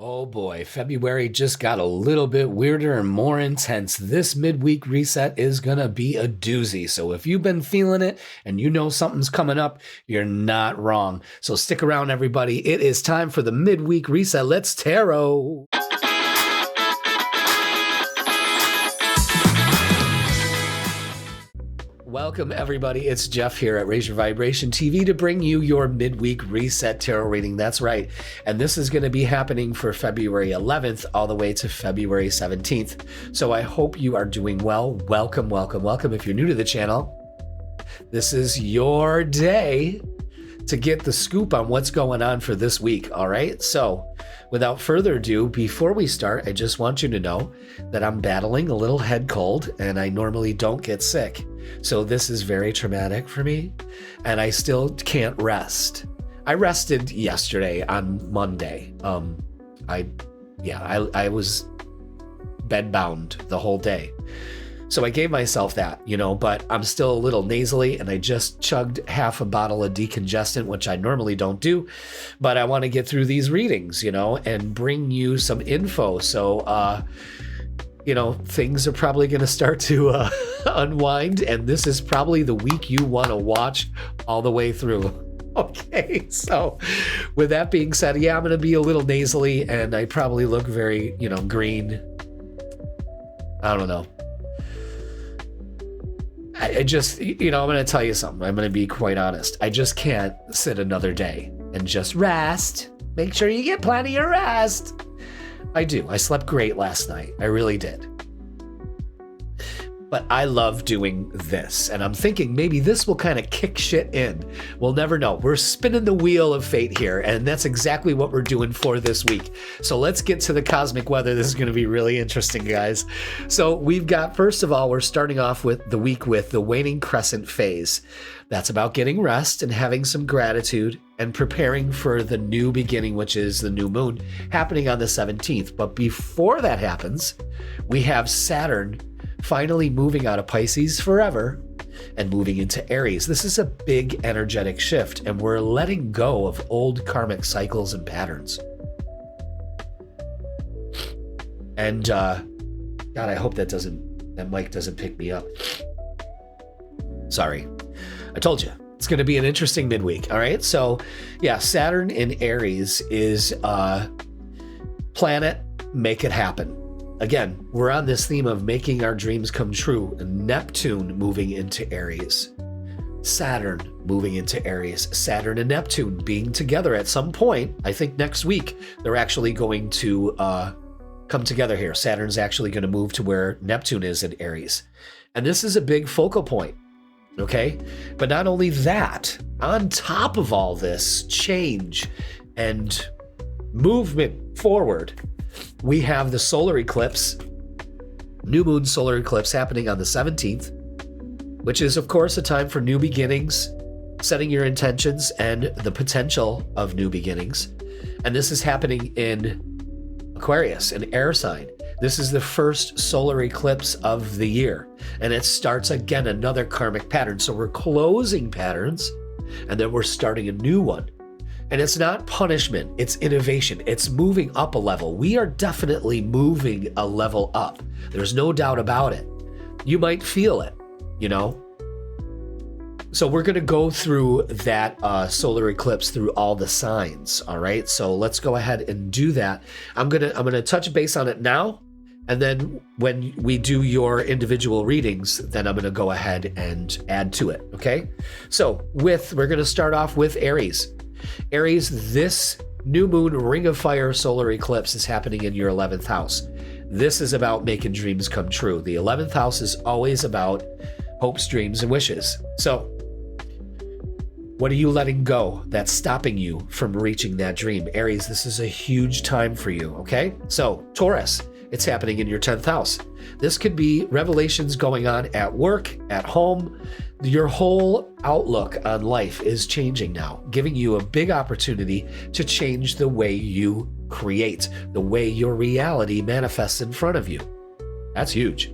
Oh boy, February just got a little bit weirder and more intense. This midweek reset is going to be a doozy. So if you've been feeling it and you know something's coming up, you're not wrong. So stick around, everybody. It is time for the midweek reset. Let's tarot. Welcome, everybody. It's Jeff here at Raise Your Vibration TV to bring you your midweek reset tarot reading. That's right. And this is going to be happening for February 11th all the way to February 17th. So I hope you are doing well. Welcome, welcome, welcome. If you're new to the channel, this is your day to get the scoop on what's going on for this week. All right. So without further ado, before we start, I just want you to know that I'm battling a little head cold and I normally don't get sick. So this is very traumatic for me and I still can't rest. I rested yesterday on Monday. I was bedbound the whole day. So I gave myself that, but I'm still a little nasally and I just chugged half a bottle of decongestant, which I normally don't do, but I want to get through these readings, and bring you some info. So, things are probably going to start to unwind, and this is probably the week you want to watch all the way through. Okay, so with that being said, I'm going to be a little nasally and I probably look very, green. I don't know. I just, I'm going to tell you something. I'm going to be quite honest. I just can't sit another day and just rest. Make sure you get plenty of rest. I do. I slept great last night. I really did. But I love doing this. And I'm thinking maybe this will kind of kick shit in. We'll never know. We're spinning the wheel of fate here. And that's exactly what we're doing for this week. So let's get to the cosmic weather. This is going to be really interesting, guys. So we've got, first of all, we're starting off with the week with the waning crescent phase. That's about getting rest and having some gratitude and preparing for the new beginning, which is the new moon happening on the 17th. But before that happens, we have Saturn finally moving out of Pisces forever and moving into Aries. This is a big energetic shift, and we're letting go of old karmic cycles and patterns. And God, I hope that mic doesn't pick me up. Sorry. I told you, it's going to be an interesting midweek. All right. So yeah, Saturn in Aries is planet make it happen. Again, we're on this theme of making our dreams come true. Neptune moving into Aries. Saturn moving into Aries. Saturn and Neptune being together at some point. I think next week they're actually going to come together here. Saturn's actually going to move to where Neptune is in Aries. And this is a big focal point. Okay, but not only that, on top of all this change and movement forward, we have the solar eclipse, new moon solar eclipse happening on the 17th, which is, of course, a time for new beginnings, setting your intentions and the potential of new beginnings. And this is happening in Aquarius, an air sign. This is the first solar eclipse of the year, and it starts again another karmic pattern. So we're closing patterns, and then we're starting a new one. And it's not punishment, it's innovation. It's moving up a level. We are definitely moving a level up. There's no doubt about it. You might feel it, So we're going to go through that solar eclipse through all the signs. All right. So let's go ahead and do that. I'm going to touch base on it now. And then when we do your individual readings, then I'm going to go ahead and add to it. Okay. So we're going to start off with Aries. Aries, this new moon ring of fire solar eclipse is happening in your 11th house. This is about making dreams come true. The 11th house is always about hopes, dreams, and wishes. So what are you letting go that's stopping you from reaching that dream? Aries, this is a huge time for you, okay? So Taurus, it's happening in your 10th house. This could be revelations going on at work, at home. Your whole outlook on life is changing now, giving you a big opportunity to change the way you create, the way your reality manifests in front of you. That's huge.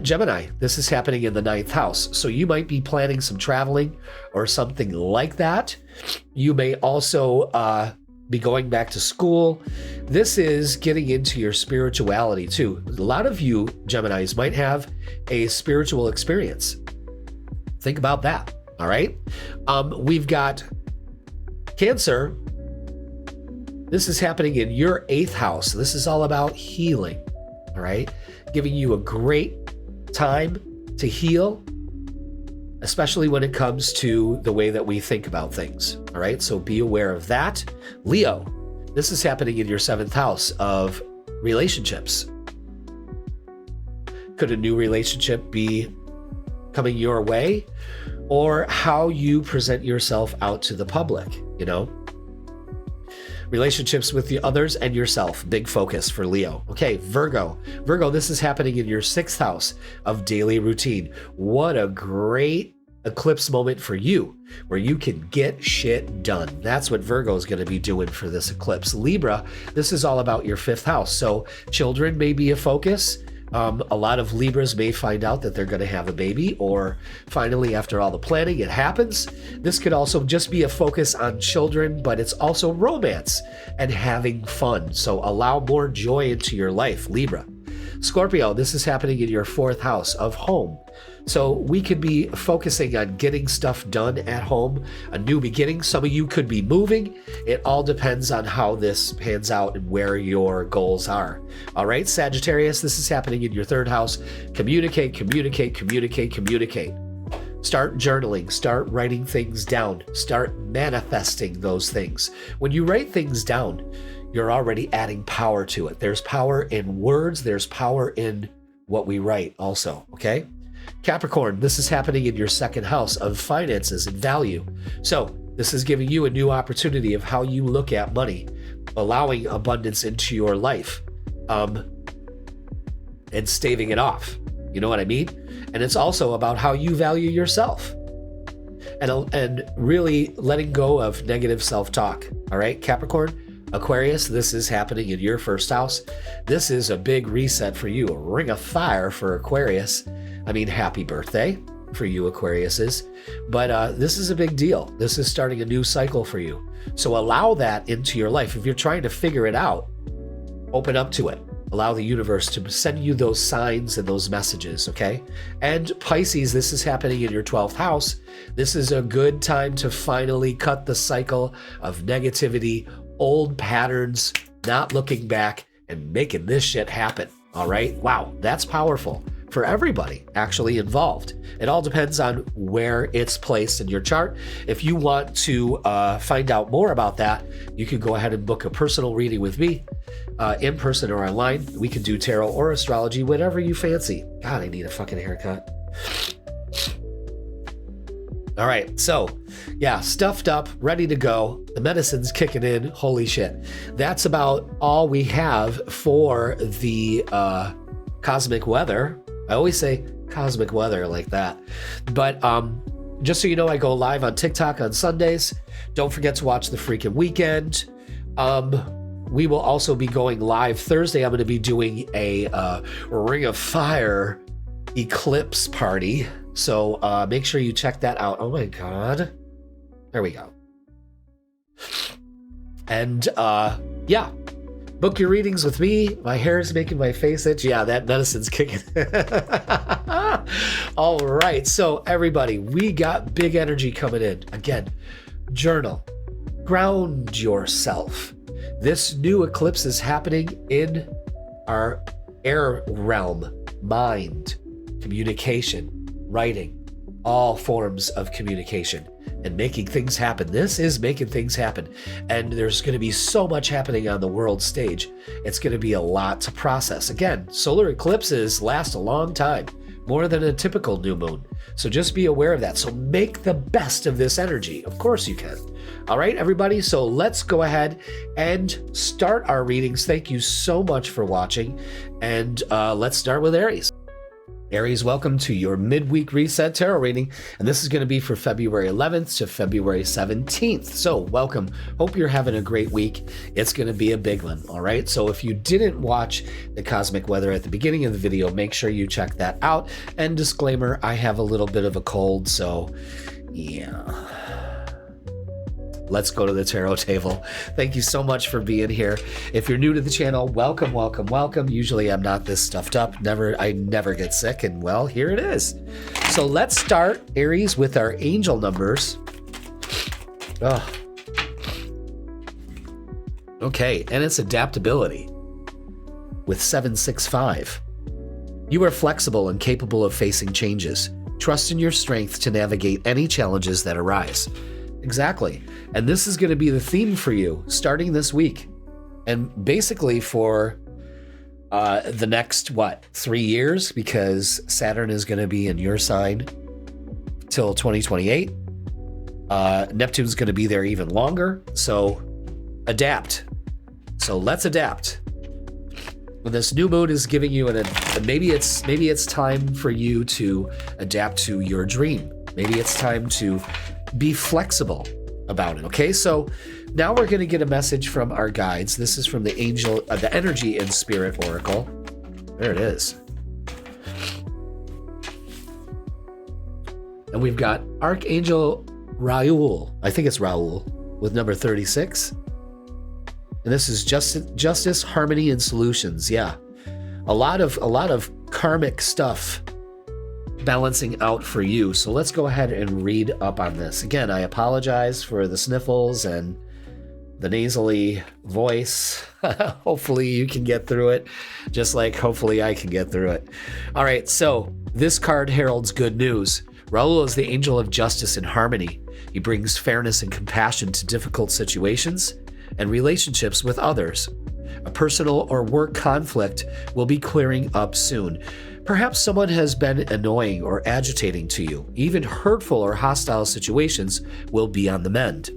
Gemini, this is happening in the 9th house. So you might be planning some traveling or something like that. You may also be going back to school. This is getting into your spirituality too. A lot of you Geminis might have a spiritual experience. Think about that. All right. We've got Cancer. This is happening in your 8th house. This is all about healing. All right. Giving you a great time to heal, especially when it comes to the way that we think about things. All right. So be aware of that. Leo, this is happening in your 7th house of relationships. Could a new relationship be coming your way, or how you present yourself out to the public, you know? Relationships with the others and yourself, big focus for Leo. Okay, Virgo. Virgo, this is happening in your 6th house of daily routine. What a great eclipse moment for you, where you can get shit done. That's what Virgo is going to be doing for this eclipse. Libra, this is all about your 5th house. So children may be a focus. A lot of Libras may find out that they're going to have a baby, or finally, after all the planning, it happens. This could also just be a focus on children, but it's also romance and having fun. So allow more joy into your life, Libra. Scorpio, this is happening in your 4th house of home. So we could be focusing on getting stuff done at home, a new beginning. Some of you could be moving. It all depends on how this pans out and where your goals are. All right, Sagittarius, this is happening in your 3rd house. Communicate, communicate, communicate, communicate. Start journaling, start writing things down, start manifesting those things. When you write things down, you're already adding power to it. There's power in words, there's power in what we write also, okay? Capricorn, this is happening in your 2nd house of finances and value. So this is giving you a new opportunity of how you look at money, allowing abundance into your life, and staving it off. You know what I mean? And it's also about how you value yourself and really letting go of negative self-talk. All right, Capricorn? Aquarius, this is happening in your 1st house. This is a big reset for you, a ring of fire for Aquarius. I mean, happy birthday for you Aquariuses. But this is a big deal. This is starting a new cycle for you. So allow that into your life. If you're trying to figure it out, open up to it. Allow the universe to send you those signs and those messages, okay? And Pisces, this is happening in your 12th house. This is a good time to finally cut the cycle of negativity, old patterns, not looking back, and making this shit happen, all right? Wow, that's powerful for everybody actually involved. It all depends on where it's placed in your chart. If you want to find out more about that, you can go ahead and book a personal reading with me, in person or online. We can do tarot or astrology, whatever you fancy. God, I need a fucking haircut. All right, so yeah, stuffed up, ready to go. The medicine's kicking in. Holy shit. That's about all we have for the cosmic weather. I always say cosmic weather like that. But just so you know, I go live on TikTok on Sundays. Don't forget to watch the Freakin Weekend. We will also be going live Thursday. I'm going to be doing a Ring of Fire eclipse party. So make sure you check that out. Oh my God. There we go. And yeah, book your readings with me. My hair is making my face itch. Yeah, that medicine's kicking. All right. So everybody, we got big energy coming in. Again, journal, ground yourself. This new eclipse is happening in our air realm, mind, communication, writing, all forms of communication and making things happen. This is making things happen. And there's going to be so much happening on the world stage. It's going to be a lot to process. Again, solar eclipses last a long time, more than a typical new moon. So just be aware of that. So make the best of this energy. Of course you can. All right, everybody. So let's go ahead and start our readings. Thank you so much for watching. And let's start with Aries. Aries, welcome to your Midweek Reset Tarot reading, and this is going to be for February 11th to February 17th. So welcome. Hope you're having a great week. It's going to be a big one, all right? So if you didn't watch the cosmic weather at the beginning of the video, make sure you check that out. And disclaimer, I have a little bit of a cold, so yeah. let's go to the tarot table. Thank you so much for being here. If you're new to the channel, welcome, welcome, welcome. Usually I'm not this stuffed up. I never get sick, and well, here it is. So let's start, Aries, with our angel numbers. Oh. Okay, and it's adaptability with 765. You are flexible and capable of facing changes. Trust in your strength to navigate any challenges that arise. Exactly. And this is going to be the theme for you starting this week. And basically for the next, 3 years, because Saturn is going to be in your sign till 2028. Neptune's going to be there even longer. So adapt. So let's adapt. When this new moon is giving you maybe it's time for you to adapt to your dream. Maybe it's time to be flexible about it. Okay, so now we're going to get a message from our guides. This is from the Energy and Spirit Oracle. There it is. And we've got Archangel Raoul. I think it's Raoul with number 36. And this is justice, harmony, and solutions. Yeah, a lot of karmic stuff balancing out for you. So let's go ahead and read up on this. Again, I apologize for the sniffles and the nasally voice. Hopefully you can get through it, just like hopefully I can get through it. All right, so this card heralds good news. Raoul is the angel of justice and harmony. He brings fairness and compassion to difficult situations and relationships with others. A personal or work conflict will be clearing up soon. Perhaps someone has been annoying or agitating to you. Even hurtful or hostile situations will be on the mend.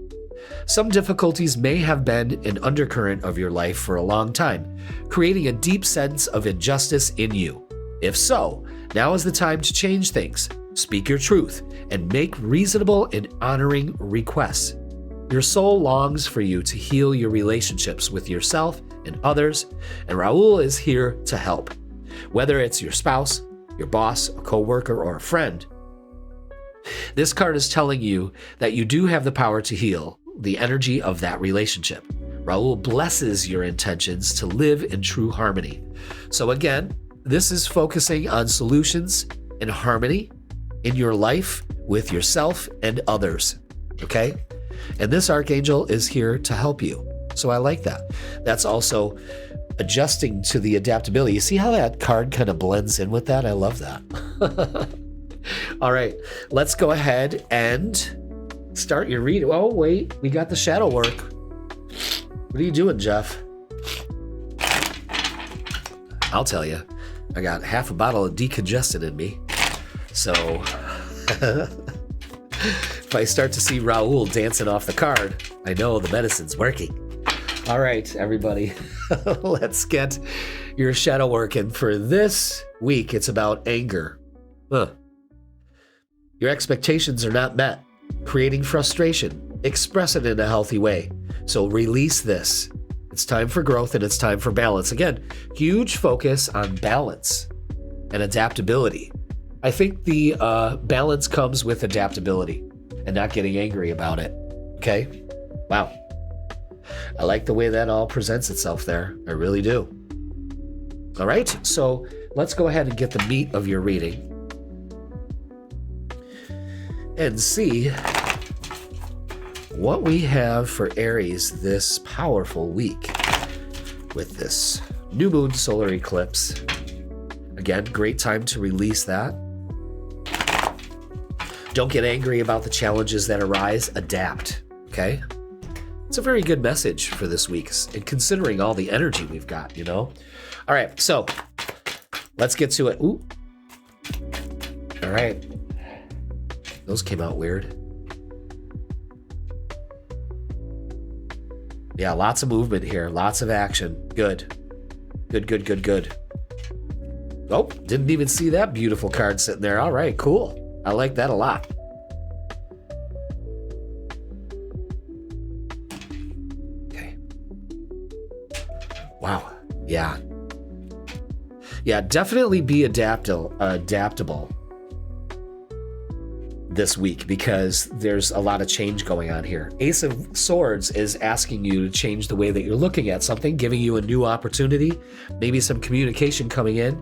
Some difficulties may have been an undercurrent of your life for a long time, creating a deep sense of injustice in you. If so, now is the time to change things. Speak your truth and make reasonable and honoring requests. Your soul longs for you to heal your relationships with yourself and others, and Raoul is here to help. Whether it's your spouse, your boss, a coworker, or a friend, this card is telling you that you do have the power to heal the energy of that relationship. Raoul blesses your intentions to live in true harmony. So again, this is focusing on solutions and harmony in your life with yourself and others, okay? And this archangel is here to help you. So I like that. That's also adjusting to the adaptability. You see how that card kind of blends in with that? I love that. All right, let's go ahead and start your reading. Oh, wait, we got the shadow work. What are you doing, Jeff? I'll tell you, I got half a bottle of decongestant in me. So if I start to see Raoul dancing off the card, I know the medicine's working. All right, everybody, let's get your shadow work. And for this week, it's about anger. Your expectations are not met, creating frustration. Express it in a healthy way. So release this. It's time for growth and it's time for balance. Again, huge focus on balance and adaptability. I think the balance comes with adaptability and not getting angry about it. Okay? Wow. I like the way that all presents itself there. I really do. All right, so let's go ahead and get the meat of your reading and see what we have for Aries this powerful week with this new moon solar eclipse. Again, great time to release that. Don't get angry about the challenges that arise. Adapt, okay? It's a very good message for this week, and considering all the energy we've got, you know? All right, so let's get to it. Ooh. All right. Those came out weird. Yeah, lots of movement here, lots of action. Good. Good, good, good, good. Oh, didn't even see that beautiful card sitting there. All right, cool. I like that a lot. Okay. Wow. Yeah. Yeah, definitely be adaptable. this week because there's a lot of change going on here. Ace of Swords is asking you to change the way that you're looking at something, giving you a new opportunity, maybe some communication coming in.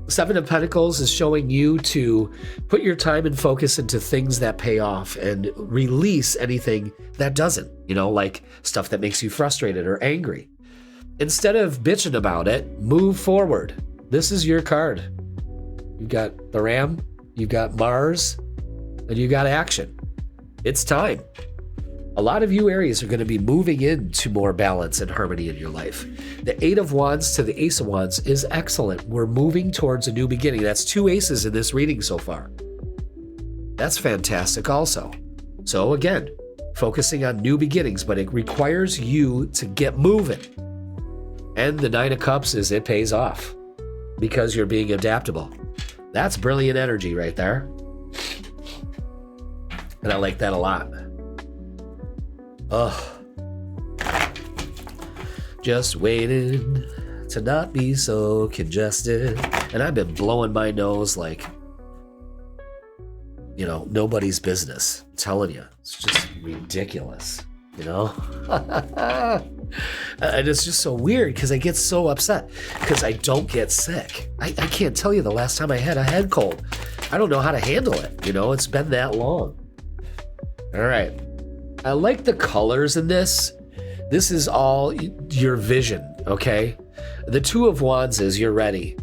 Seven of Pentacles is showing you to put your time and focus into things that pay off and release anything that doesn't, like stuff that makes you frustrated or angry. Instead of bitching about it, move forward. This is your card. You've got the Ram, you've got Mars, and you got action. It's time. A lot of you Aries are going to be moving into more balance and harmony in your life. The Eight of Wands to the Ace of Wands is excellent. We're moving towards a new beginning. That's 2 aces in this reading so far. That's fantastic also. So again, focusing on new beginnings, but it requires you to get moving. And the Nine of Cups is it pays off because you're being adaptable. That's brilliant energy right there. And I like that a lot. Just waiting to not be so congested. And I've been blowing my nose like, nobody's business. I'm telling you, it's just ridiculous, And it's just so weird because I get so upset because I don't get sick. I can't tell you the last time I had a head cold. I don't know how to handle it. It's been that long. All right. I like the colors in this. This is all your vision, okay? The Two of Wands is you're ready.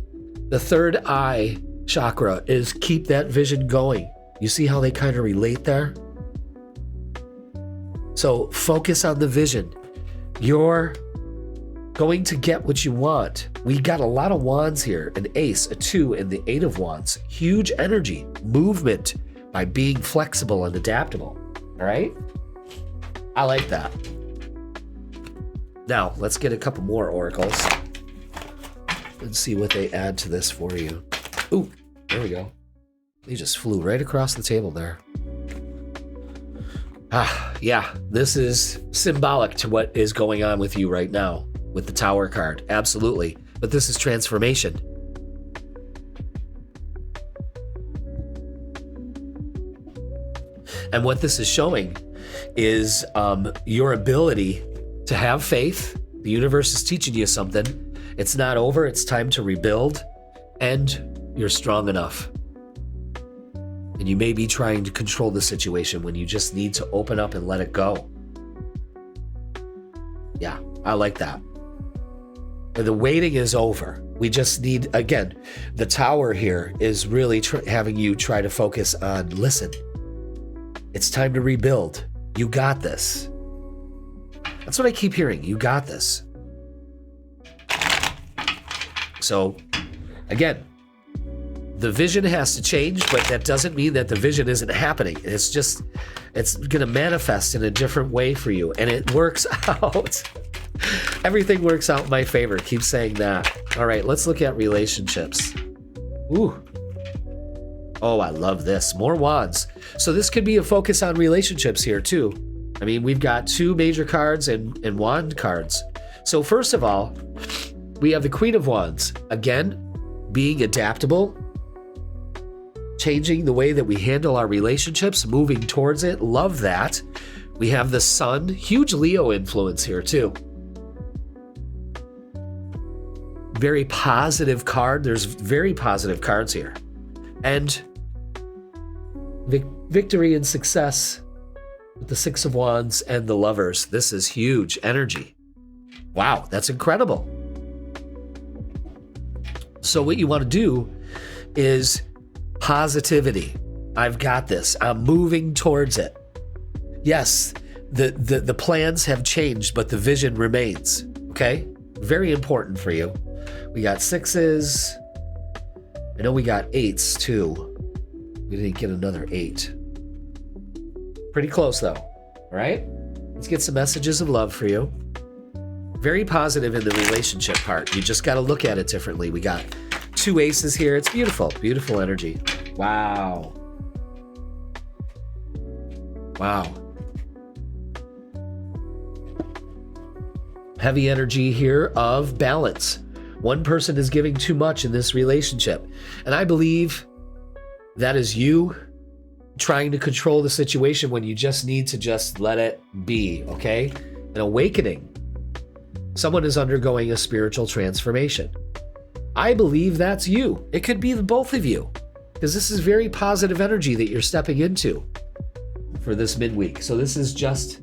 The third eye chakra is keep that vision going. You see how they kind of relate there? So focus on the vision. You're going to get what you want. We got a lot of wands here, an ace, a 2, and the 8 of Wands. Huge energy, movement by being flexible and adaptable, all right? I like that. Now, let's get a couple more oracles and see what they add to this for you. Ooh, there we go. They just flew right across the table there. Yeah, this is symbolic to what is going on with you right now with the Tower card. Absolutely. But this is transformation. And what this is showing is your ability to have faith. The universe is teaching you something. It's not over. It's time to rebuild. And you're strong enough. And you may be trying to control the situation when you just need to open up and let it go. Yeah, I like that. The waiting is over. We just need, again, the Tower here is really having you try to focus on, listen, it's time to rebuild. You got this. That's what I keep hearing. You got this. So, again, the vision has to change, but that doesn't mean that the vision isn't happening. It's going to manifest in a different way for you, and it works out. Everything works out in my favor. Keep saying that. All right, let's look at relationships. Ooh. Oh, I love this. More wands. So this could be a focus on relationships here too. I mean, we've got 2 major cards and wand cards. So first of all, we have the Queen of Wands. Again, being adaptable, changing the way that we handle our relationships, moving towards it. Love that. We have the Sun, huge Leo influence here too. Very positive card. There's very positive cards here. And victory and success with the Six of Wands and the Lovers. This is huge energy. Wow, that's incredible. So what you want to do is positivity. I've got this. I'm moving towards it. Yes, the plans have changed, but the vision remains. Okay? Very important for you. We got 6s. I know we got 8s too. We didn't get another 8. Pretty close though. All right? Let's get some messages of love for you. Very positive in the relationship part. You just got to look at it differently. We got 2 aces here. It's beautiful. Beautiful energy. Wow. Wow. Heavy energy here of balance. One person is giving too much in this relationship. And I believe that is you trying to control the situation when you just need to just let it be, okay? An awakening. Someone is undergoing a spiritual transformation. I believe that's you. It could be the both of you, because this is very positive energy that you're stepping into for this midweek. So this is just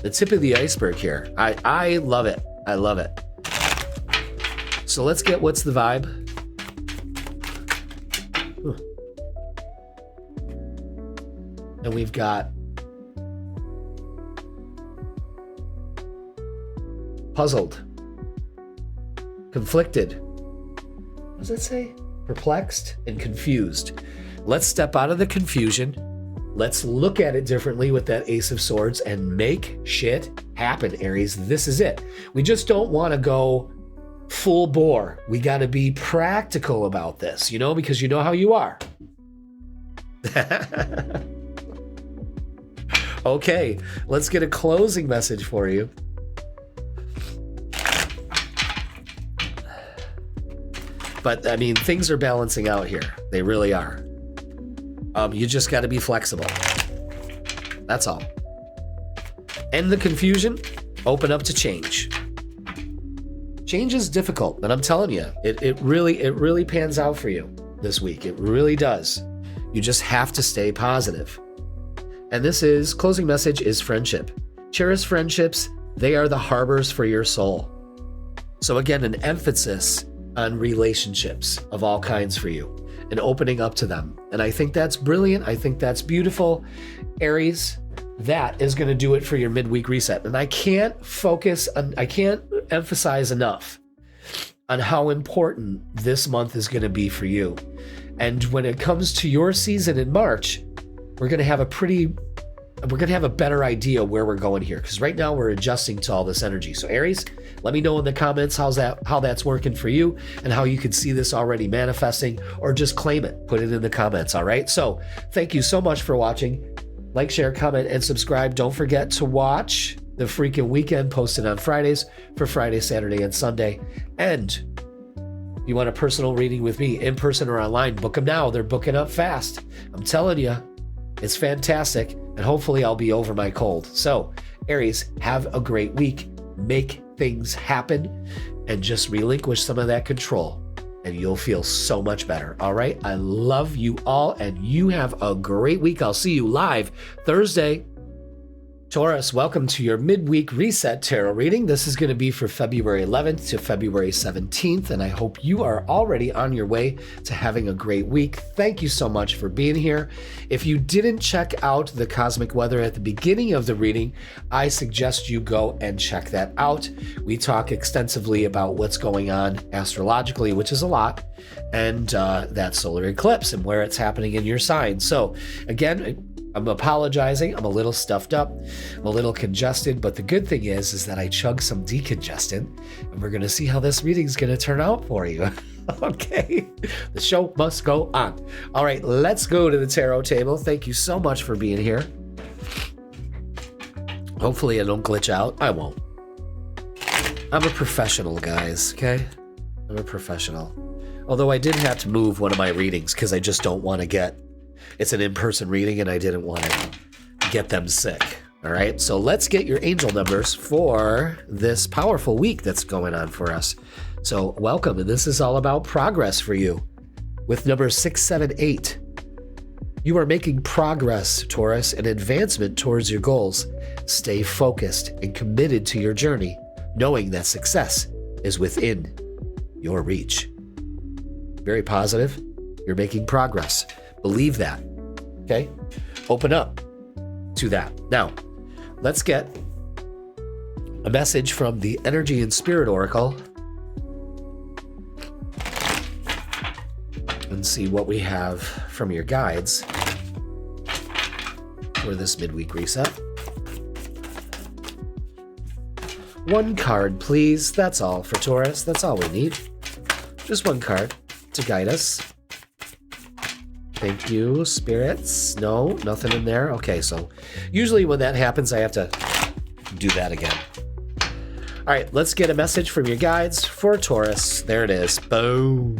the tip of the iceberg here. I love it. I love it. So let's get what's the vibe. And we've got puzzled, conflicted. What does it say? Perplexed and confused. Let's step out of the confusion. Let's look at it differently with that Ace of Swords and make shit happen, Aries. This is it. We just don't want to go full bore. We got to be practical about this, because you know how you are. Okay, let's get a closing message for you. But I mean, things are balancing out here. They really are. You just got to be flexible. That's all. End the confusion. Open up to change. Change is difficult, but I'm telling you, it really pans out for you this week. It really does. You just have to stay positive. And this is, closing message is friendship. Cherish friendships. They are the harbors for your soul. So again, an emphasis on relationships of all kinds for you and opening up to them. And I think that's brilliant. I think that's beautiful. Aries, that is going to do it for your midweek reset. And I can't emphasize enough on how important this month is going to be for you. And when it comes to your season in March, we're going to have a better idea where we're going here, because right now we're adjusting to all this energy. So Aries, let me know in the comments how that's working for you and how you can see this already manifesting, or just claim it. Put it in the comments, all right? So thank you so much for watching. Like, share, comment, and subscribe. Don't forget to watch the Freakin Weekend posted on Fridays for Friday, Saturday, and Sunday. And if you want a personal reading with me, in person or online, book them now. They're booking up fast. I'm telling you, it's fantastic. And hopefully I'll be over my cold. So Aries, have a great week. Make things happen and just relinquish some of that control, and you'll feel so much better. All right. I love you all, and you have a great week. I'll see you live Thursday. Taurus, welcome to your midweek reset tarot reading. This is going to be for February 11th to February 17th, and I hope you are already on your way to having a great week. Thank you so much for being here. If you didn't check out the cosmic weather at the beginning of the reading, I suggest you go and check that out. We talk extensively about what's going on astrologically, which is a lot, and that solar eclipse and where it's happening in your sign. So again, I'm apologizing. I'm a little stuffed up. I'm a little congested, but the good thing is that I chugged some decongestant, and we're going to see how this reading's going to turn out for you. Okay. The show must go on. All right, let's go to the tarot table. Thank you so much for being here. Hopefully I don't glitch out. I won't. I'm a professional, guys, okay? I'm a professional. Although I did have to move one of my readings because I just don't want to get... It's an in-person reading, and I didn't want to get them sick. All right, so let's get your angel numbers for this powerful week that's going on for us. So welcome, and this is all about progress for you. With number 678, you are making progress, Taurus, and advancement towards your goals. Stay focused and committed to your journey, knowing that success is within your reach. Very positive. You're making progress. Believe that, okay? Open up to that. Now, let's get a message from the Energy and Spirit Oracle and see what we have from your guides for this midweek reset. One card, please. That's all for Taurus. That's all we need. Just one card to guide us. Thank you, spirits. No, nothing in there. Okay, so usually when that happens, I have to do that again. All right, let's get a message from your guides for Taurus. There it is. Boom.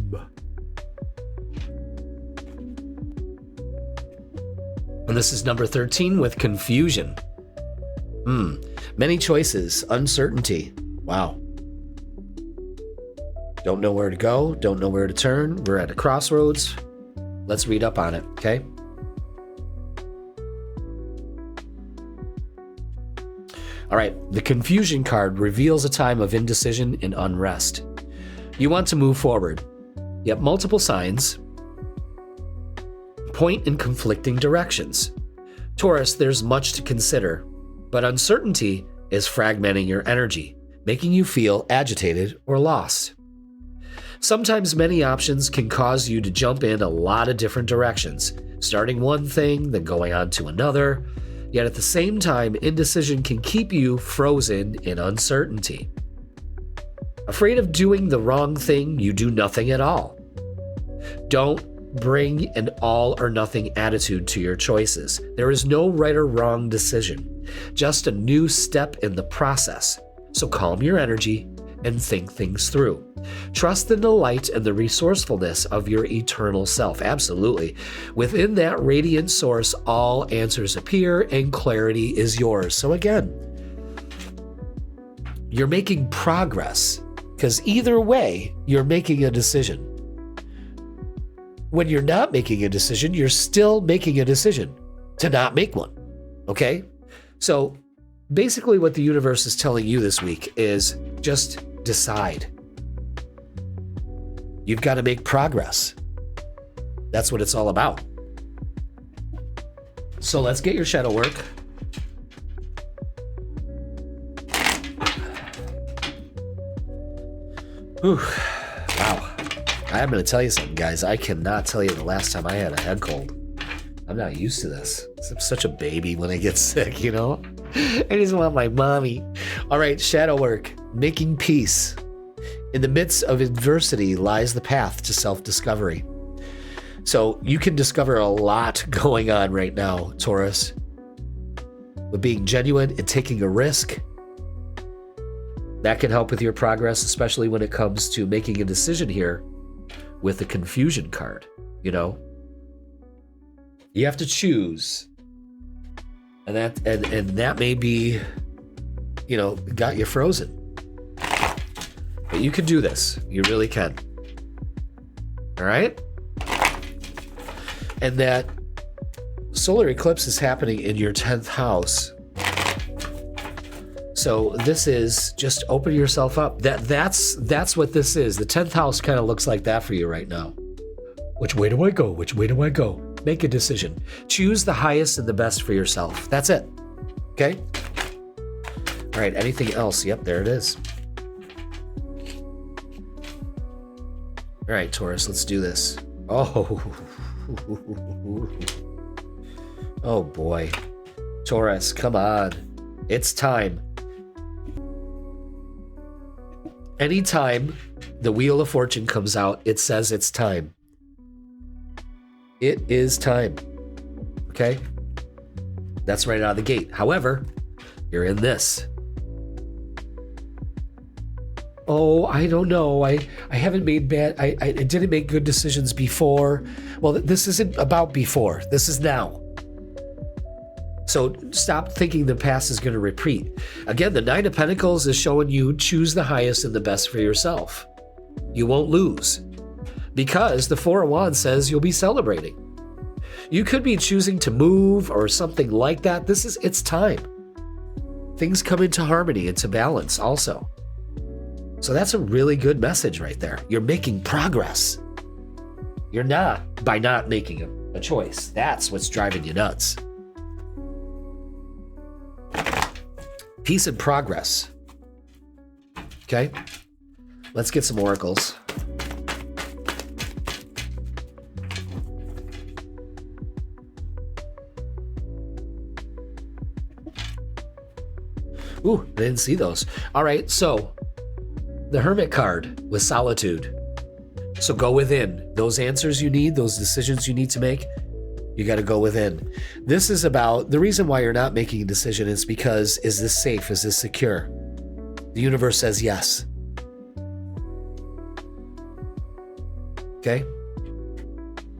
And this is number 13 with confusion. Many choices, uncertainty. Wow. Don't know where to go, don't know where to turn. We're at a crossroads. Let's read up on it, okay? All right, the confusion card reveals a time of indecision and unrest. You want to move forward, yet multiple signs point in conflicting directions. Taurus, there's much to consider, but uncertainty is fragmenting your energy, making you feel agitated or lost. Sometimes many options can cause you to jump in a lot of different directions, starting one thing, then going on to another. Yet at the same time, indecision can keep you frozen in uncertainty. Afraid of doing the wrong thing, you do nothing at all. Don't bring an all or nothing attitude to your choices. There is no right or wrong decision, just a new step in the process. So calm your energy and think things through. Trust in the light and the resourcefulness of your eternal self. Absolutely. Within that radiant source, all answers appear and clarity is yours. So again, you're making progress because either way, you're making a decision. When you're not making a decision, you're still making a decision to not make one. Okay? So basically what the universe is telling you this week is just decide. You've got to make progress. That's what it's all about. So let's get your shadow work. Whew. Wow. I'm going to tell you something, guys. I cannot tell you the last time I had a head cold. I'm not used to this. I'm such a baby when I get sick, you know? I just want my mommy. All right, shadow work. Making peace. In the midst of adversity lies the path to self-discovery. So you can discover a lot going on right now, Taurus. With being genuine and taking a risk, that can help with your progress, especially when it comes to making a decision here with the confusion card, you know? You have to choose. And that may be, you know, got you frozen. But you can do this. You really can. All right? And that solar eclipse is happening in your 10th house. So this is just open yourself up. That's what this is. The 10th house kind of looks like that for you right now. Which way do I go? Which way do I go? Make a decision. Choose the highest and the best for yourself. That's it. Okay? All right, anything else? Yep, there it is. All right, Taurus, let's do this. Oh. Oh boy. Taurus, come on. It's time. Anytime the Wheel of Fortune comes out, it says it's time. It is time. Okay? That's right out of the gate. However, you're in this. Oh, I don't know. I haven't made bad, I didn't make good decisions before. Well, this isn't about before. This is now. So stop thinking the past is going to repeat. Again, the Nine of Pentacles is showing you choose the highest and the best for yourself. You won't lose. Because the Four of Wands says you'll be celebrating. You could be choosing to move or something like that. It's time. Things come into harmony, into balance also. So that's a really good message right there. You're making progress. You're not by not making a choice. That's what's driving you nuts. Peace and progress. Okay, let's get some oracles. Ooh, I didn't see those. All right, so the Hermit card with solitude. So go within. Those answers you need, those decisions you need to make, you got to go within. This is about, the reason why you're not making a decision is because, is this safe? Is this secure? The universe says yes. Okay?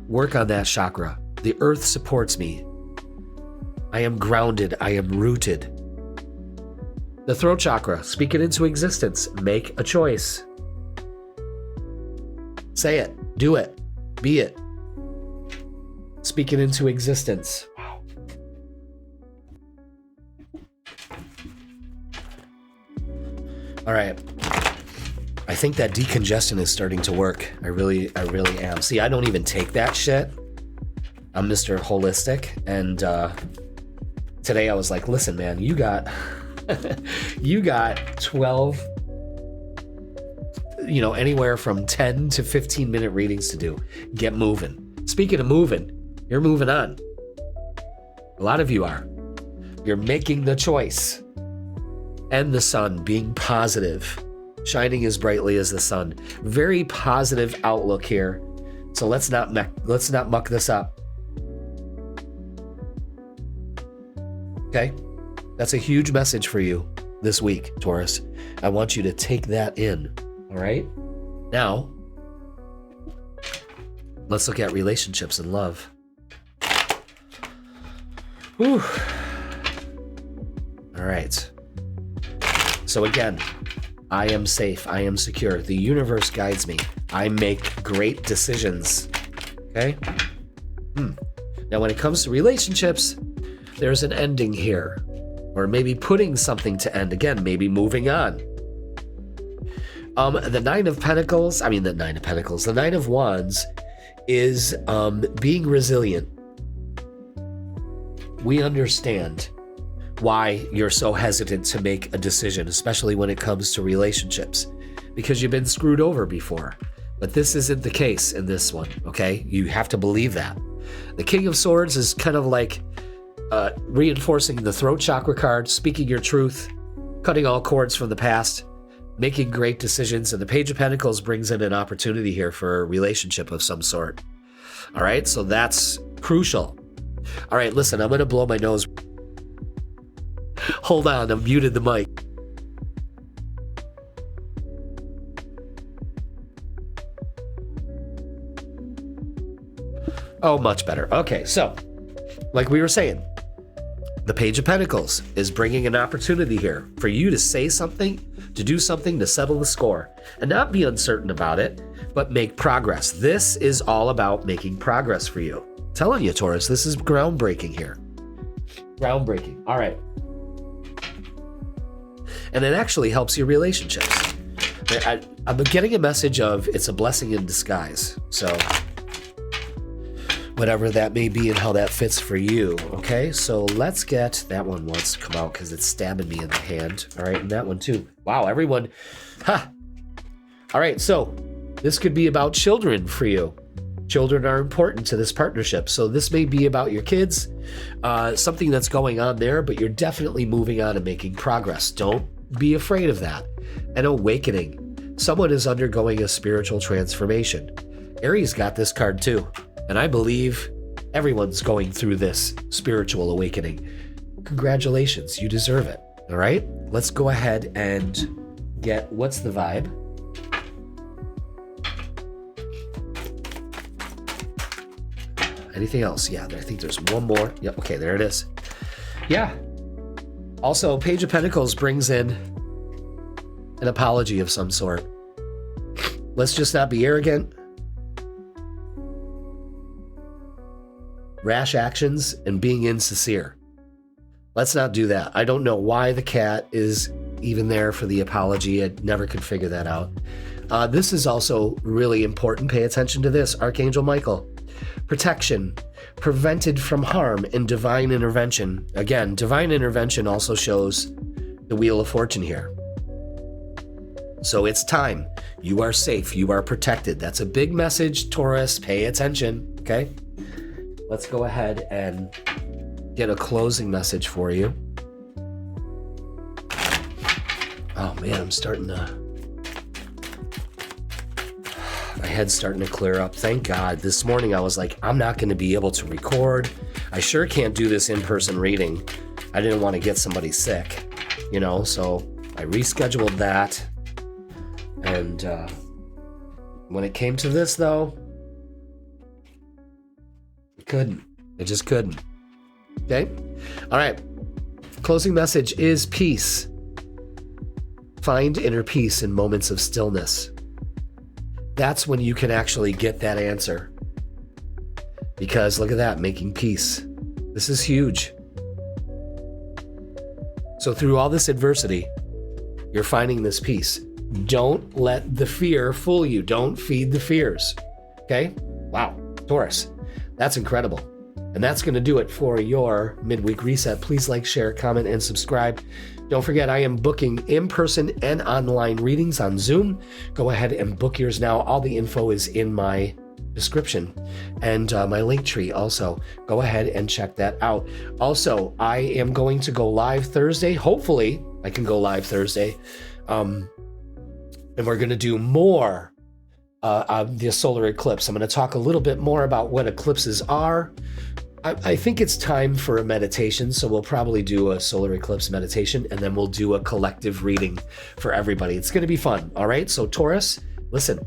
Work on that chakra. The earth supports me. I am grounded. I am rooted. The throat chakra, speak it into existence. Make a choice. Say it. Do it. Be it. Speak it into existence. Wow. All right. I think that decongestion is starting to work. I really am. See, I don't even take that shit. I'm Mr. Holistic. And today I was like, listen, man, you got 12, anywhere from 10 to 15 minute readings to do. Get moving. Speaking of moving, you're moving on. A lot of you are. You're making the choice. And the sun, being positive, shining as brightly as the sun. Very positive outlook here. So let's not muck this up. Okay? That's a huge message for you this week, Taurus. I want you to take that in. All right? Now, let's look at relationships and love. Whew. All right. So again, I am safe. I am secure. The universe guides me. I make great decisions. Okay? Now, when it comes to relationships, there's an ending here. Or maybe putting something to end. Again, maybe moving on. The Nine of Wands is being resilient. We understand why you're so hesitant to make a decision, especially when it comes to relationships, because you've been screwed over before. But this isn't the case in this one, okay? You have to believe that. The King of Swords is kind of like reinforcing the throat chakra card, speaking your truth, cutting all cords from the past, making great decisions. And the Page of Pentacles brings in an opportunity here for a relationship of some sort. All right, so that's crucial. All right, listen, I'm going to blow my nose. Hold on, I'm muted the mic. Oh, much better. Okay, so, like we were saying, the Page of Pentacles is bringing an opportunity here for you to say something, to do something, to settle the score, and not be uncertain about it, but make progress. This is all about making progress for you. I'm telling you, Taurus, this is groundbreaking here. Groundbreaking. All right. And it actually helps your relationships. I'm getting a message of it's a blessing in disguise. So whatever that may be and how that fits for you. Okay, so let's get that one wants to come out because it's stabbing me in the hand. All right, and that one too. Wow, everyone. Ha. All right, so this could be about children for you. Children are important to this partnership. So this may be about your kids, something that's going on there, but you're definitely moving on and making progress. Don't be afraid of that. An awakening. Someone is undergoing a spiritual transformation. Aries got this card too. And I believe everyone's going through this spiritual awakening. Congratulations, you deserve it. All right, let's go ahead and get what's the vibe. Anything else? Yeah, I think there's one more. Yep, okay, there it is. Yeah. Also, Page of Pentacles brings in an apology of some sort. Let's just not be arrogant. Rash actions and being insincere. Let's not do that. I don't know why the cat is even there for the apology. I never could figure that out. This is also really important. Pay attention to this. Archangel Michael. Protection, prevented from harm, and divine intervention. Again, divine intervention also shows the Wheel of Fortune here. So it's time. You are safe. You are protected. That's a big message, Taurus. Pay attention, okay? Let's go ahead and get a closing message for you. Oh man, my head's starting to clear up. Thank God. This morning I was like, I'm not going to be able to record. I sure can't do this in-person reading. I didn't want to get somebody sick, so I rescheduled that. And when it came to this though, I just couldn't. Okay? All right. Closing message is peace. Find inner peace in moments of stillness. That's when you can actually get that answer. Because look at that, making peace. This is huge. So through all this adversity, you're finding this peace. Don't let the fear fool you. Don't feed the fears. Okay? Wow, Taurus, that's incredible. And that's going to do it for your midweek reset. Please like, share, comment, and subscribe. Don't forget, I am booking in-person and online readings on Zoom. Go ahead and book yours now. All the info is in my description and my link tree also. Go ahead and check that out. Also, I am going to go live Thursday. Hopefully, I can go live Thursday. And we're going to do more the solar eclipse. I'm going to talk a little bit more about what eclipses are. I think it's time for a meditation, so we'll probably do a solar eclipse meditation, and then we'll do a collective reading for everybody. It's going to be fun, all right? So Taurus, listen,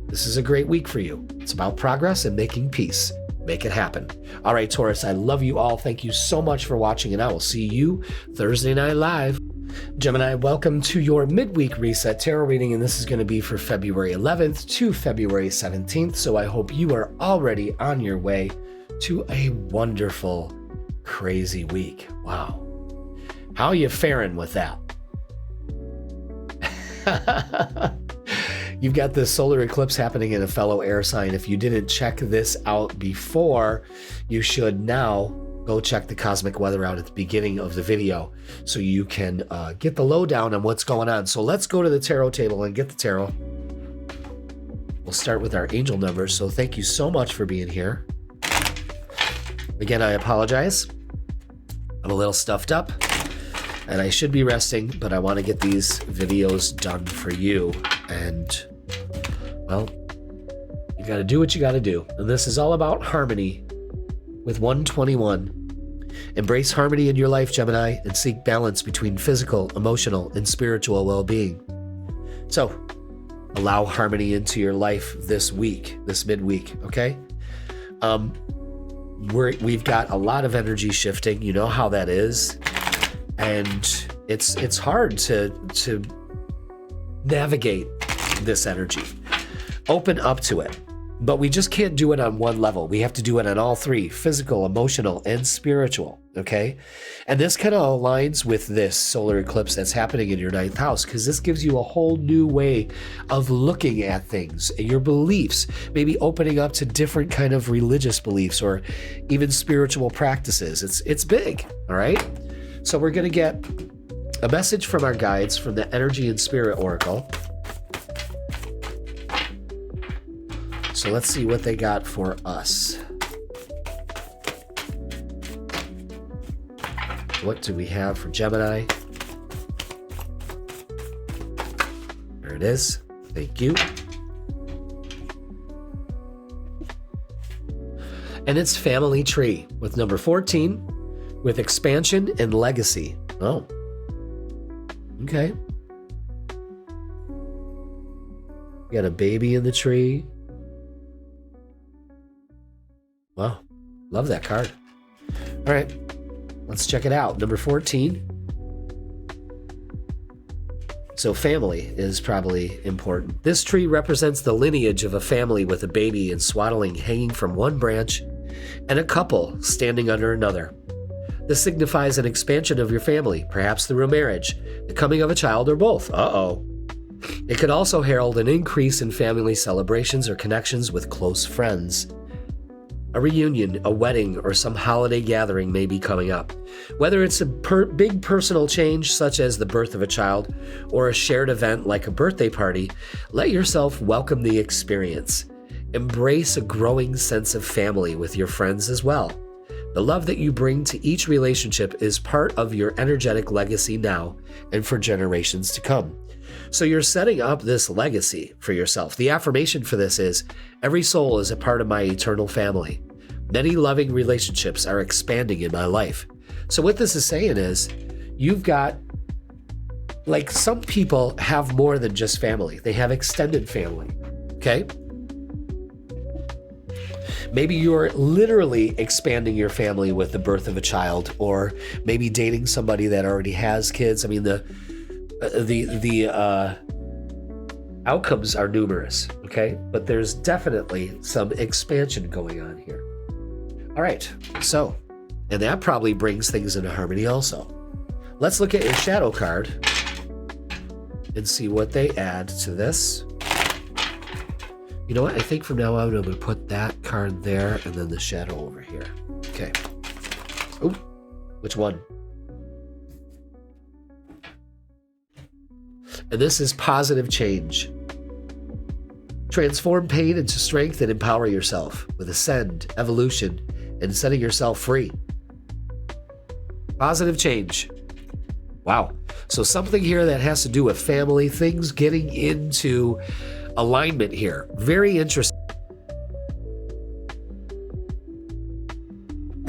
this is a great week for you. It's about progress and making peace. Make it happen. All right, Taurus, I love you all. Thank you so much for watching, and I will see you Thursday night live. Gemini, welcome to your midweek reset tarot reading, and this is going to be for February 11th to February 17th, so I hope you are already on your way to a wonderful, crazy week. Wow. How are you faring with that? You've got this solar eclipse happening in a fellow air sign. If you didn't check this out before, you should now go check the cosmic weather out at the beginning of the video so you can get the lowdown on what's going on. So let's go to the tarot table and get the tarot. We'll start with our angel numbers. So thank you so much for being here. Again, I apologize. I'm a little stuffed up and I should be resting, but I want to get these videos done for you. And, well, you got to do what you got to do. And this is all about harmony with 121. Embrace harmony in your life, Gemini, and seek balance between physical, emotional, and spiritual well-being. So, allow harmony into your life this week, this midweek, okay? We've got a lot of energy shifting. You know how that is. And it's hard to navigate this energy. Open up to it. But we just can't do it on one level. We have to do it on all three: physical, emotional, and spiritual, okay? And this kind of aligns with this solar eclipse that's happening in your 9th house, because this gives you a whole new way of looking at things, your beliefs, maybe opening up to different kind of religious beliefs or even spiritual practices. It's big, all right? So we're going to get a message from our guides from the Energy and Spirit Oracle. So let's see what they got for us. What do we have for Gemini? There it is. Thank you. And it's Family Tree with number 14 with expansion and legacy. Oh. Okay. We got a baby in the tree. Wow, love that card. All right, let's check it out. Number 14. So family is probably important. This tree represents the lineage of a family with a baby in swaddling hanging from one branch and a couple standing under another. This signifies an expansion of your family, perhaps through a marriage, the coming of a child, or both. Uh-oh. It could also herald an increase in family celebrations or connections with close friends. A reunion, a wedding, or some holiday gathering may be coming up. Whether it's a big personal change, such as the birth of a child, or a shared event like a birthday party, let yourself welcome the experience. Embrace a growing sense of family with your friends as well. The love that you bring to each relationship is part of your energetic legacy now and for generations to come. So you're setting up this legacy for yourself. The affirmation for this is, every soul is a part of my eternal family. Many loving relationships are expanding in my life. So what this is saying is, you've got, like, some people have more than just family. They have extended family, okay? Maybe you're literally expanding your family with the birth of a child, or maybe dating somebody that already has kids. I mean, the outcomes are numerous, okay? But there's definitely some expansion going on here. All right, so, and that probably brings things into harmony also. Let's look at your shadow card and see what they add to this. You know what? I think from now on, I'm going to put that card there and then the shadow over here. Okay. Oh, which one? And this is positive change. Transform pain into strength and empower yourself with ascend, evolution, and setting yourself free. Positive change. Wow. So something here that has to do with family, things getting into alignment here. Very interesting.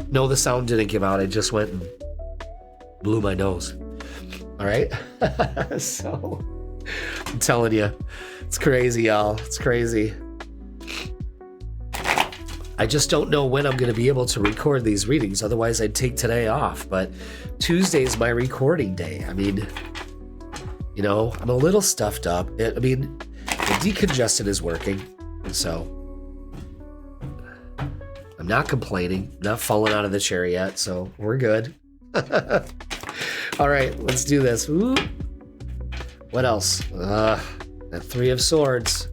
No, the sound didn't give out. I just went and blew my nose. All right. So I'm telling you, it's crazy, y'all. It's crazy. I just don't know when I'm going to be able to record these readings. Otherwise, I'd take today off. But Tuesday's my recording day. I mean, you know, I'm a little stuffed up. The decongestant is working. And so I'm not complaining. I'm not falling out of the chair yet. So we're good. All right, let's do this. Ooh. What else? That Three of Swords.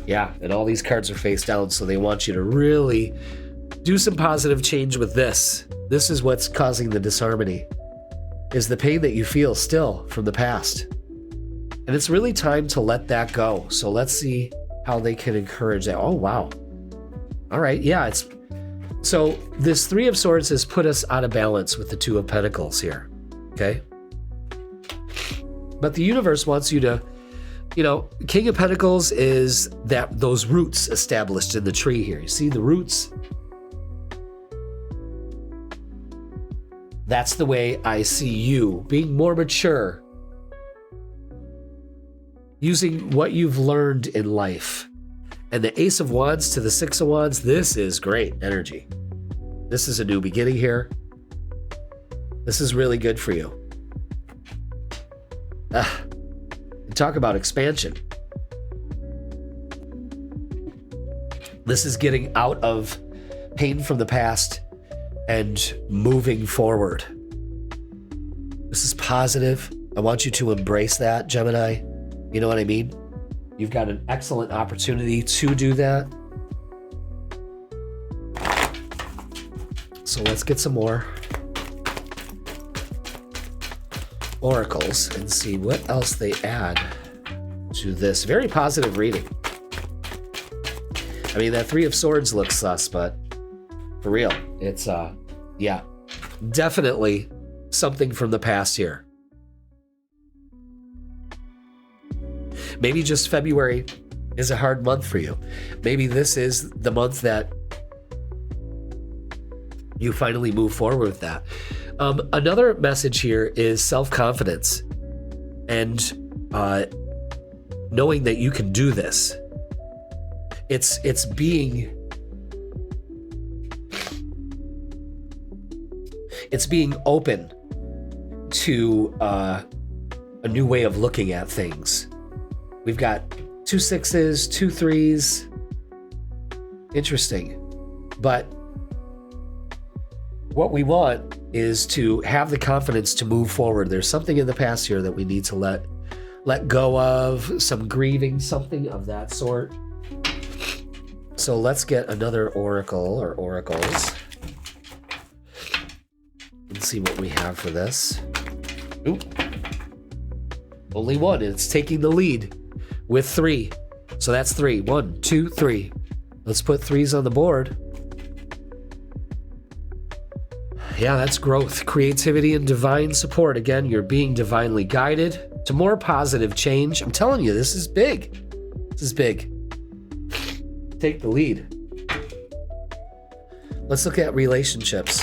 Yeah, and all these cards are face down, so they want you to really do some positive change with this. This is what's causing the disharmony, is the pain that you feel still from the past. And it's really time to let that go. So let's see how they can encourage that. Oh, wow. All right, yeah, so this Three of Swords has put us out of balance with the Two of Pentacles here, okay? But the universe wants you to, you know, King of Pentacles is those roots established in the tree here. You see the roots? That's the way I see you, being more mature, using what you've learned in life. And the Ace of Wands to the Six of Wands, this is great energy. This is a new beginning here. This is really good for you. Talk about expansion. This is getting out of pain from the past and moving forward. This is positive. I want you to embrace that, Gemini. You know what I mean? You've got an excellent opportunity to do that. So let's get some more oracles and see what else they add to this very positive reading. I mean, that Three of Swords looks sus, but for real, it's yeah, definitely something from the past here. Maybe just February is a hard month for you. Maybe this is the month that you finally move forward with that. Another message here is self-confidence and knowing that you can do this. It's being open to a new way of looking at things. We've got 2 6s, 2 3s. Interesting. But what we want is to have the confidence to move forward. There's something in the past here that we need to let go of, some grieving, something of that sort. So let's get another oracle or oracles and see what we have for this. Oop. Only one. It's taking the lead with 3. So that's 3. 1, 2, 3. Let's put 3s on the board. Yeah, that's growth, creativity, and divine support. Again, you're being divinely guided to more positive change. I'm telling you, this is big. This is big. Take the lead. Let's look at relationships.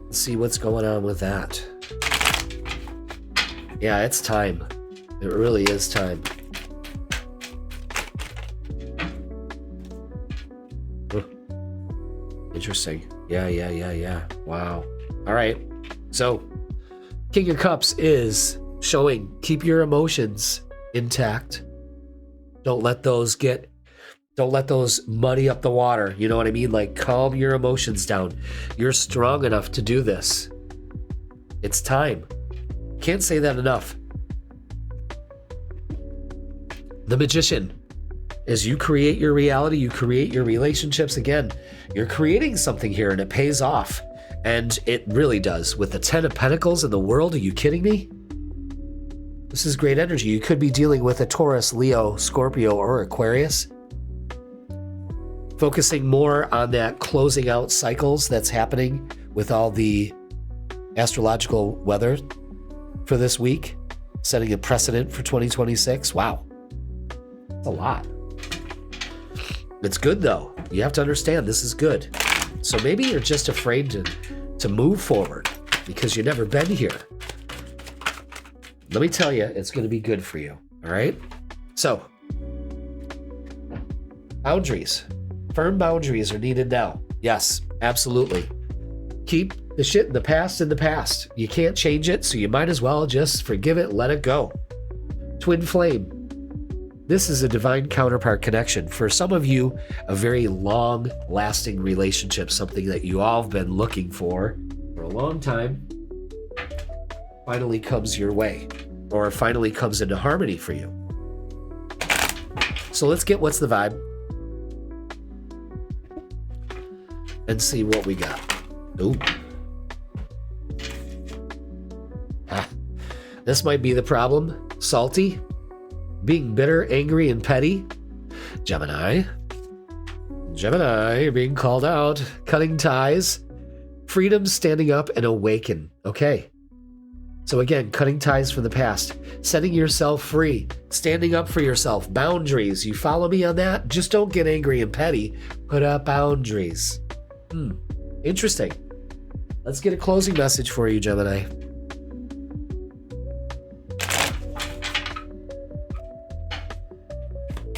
Let's see what's going on with that. Yeah, it's time. It really is time. Interesting. Yeah. Wow. All right. So, King of Cups is showing keep your emotions intact. Don't let those muddy up the water. You know what I mean? Like, calm your emotions down. You're strong enough to do this. It's time. Can't say that enough. The Magician. As you create your reality, you create your relationships. Again, you're creating something here and it pays off. And it really does. With the 10 of Pentacles in the world, are you kidding me? This is great energy. You could be dealing with a Taurus, Leo, Scorpio, or Aquarius. Focusing more on that closing out cycles that's happening with all the astrological weather for this week. Setting a precedent for 2026. Wow. That's a lot. It's good though. You have to understand this is good. So maybe you're just afraid to move forward because you've never been here. Let me tell you, it's going to be good for you. All right. So boundaries, firm boundaries are needed now. Yes, absolutely. Keep the shit in the past. You can't change it. So you might as well just forgive it. Let it go. Twin flame. This is a divine counterpart connection. For some of you, a very long-lasting relationship, something that you all have been looking for a long time, finally comes your way, or finally comes into harmony for you. So let's get what's the vibe and see what we got. Ooh. This might be the problem. Salty. Being bitter, angry, and petty. Gemini, you're being called out. Cutting ties. Freedom, standing up, and awaken. Okay. So again, cutting ties from the past. Setting yourself free. Standing up for yourself. Boundaries. You follow me on that? Just don't get angry and petty. Put up boundaries. Interesting. Let's get a closing message for you, Gemini.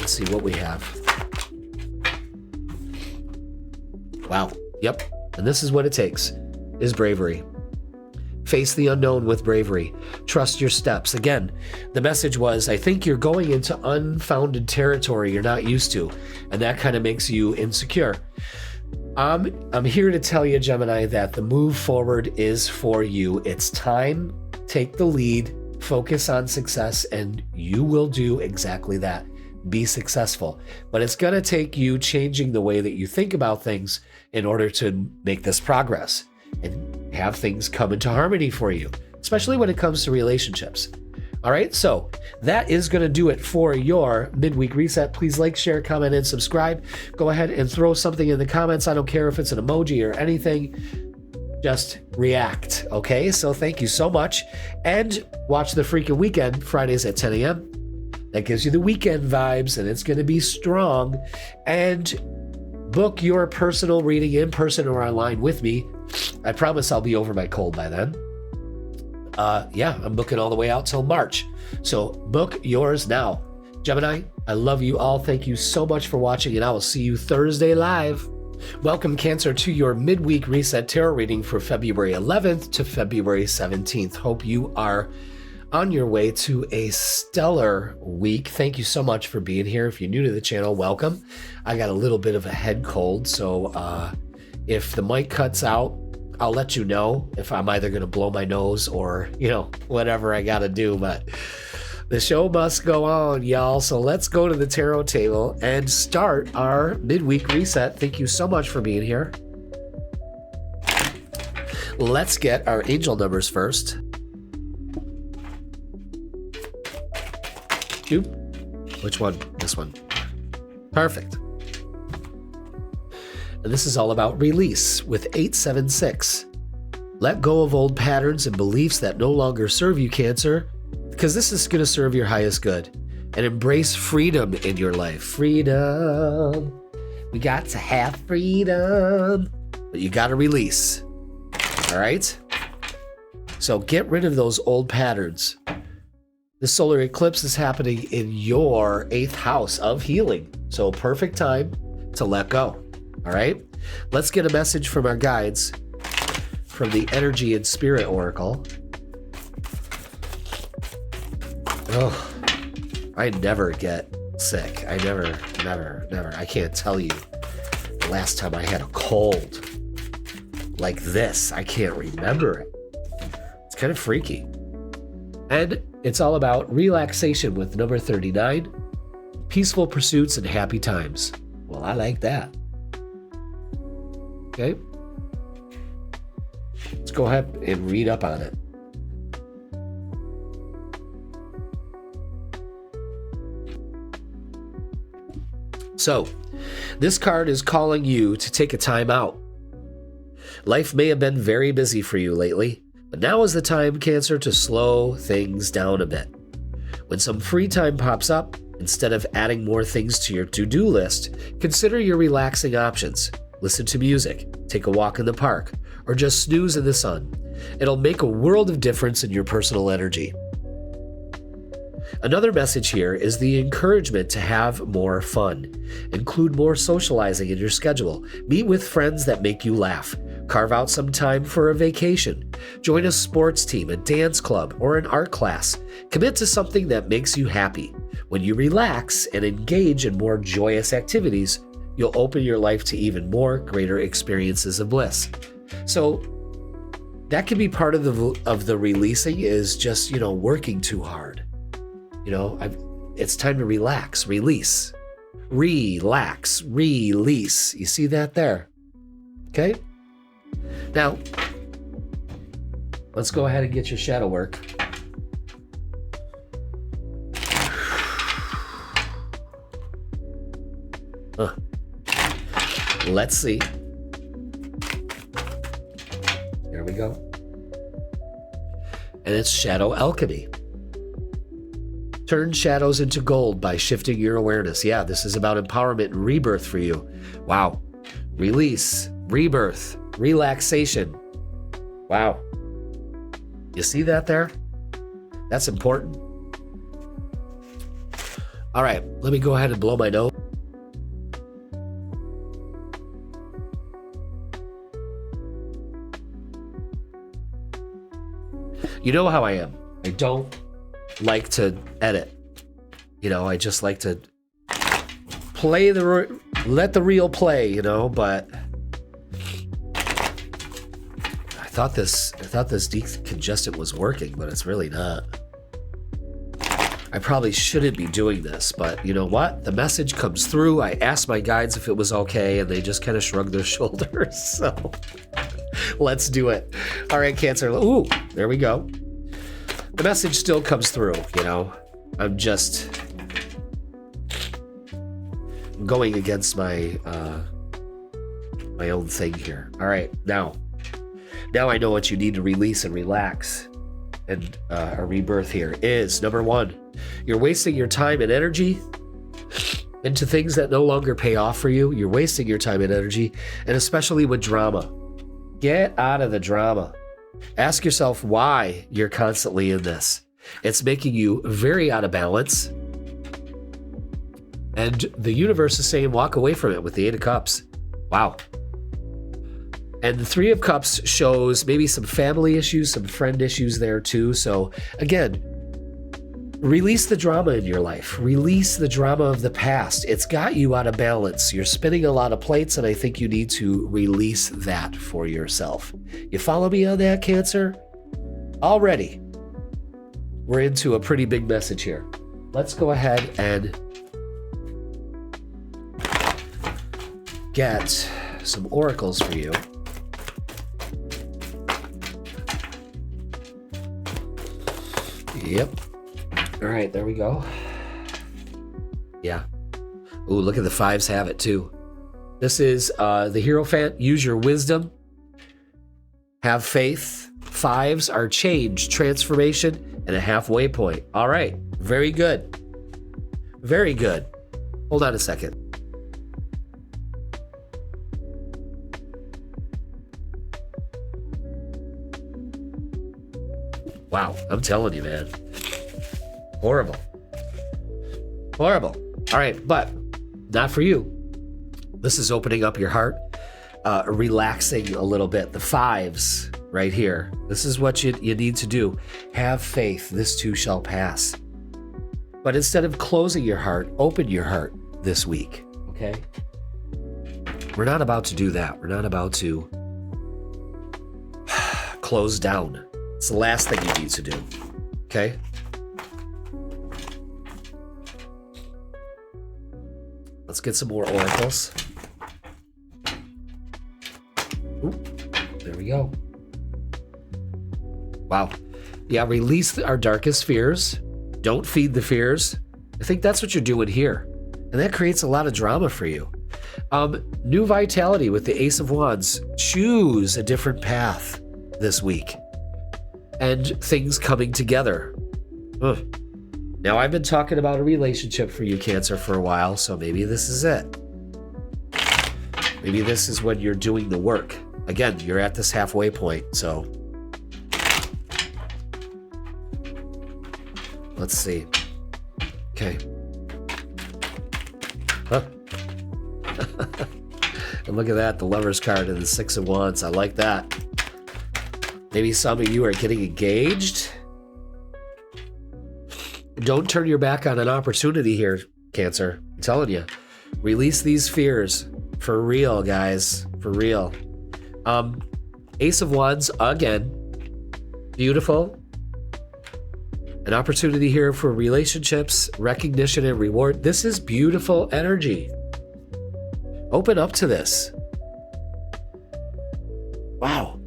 See what we have. Wow. Yep. And this is what it takes, is bravery. Face the unknown with bravery. Trust your steps. Again, the message was, I think you're going into unfounded territory you're not used to, and that kind of makes you insecure. I'm here to tell you, Gemini, that the move forward is for you. It's time. Take the lead, focus on success, and you will do exactly that. Be successful. But it's going to take you changing the way that you think about things in order to make this progress and have things come into harmony for you, especially when it comes to relationships. All right, so that is going to do it for your midweek reset. Please like, share, comment, and subscribe. Go ahead and throw something in the comments. I don't care if it's an emoji or anything. Just react, okay? So thank you so much. And watch the Freakin' Weekend, Fridays at 10 a.m. That gives you the weekend vibes, and it's going to be strong. And book your personal reading in person or online with me. I promise I'll be over my cold by then. I'm booking all the way out till March. So book yours now. Gemini, I love you all. Thank you so much for watching, and I will see you Thursday live. Welcome, Cancer, to your midweek reset tarot reading for February 11th to February 17th. Hope you are on your way to a stellar week. Thank you so much for being here. If you're new to the channel, welcome. I got a little bit of a head cold, so if the mic cuts out, I'll let you know if I'm either going to blow my nose or, whatever I got to do. But the show must go on, y'all. So let's go to the tarot table and start our midweek reset. Thank you so much for being here. Let's get our angel numbers first. Which one? This one. Perfect. And this is all about release with 876. Let go of old patterns and beliefs that no longer serve you, Cancer, because this is going to serve your highest good. And embrace freedom in your life. Freedom. We got to have freedom. But you got to release. All right? So get rid of those old patterns. The solar eclipse is happening in your 8th house of healing. So perfect time to let go. All right. Let's get a message from our guides from the Energy and Spirit Oracle. Oh, I never get sick. I never. I can't tell you the last time I had a cold like this. I can't remember it. It's kind of freaky. And it's all about relaxation with number 39, peaceful pursuits and happy times. Well, I like that. Okay. Let's go ahead and read up on it. So, this card is calling you to take a time out. Life may have been very busy for you lately, but now is the time, Cancer, to slow things down a bit. When some free time pops up, instead of adding more things to your to-do list, consider your relaxing options. Listen to music, take a walk in the park, or just snooze in the sun. It'll make a world of difference in your personal energy. Another message here is the encouragement to have more fun. Include more socializing in your schedule. Meet with friends that make you laugh. Carve out some time for a vacation. Join a sports team, a dance club, or an art class. Commit to something that makes you happy. When you relax and engage in more joyous activities, you'll open your life to even more greater experiences of bliss. So that can be part of the releasing is just, working too hard. It's time to relax, release, relax, release. You see that there? Okay. Now, let's go ahead and get your shadow work. Let's see. There we go. And it's shadow alchemy. Turn shadows into gold by shifting your awareness. Yeah, this is about empowerment and rebirth for you. Wow. Release, rebirth, relaxation. Wow. You see that there? That's important. All right, let me go ahead and blow my nose. You know how I am. I don't like to edit. I just like to play let the reel play, but I thought this decongestant was working, but it's really not. I probably shouldn't be doing this, but you know what? The message comes through. I asked my guides if it was okay, and they just kind of shrugged their shoulders. So let's do it. All right, Cancer. Ooh, there we go. The message still comes through, I'm just going against my my own thing here. All right, now I know what you need to release and relax. And a rebirth here is number 1. You're wasting your time and energy into things that no longer pay off for you. You're wasting your time and energy, and especially with drama. Get out of the drama. Ask yourself why you're constantly in this. It's making you very out of balance. And the universe is saying walk away from it with the 8 of Cups. Wow. And the 3 of Cups shows maybe some family issues, some friend issues there too. So again, release the drama in your life. Release the drama of the past. It's got you out of balance. You're spinning a lot of plates, and I think you need to release that for yourself. You follow me on that, Cancer? Already, we're into a pretty big message here. Let's go ahead and get some oracles for you. Yep. All right, there we go. Yeah. Ooh, look at the 5s have it too. This is the Hierophant. Use your wisdom. Have faith. 5s are change, transformation, and a halfway point. All right. Very good. Very good. Hold on a second. Wow, I'm telling you, man. Horrible. Horrible. All right, but not for you. This is opening up your heart, relaxing a little bit. The fives right here. This is what you need to do. Have faith. This too shall pass. But instead of closing your heart, open your heart this week, okay? We're not about to do that. We're not about to close down. It's the last thing you need to do, okay? Let's get some more oracles. Ooh, there we go. Wow. Yeah, release our darkest fears. Don't feed the fears. I think that's what you're doing here. And that creates a lot of drama for you. New vitality with the Ace of Wands. Choose a different path this week. And things coming together. Ugh. Now, I've been talking about a relationship for you, Cancer, for a while, so maybe this is it. Maybe this is when you're doing the work. Again, you're at this halfway point, so let's see. Okay. Huh. And look at that, the Lover's card and the Six of Wands. I like that. Maybe some of you are getting engaged. Don't turn your back on an opportunity here, Cancer. I'm telling you. Release these fears. For real, guys. For real. Ace of Wands, again. Beautiful. An opportunity here for relationships, recognition, and reward. This is beautiful energy. Open up to this. Wow.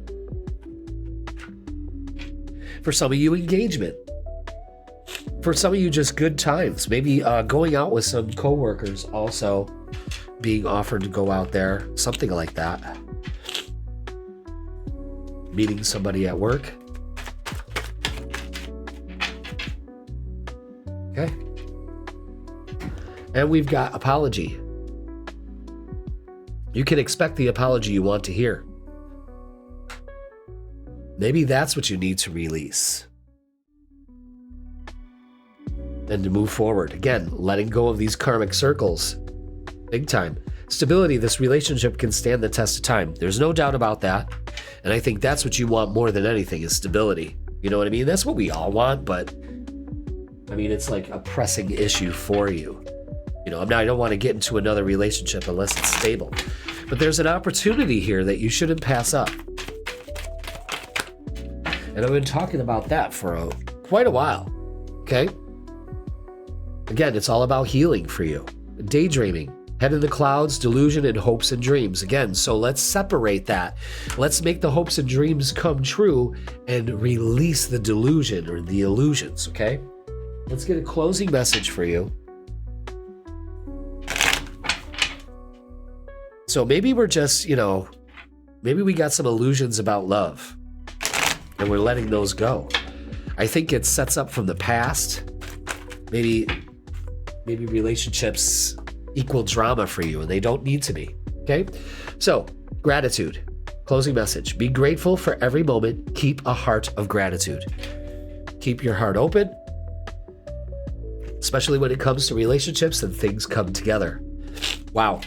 For some of you, engagement. For some of you, just good times. Maybe going out with some coworkers, also being offered to go out there. Something like that. Meeting somebody at work. Okay. And we've got apology. You can expect the apology you want to hear. Maybe that's what you need to release. And to move forward. Again, letting go of these karmic circles. Big time. Stability, this relationship can stand the test of time. There's no doubt about that. And I think that's what you want more than anything is stability. You know what I mean? That's what we all want, but I mean, it's like a pressing issue for you. You know, I don't want to get into another relationship unless it's stable. But there's an opportunity here that you shouldn't pass up. And I've been talking about that for quite a while. Okay? Again, it's all about healing for you. Daydreaming. Head in the clouds, delusion, and hopes and dreams. Again, so let's separate that. Let's make the hopes and dreams come true and release the delusion or the illusions, okay? Let's get a closing message for you. So maybe we're just, maybe we got some illusions about love and we're letting those go. I think it sets up from the past. Maybe relationships equal drama for you and they don't need to be. Okay? So, gratitude. Closing message. Be grateful for every moment. Keep a heart of gratitude. Keep your heart open, especially when it comes to relationships and things come together. Wow.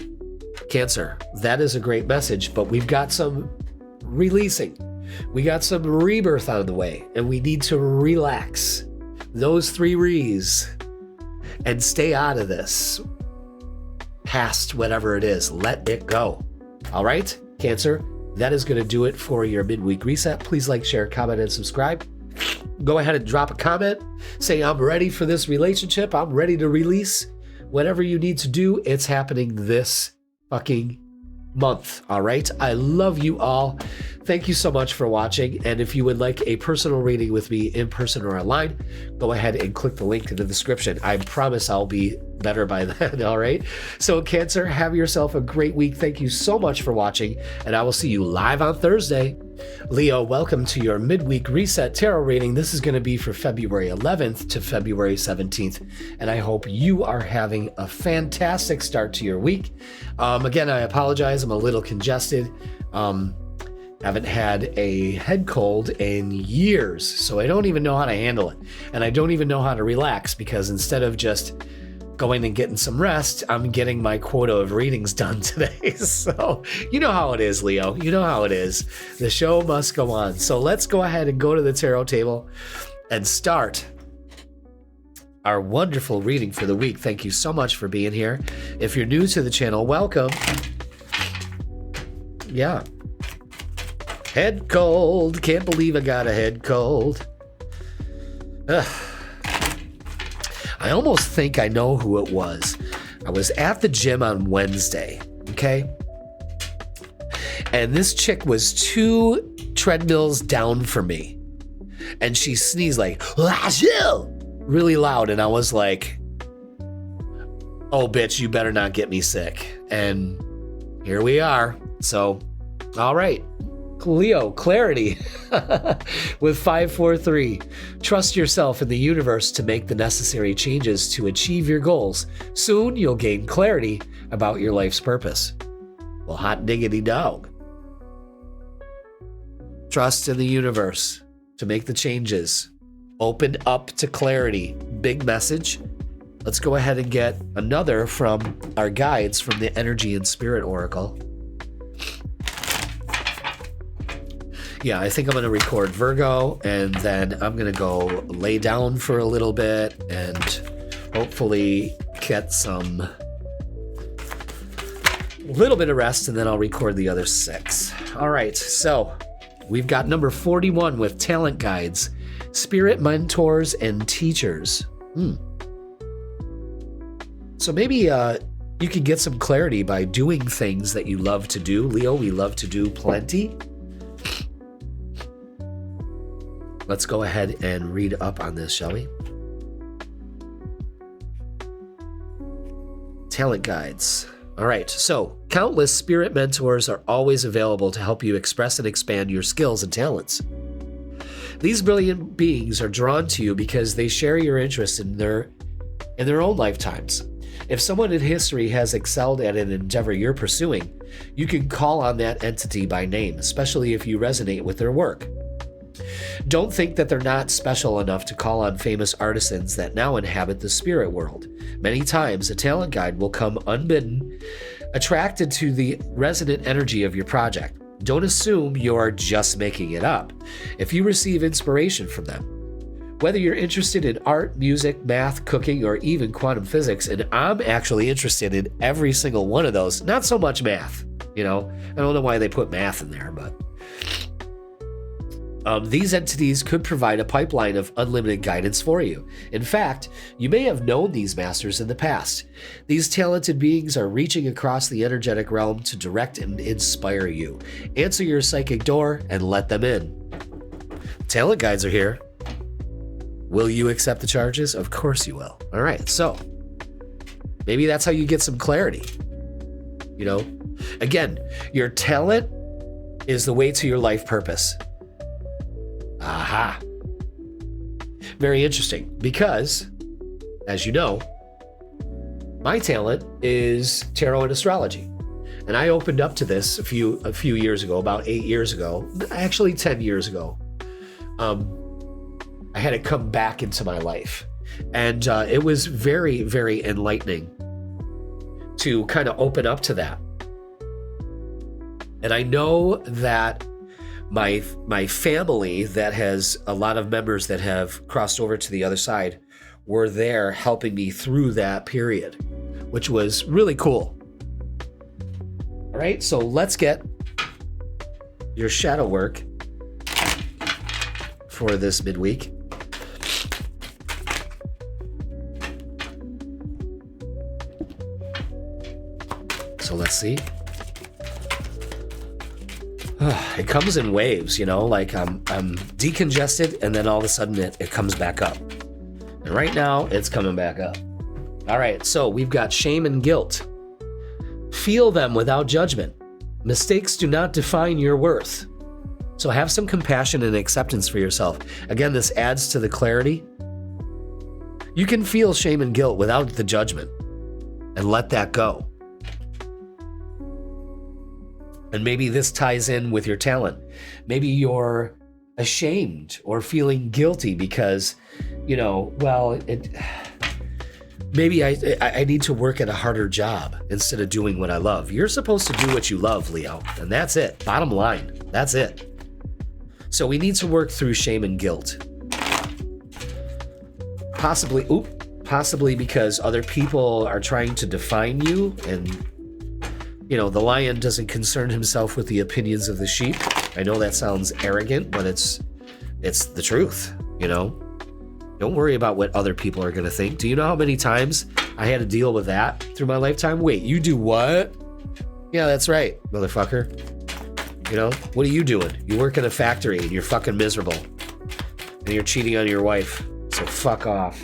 Cancer, that is a great message, but we've got some releasing. We got some rebirth on the way, and we need to relax. Those 3 R's and stay out of this. Past whatever it is, let it go. All right, Cancer, that is going to do it for your midweek reset. Please like, share, comment, and subscribe. Go ahead and drop a comment. Say, I'm ready for this relationship. I'm ready to release. Whatever you need to do, it's happening this fucking month. All right. I love you all. Thank you so much for watching. And if you would like a personal reading with me in person or online, go ahead and click the link in the description. I promise I'll be better by then. All right. So Cancer, have yourself a great week. Thank you so much for watching, and I will see you live on Thursday. Leo, welcome to your midweek reset tarot reading. This is going to be for February 11th to February 17th, and I hope you are having a fantastic start to your week. Again, I apologize. I'm a little congested. Haven't had a head cold in years, so I don't even know how to handle it. And I don't even know how to relax, because instead of just going and getting some rest, I'm getting my quota of readings done today. So you know how it is, Leo. You know how it is. The show must go on. So let's go ahead and go to the tarot table and start our wonderful reading for the week. Thank you so much for being here. If you're new to the channel, welcome. Yeah. Head cold. Can't believe I got a head cold. Ugh. I almost think I know who it was. I was at the gym on Wednesday, okay? And this chick was 2 treadmills down from me. And she sneezed like, really loud. And I was like, oh, bitch, you better not get me sick. And here we are. So, all right. Leo, clarity with 543. Trust yourself in the universe to make the necessary changes to achieve your goals. Soon you'll gain clarity about your life's purpose. Well, hot diggity dog. Trust in the universe to make the changes. Open up to clarity. Big message. Let's go ahead and get another from our guides from the Energy and Spirit Oracle. Yeah, I think I'm going to record Virgo, and then I'm going to go lay down for a little bit and hopefully get some little bit of rest, and then I'll record the other 6. All right, so we've got number 41 with talent guides, spirit mentors, and teachers. So maybe you can get some clarity by doing things that you love to do. Leo, we love to do plenty. Let's go ahead and read up on this, shall we? Talent guides. All right, so countless spirit mentors are always available to help you express and expand your skills and talents. These brilliant beings are drawn to you because they share your interest in their own lifetimes. If someone in history has excelled at an endeavor you're pursuing, you can call on that entity by name, especially if you resonate with their work. Don't think that they're not special enough to call on famous artisans that now inhabit the spirit world. Many times, a talent guide will come unbidden, attracted to the resonant energy of your project. Don't assume you're just making it up. If you receive inspiration from them, whether you're interested in art, music, math, cooking, or even quantum physics, and I'm actually interested in every single one of those, not so much math, I don't know why they put math in there, but these entities could provide a pipeline of unlimited guidance for you. In fact, you may have known these masters in the past. These talented beings are reaching across the energetic realm to direct and inspire you. Answer your psychic door and let them in. Talent guides are here. Will you accept the charges? Of course you will. All right, so maybe that's how you get some clarity. Again, your talent is the way to your life purpose. Aha. Very interesting, because, as you know, my talent is tarot and astrology. And I opened up to this a few years ago, about 8 years ago, actually 10 years ago. I had it come back into my life. And it was very, very enlightening to kind of open up to that. And I know that my family that has a lot of members that have crossed over to the other side were there helping me through that period, which was really cool. All right, so let's get your shadow work for this midweek. So let's see. It comes in waves, like I'm decongested and then all of a sudden it comes back up. And right now it's coming back up. All right, so we've got shame and guilt. Feel them without judgment. Mistakes do not define your worth. So have some compassion and acceptance for yourself. Again, this adds to the clarity. You can feel shame and guilt without the judgment and let that go. And maybe this ties in with your talent. Maybe you're ashamed or feeling guilty because, maybe I need to work at a harder job instead of doing what I love. You're supposed to do what you love, Leo, and that's it. Bottom line, that's it. So we need to work through shame and guilt. Possibly because other people are trying to define you, and the lion doesn't concern himself with the opinions of the sheep. I know that sounds arrogant, but it's the truth, Don't worry about what other people are going to think. Do you know how many times I had to deal with that through my lifetime? Wait, you do what? Yeah, that's right, motherfucker. What are you doing? You work in a factory and you're fucking miserable. And you're cheating on your wife. So fuck off.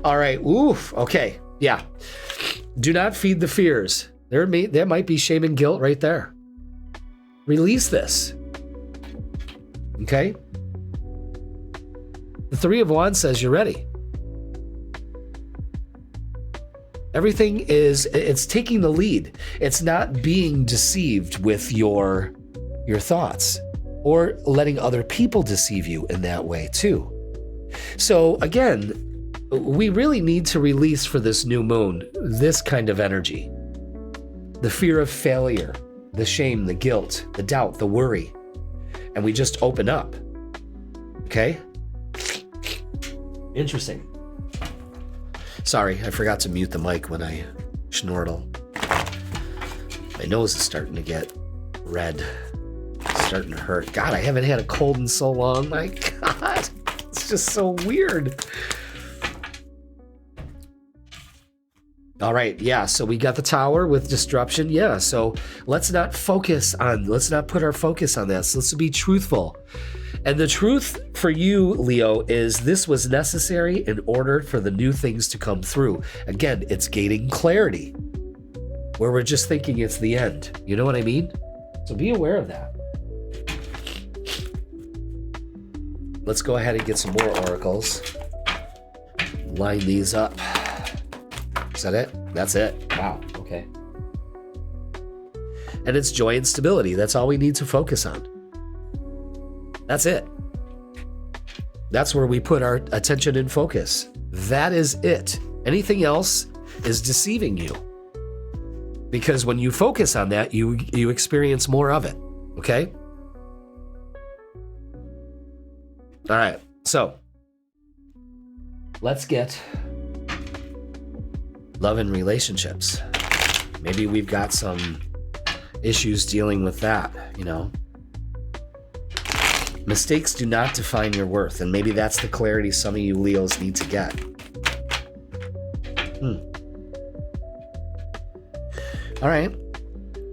All right. Oof. Okay. Yeah. Do not feed the fears. There might be shame and guilt right there. Release this. Okay? The Three of Wands says you're ready. Everything it's taking the lead. It's not being deceived with your thoughts or letting other people deceive you in that way too. So again, we really need to release for this new moon this kind of energy. The fear of failure, the shame, the guilt, the doubt, the worry. And we just open up. Okay? Interesting. Sorry, I forgot to mute the mic when I schnortle. My nose is starting to get red. It's starting to hurt. God, I haven't had a cold in so long. My God, it's just so weird. All right, yeah, so we got the Tower with disruption. Yeah, so let's not put our focus on this. Let's be truthful. And the truth for you, Leo, is this was necessary in order for the new things to come through. Again, it's gaining clarity where we're just thinking it's the end. You know what I mean? So be aware of that. Let's go ahead and get some more oracles. Line these up. Is that it? That's it. Wow. Okay. And it's joy and stability. That's all we need to focus on. That's it. That's where we put our attention and focus. That is it. Anything else is deceiving you. Because when you focus on that, you experience more of it. Okay? All right. So, let's get love and relationships. Maybe we've got some issues dealing with that, Mistakes do not define your worth, and maybe that's the clarity some of you Leos need to get. All right.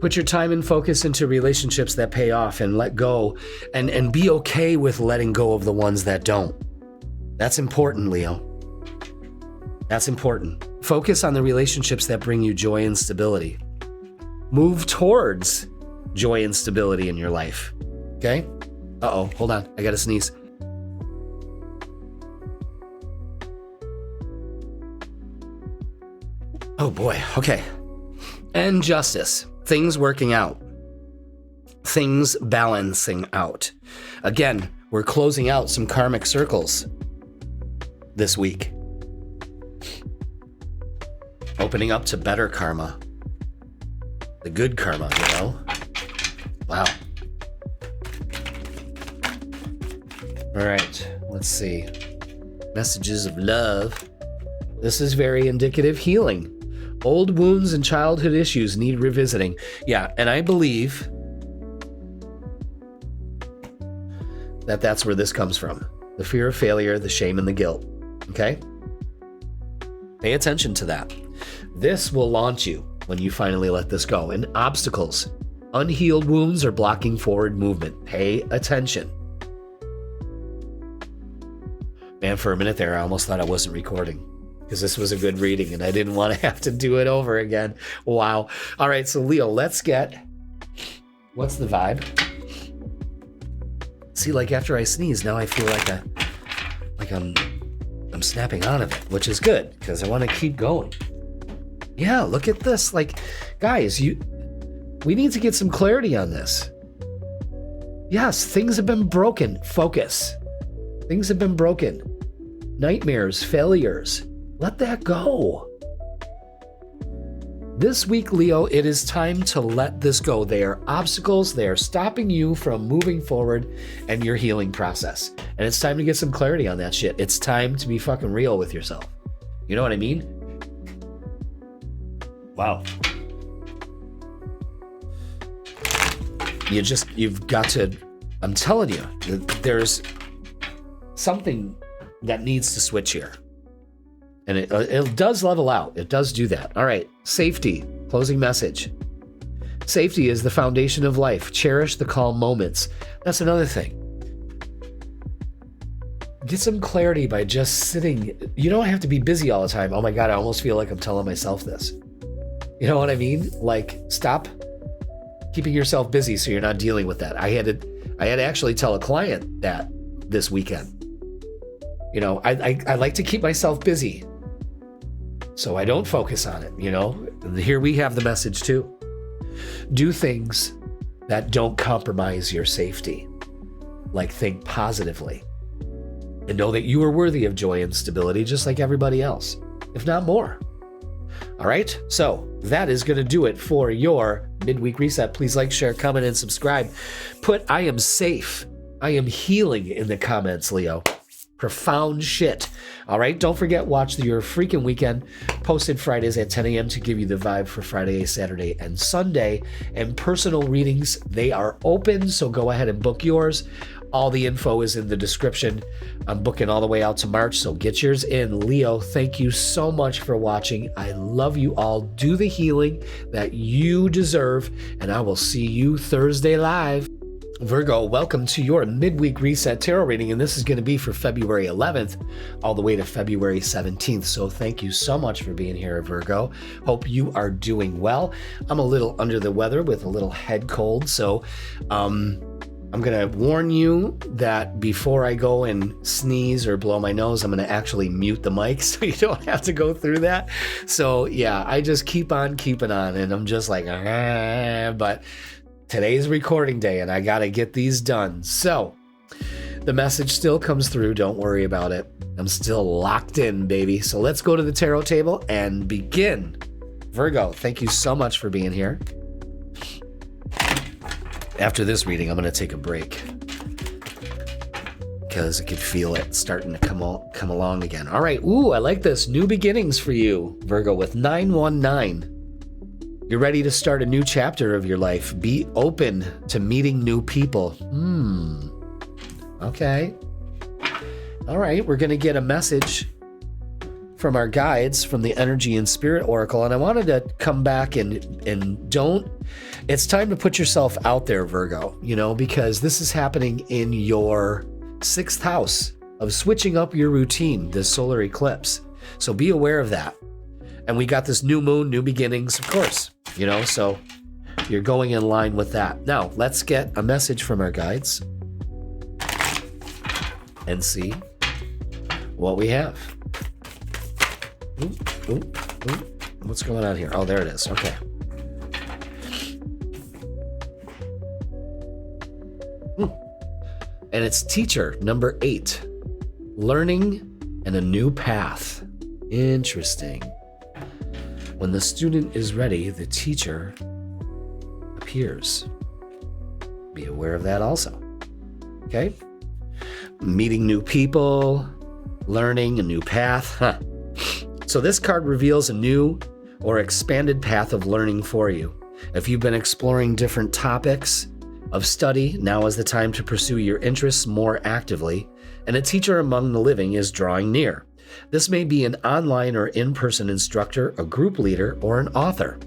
Put your time and focus into relationships that pay off and let go, and be okay with letting go of the ones that don't. That's important, Leo. That's important. Focus on the relationships that bring you joy and stability. Move towards joy and stability in your life. Okay? Uh-oh, hold on. I gotta sneeze. Oh boy, okay. And justice. Things working out. Things balancing out. Again, we're closing out some karmic circles this week. Opening up to better karma. The good karma, Wow. All right, let's see. Messages of love. This is very indicative healing. Old wounds and childhood issues need revisiting. Yeah, and I believe that that's where this comes from. The fear of failure, the shame, and the guilt. Okay? Pay attention to that. This will launch you when you finally let this go. And obstacles, unhealed wounds are blocking forward movement. Pay attention. Man, for a minute there, I almost thought I wasn't recording because this was a good reading and I didn't want to have to do it over again. Wow. All right, so Leo, let's get, what's the vibe? See, like after I sneeze, now I feel like I'm snapping out of it, which is good because I want to keep going. Yeah, look at this. Like, guys, we need to get some clarity on this. Yes, things have been broken. Focus. Things have been broken. Nightmares, failures. Let that go. This week, Leo, it is time to let this go. They are obstacles. They are stopping you from moving forward and your healing process. And it's time to get some clarity on that shit. It's time to be fucking real with yourself. You know what I mean? Wow. You've got to, I'm telling you, there's something that needs to switch here. And it does level out. It does do that. All right. Safety. Closing message. Safety is the foundation of life. Cherish the calm moments. That's another thing. Get some clarity by just sitting. You don't have to be busy all the time. Oh my God, I almost feel like I'm telling myself this. You know what I mean? Like, stop keeping yourself busy so you're not dealing with that. I had to actually tell a client that this weekend. You know, I like to keep myself busy so I don't focus on it, you know? Here we have the message too. Do things that don't compromise your safety. Like, think positively. And know that you are worthy of joy and stability just like everybody else, if not more. All right? So that is going to do it for your midweek reset. Please like, share, comment, and subscribe. Put "I am safe, I am healing" in the comments, Leo. Profound shit. All right. Don't forget, watch your Freakin weekend, posted Fridays at 10 a.m. to give you the vibe for Friday, Saturday, and Sunday. And personal readings, they are open. So go ahead and book yours. All the info is in the description. I'm booking all the way out to March. So get yours in. Leo, thank you so much for watching. I love you all. Do the healing that you deserve. And I will see you Thursday live. Virgo, welcome to your midweek reset tarot reading, and this is going to be for February 11th all the way to February 17th. So thank you so much for being here, Virgo. Hope you are doing well. I'm a little under the weather with a little head cold, so I'm going to warn you that before I go and sneeze or blow my nose, I'm going to actually mute the mic so you don't have to go through that. So yeah, I just keep on keeping on, and I'm just like, but today's recording day and I got to get these done. So the message still comes through. Don't worry about it. I'm still locked in, baby. So let's go to the tarot table and begin. Virgo, thank you so much for being here. After this reading, I'm going to take a break because I could feel it starting to come along again. All right. Ooh, I like this. New beginnings for you, Virgo, with 919. You're ready to start a new chapter of your life. Be open to meeting new people. Okay. All right. We're going to get a message from our guides from the Energy and Spirit Oracle. And I wanted to come back and it's time to put yourself out there, Virgo, you know, because this is happening in your 6th house of switching up your routine, this solar eclipse. So be aware of that. And we got this new moon, new beginnings, of course, you know, so you're going in line with that. Now, let's get a message from our guides and see what we have. Ooh. What's going on here? Oh, there it is. Okay. And it's teacher number 8, learning and a new path. Interesting. When the student is ready, the teacher appears. Be aware of that also. Okay? Meeting new people, learning a new path. So this card reveals a new or expanded path of learning for you. If you've been exploring different topics of study, now is the time to pursue your interests more actively, and a teacher among the living is drawing near. This may be an online or in-person instructor, a group leader, or an author.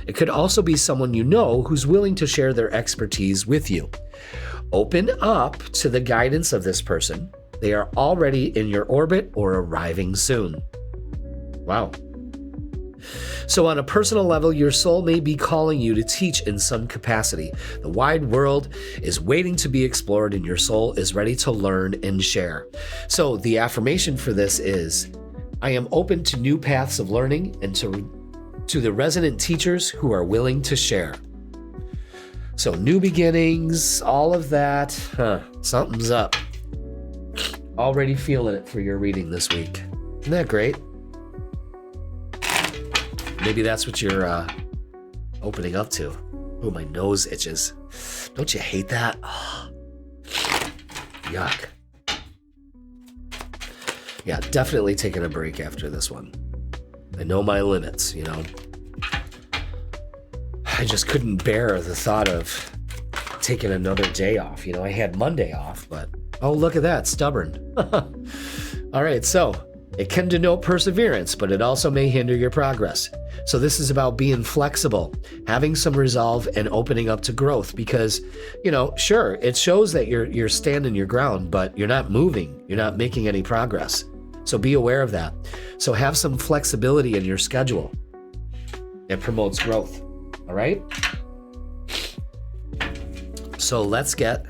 It could also be someone you know who's willing to share their expertise with you. Open up to the guidance of this person. They are already in your orbit or arriving soon. Wow. So on a personal level, your soul may be calling you to teach in some capacity. The wide world is waiting to be explored and your soul is ready to learn and share. So the affirmation for this is, I am open to new paths of learning and to the resident teachers who are willing to share. So new beginnings, all of that, something's up. Already feeling it for your reading this week. Isn't that great? Maybe that's what you're opening up to. Oh, my nose itches. Don't you hate that? Oh, yuck. Yeah, definitely taking a break after this one. I know my limits, you know. I just couldn't bear the thought of taking another day off. You know, I had Monday off, but oh, look at that, stubborn. All right, so it can denote perseverance, but it also may hinder your progress. So this is about being flexible, having some resolve, and opening up to growth because, you know, sure, it shows that you're standing your ground, but you're not moving. You're not making any progress. So be aware of that. So have some flexibility in your schedule. It promotes growth. All right? So let's get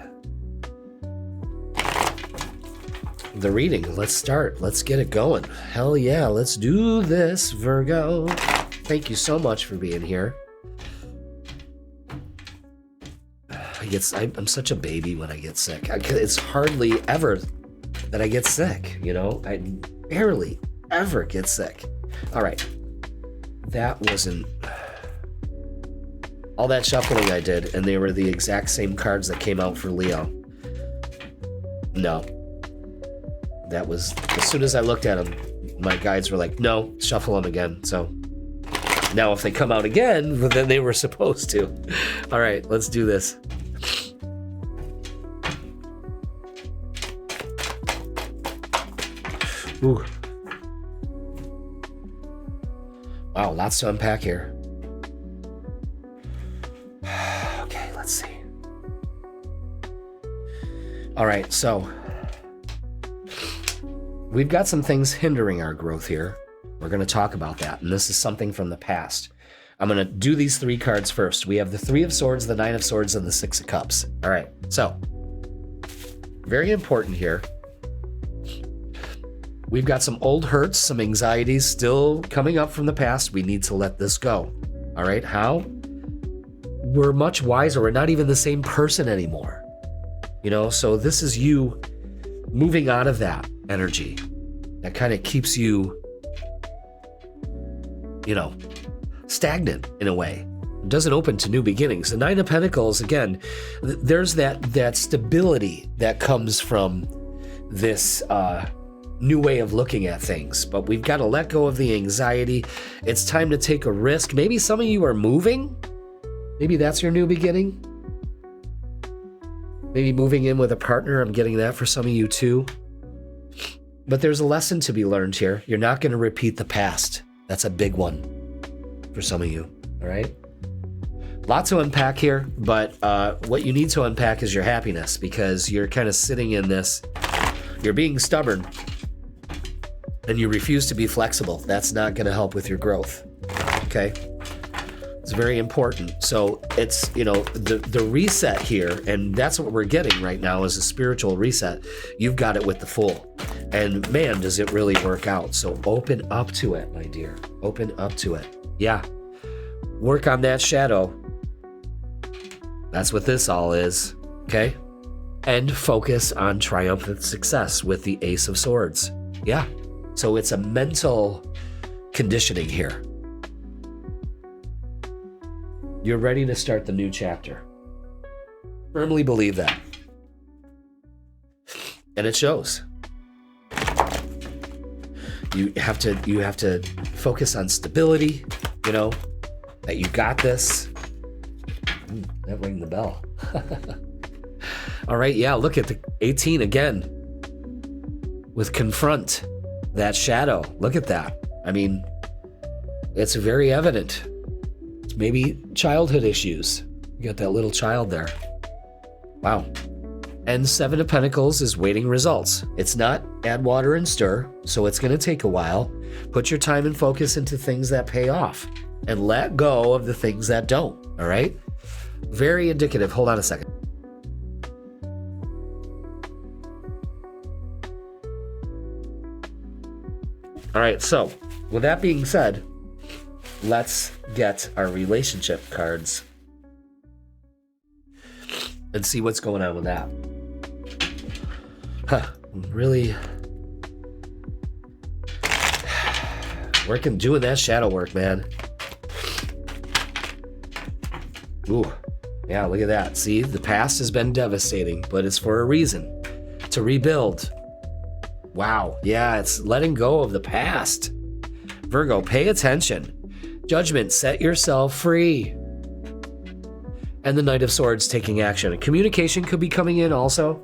the reading. Let's start. Let's get it going. Hell yeah, let's do this, Virgo. Thank you so much for being here. I'm such a baby when I get sick. It's hardly ever that I get sick, you know? I barely ever get sick. All right. That wasn't... all that shuffling I did, and they were the exact same cards that came out for Leo. No. That was... as soon as I looked at them, my guides were like, no, shuffle them again. So now if they come out again, then they were supposed to. All right, let's do this. Ooh. Wow, lots to unpack here. Okay, let's see. All right, so we've got some things hindering our growth here. We're going to talk about that, and this is something from the past. I'm going to do these three cards first. We have the Three of Swords, the Nine of Swords, and the Six of Cups. All right, so very important here. We've got some old hurts, some anxieties still coming up from the past. We need to let this go. All right, how? We're much wiser. We're not even the same person anymore. You know, so this is you moving out of that energy that kind of keeps you, you know, stagnant in a way. It doesn't open to new beginnings. The Nine of Pentacles, again, there's that stability that comes from this new way of looking at things. But we've got to let go of the anxiety. It's time to take a risk. Maybe some of you are moving. Maybe that's your new beginning. Maybe moving in with a partner. I'm getting that for some of you too. But there's a lesson to be learned here. You're not going to repeat the past. That's a big one for some of you. All right. Lots to unpack here, but what you need to unpack is your happiness because you're kind of sitting in this. You're being stubborn and you refuse to be flexible. That's not going to help with your growth. Okay. It's very important. So it's, you know, the reset here, and that's what we're getting right now is a spiritual reset. You've got it with the Fool. And man, does it really work out. So open up to it, my dear. Open up to it. Yeah. Work on that shadow. That's what this all is. Okay. And focus on triumphant success with the Ace of Swords. Yeah. So it's a mental conditioning here. You're ready to start the new chapter. Firmly believe that. And it shows. You have to focus on stability, you know, that you got this. Ooh, that rang the bell. All right, yeah, look at the 18 again. With confront, that shadow. Look at that. I mean, it's very evident. It's maybe childhood issues. You got that little child there. Wow. And Seven of Pentacles is waiting results. It's not add water and stir, so it's going to take a while. Put your time and focus into things that pay off and let go of the things that don't, all right? Very indicative. Hold on a second. All right, so with that being said, let's get our relationship cards. and see what's going on with that. Really doing that shadow work, man. Ooh, yeah, look at that. See, the past has been devastating, but it's for a reason, to rebuild. Wow, yeah, it's letting go of the past. Virgo, pay attention. Judgment, set yourself free. And the Knight of Swords, taking action. Communication could be coming in also.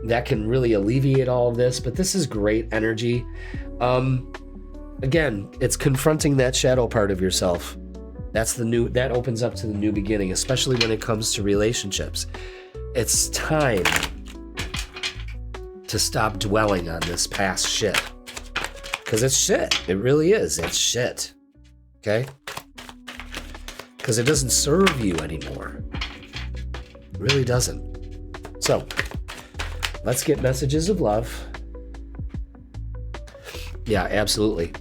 That can really alleviate all of this, but this is great energy. Again, it's confronting that shadow part of yourself. That opens up to the new beginning, especially when it comes to relationships. It's time to stop dwelling on this past shit. Because it's shit. It really is. It's shit. Okay? Because it doesn't serve you anymore. It really doesn't. So, let's get messages of love. Yeah, absolutely.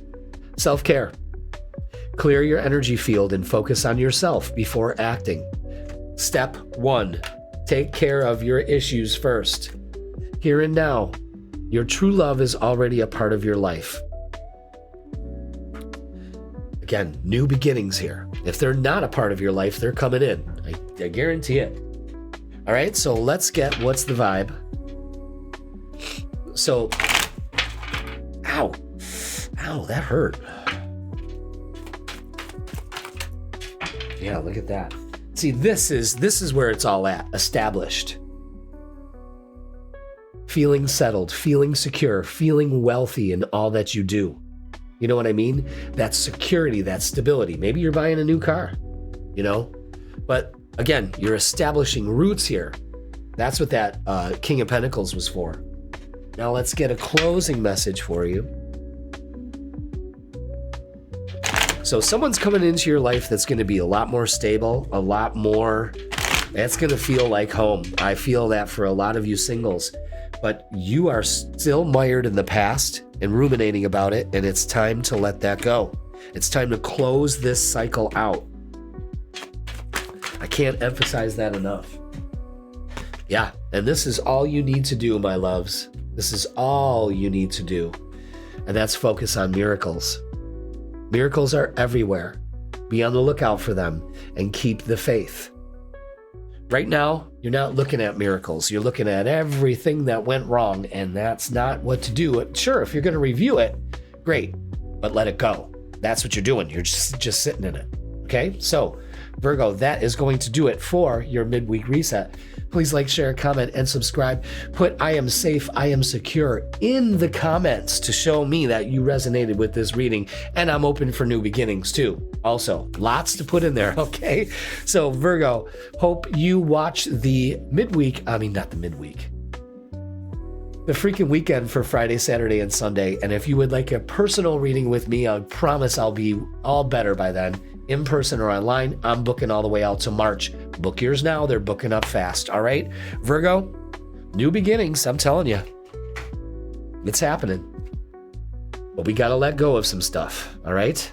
Self-care. Clear your energy field and focus on yourself before acting. Step 1. Take care of your issues first. Here and now, your true love is already a part of your life. Again, new beginnings here. If they're not a part of your life, they're coming in. I guarantee it. All right, so let's get what's the vibe. So, ow, that hurt. Yeah, look at that. See, this is where it's all at, established. Feeling settled, feeling secure, feeling wealthy in all that you do. You know what I mean? That security, that stability. Maybe you're buying a new car, you know? But again, you're establishing roots here. That's what that King of Pentacles was for. Now let's get a closing message for you. So someone's coming into your life that's going to be a lot more stable, a lot more, that's going to feel like home. I feel that for a lot of you singles. But you are still mired in the past and ruminating about it, and it's time to let that go. It's time to close this cycle out. I can't emphasize that enough. Yeah, and this is all you need to do, my loves. This is all you need to do. And that's focus on miracles. Miracles are everywhere. Be on the lookout for them and keep the faith. Right now, you're not looking at miracles. You're looking at everything that went wrong, and that's not what to do. Sure, if you're going to review it, great, but let it go. That's what you're doing. You're just sitting in it. Okay? So, Virgo, that is going to do it for your midweek reset. Please like, share, comment, and subscribe. Put I am safe, I am secure in the comments to show me that you resonated with this reading. And I'm open for new beginnings too. Also, lots to put in there, okay? So Virgo, hope you watch the Freakin weekend for Friday, Saturday, and Sunday. And if you would like a personal reading with me, I promise I'll be all better by then. In person or online, I'm booking all the way out to March. Book yours now. They're booking up fast. All right, Virgo, new beginnings. I'm telling you, it's happening. But we got to let go of some stuff. All right.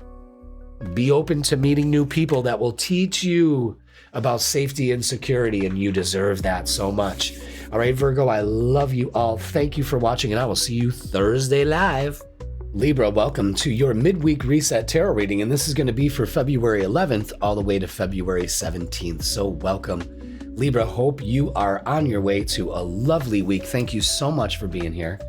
Be open to meeting new people that will teach you about safety and security, and you deserve that so much. All right, Virgo, I love you all. Thank you for watching, and I will see you Thursday live. Libra, welcome to your midweek reset tarot reading, and this is going to be for February 11th all the way to February 17th. So welcome. Libra, hope you are on your way to a lovely week. Thank you so much for being here.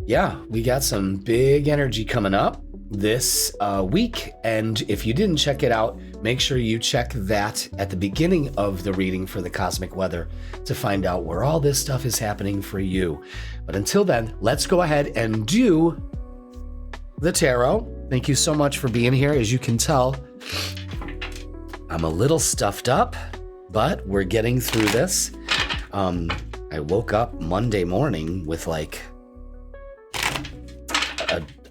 Yeah, we got some big energy coming up this week, and if you didn't check it out, make sure you check that at the beginning of the reading for the cosmic weather to find out where all this stuff is happening for you. But until then, let's go ahead and do the tarot. Thank you so much for being here. As you can tell, I'm a little stuffed up, but we're getting through this. I woke up Monday morning with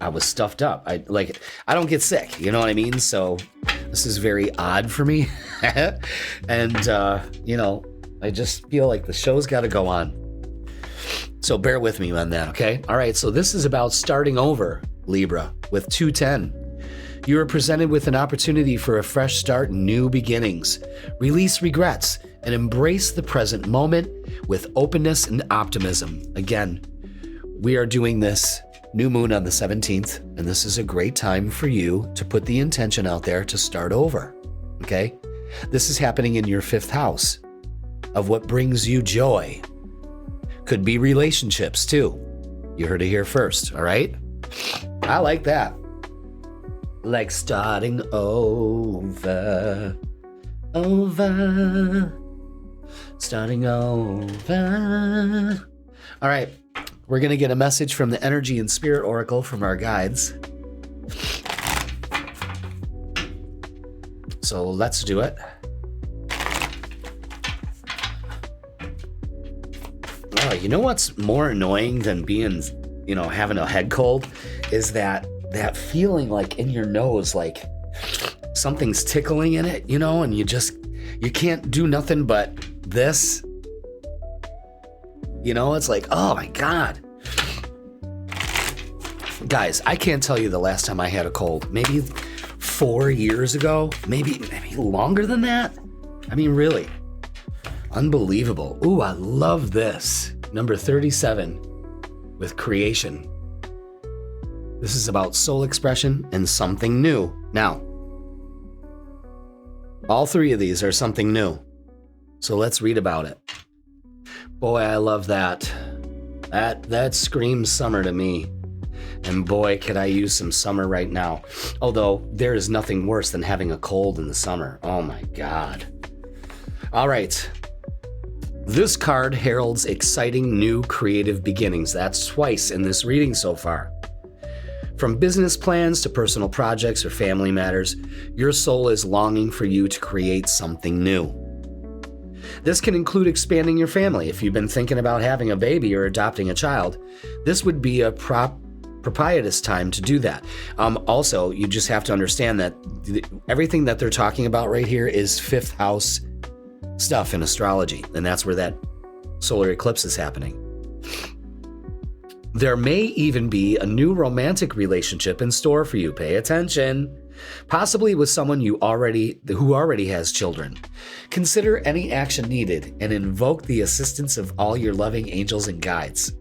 I was stuffed up. I don't get sick, you know what I mean? So this is very odd for me. And, I just feel like the show's got to go on. So bear with me on that, okay? All right, so this is about starting over, Libra, with 210. You are presented with an opportunity for a fresh start and new beginnings. Release regrets and embrace the present moment with openness and optimism. Again, we are doing this new moon on the 17th, and this is a great time for you to put the intention out there to start over, okay? This is happening in your 5th house of what brings you joy. Could be relationships too. You heard it here first, all right? I like that. Like starting over, starting over. All right, we're going to get a message from the Energy and Spirit Oracle from our guides. So let's do it. Oh, you know what's more annoying than being, having a head cold is that feeling like in your nose, like something's tickling in it, and you can't do nothing but this. It's like, oh my God. Guys, I can't tell you the last time I had a cold. Maybe 4 years ago, maybe longer than that. I mean, really. Unbelievable. Ooh, I love this. Number 37 with creation. This is about soul expression and something new. Now, all 3 of these are something new. So let's read about it. Boy, I love that. That screams summer to me. And boy, could I use some summer right now. Although there is nothing worse than having a cold in the summer. Oh my God. All right. This card heralds exciting new creative beginnings. That's twice in this reading so far. From business plans to personal projects or family matters, your soul is longing for you to create something new. This can include expanding your family. If you've been thinking about having a baby or adopting a child, this would be a propitious time to do that. Also, you just have to understand that everything that they're talking about right here is 5th house stuff in astrology, and that's where that solar eclipse is happening. There may even be a new romantic relationship in store for you. Pay attention. Possibly with someone who already has children. Consider any action needed and invoke the assistance of all your loving angels and guides.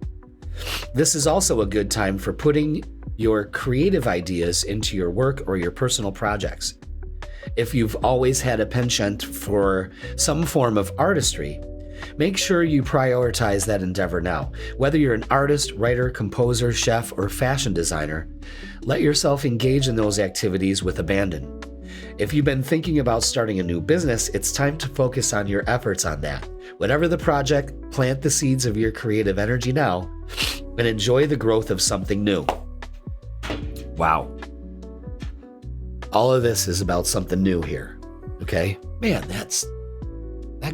This is also a good time for putting your creative ideas into your work or your personal projects. If you've always had a penchant for some form of artistry, make sure you prioritize that endeavor now. Whether you're an artist, writer, composer, chef, or fashion designer, let yourself engage in those activities with abandon. If you've been thinking about starting a new business, it's time to focus on your efforts on that. Whatever the project, plant the seeds of your creative energy now and enjoy the growth of something new. Wow. All of this is about something new here, okay? Man, that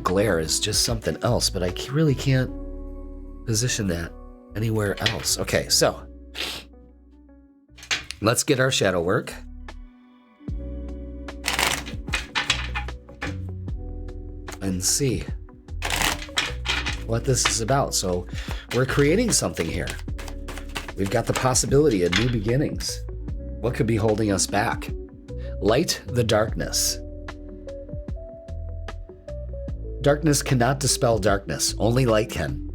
glare is just something else, but I really can't position that anywhere else. Okay, so let's get our shadow work. And see what this is about. So we're creating something here. We've got the possibility of new beginnings. What could be holding us back? Light the darkness. Darkness cannot dispel darkness. Only light can.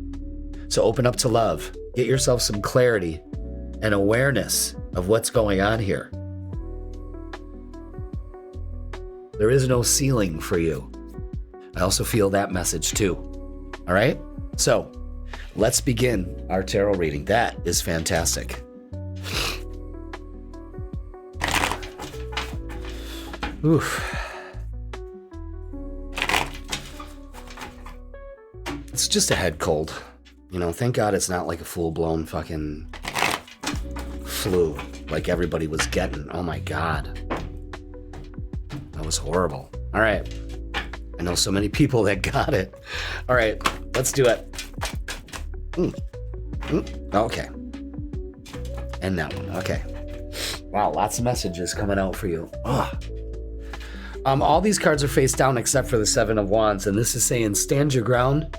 So open up to love. Get yourself some clarity and awareness of what's going on here. There is no ceiling for you. I also feel that message too. All right? So let's begin our tarot reading. That is fantastic. Oof. It's just a head cold. Thank God it's not like a full-blown fucking flu like everybody was getting. Oh my God. That was horrible. All right. I know so many people that got it. All right, let's do it. Okay. And that one. Okay. Wow, lots of messages coming out for you. Ugh. All these cards are face down except for the 7 of Wands, and this is saying stand your ground,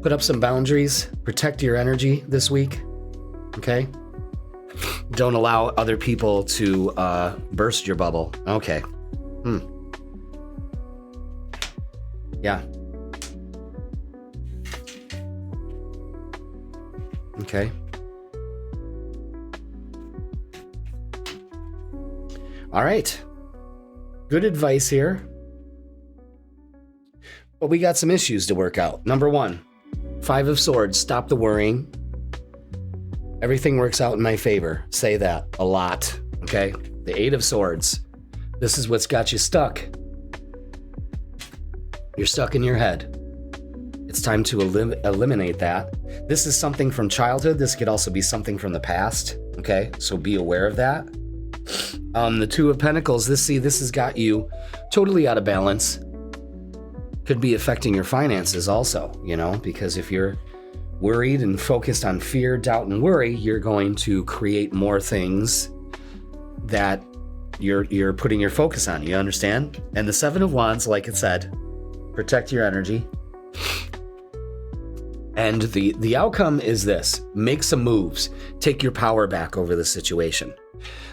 put up some boundaries, protect your energy this week, okay? Don't allow other people to burst your bubble. Okay. Yeah. Okay. All right. Good advice here. But we got some issues to work out. Number 1, 5 of Swords. Stop the worrying. Everything works out in my favor. Say that a lot. Okay. The 8 of Swords. This is what's got you stuck. You're stuck in your head. It's time to eliminate that. This is something from childhood. This could also be something from the past. Okay. So be aware of that. The 2 of Pentacles. This has got you totally out of balance. Could be affecting your finances also, because if you're worried and focused on fear, doubt, and worry, you're going to create more things that you're putting your focus on. You understand? And the 7 of Wands, like it said, protect your energy. And the outcome is this: make some moves, take your power back over the situation.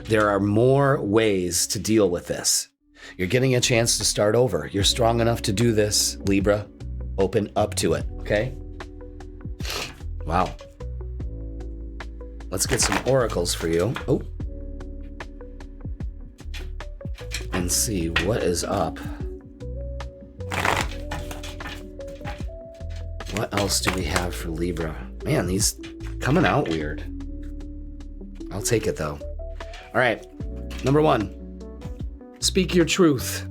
There are more ways to deal with this. You're getting a chance to start over. You're strong enough to do this, Libra. Open up to it, okay? Wow. Let's get some oracles for you. Oh. And see what is up. What else do we have for Libra? Man, these coming out weird. I'll take it though. All right. Number 1, speak your truth.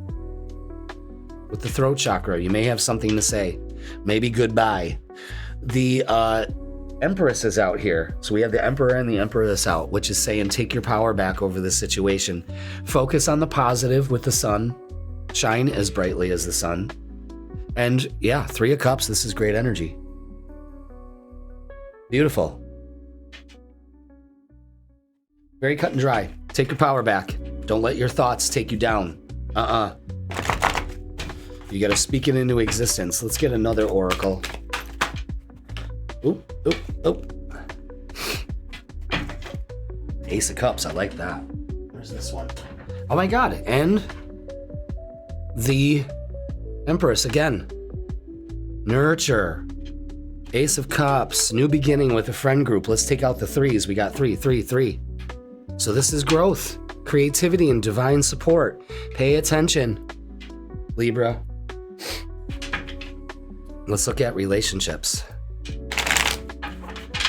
With the throat chakra, you may have something to say. Maybe goodbye. The Empress is out here. So we have the Emperor and the Empress out, which is saying take your power back over this situation. Focus on the positive with the sun. Shine as brightly as the sun. And yeah, 3 of Cups. This is great energy. Beautiful. Very cut and dry. Take your power back. Don't let your thoughts take you down. You got to speak it into existence. Let's get another oracle. Oop, oop, oop. Ace of Cups. I like that. Where's this one? Oh my God. And the Empress again. Nurture. Ace of Cups. New beginning with a friend group. Let's take out the 3s. We got 3, 3, 3. So this is growth, creativity, and divine support. Pay attention, Libra. Let's look at relationships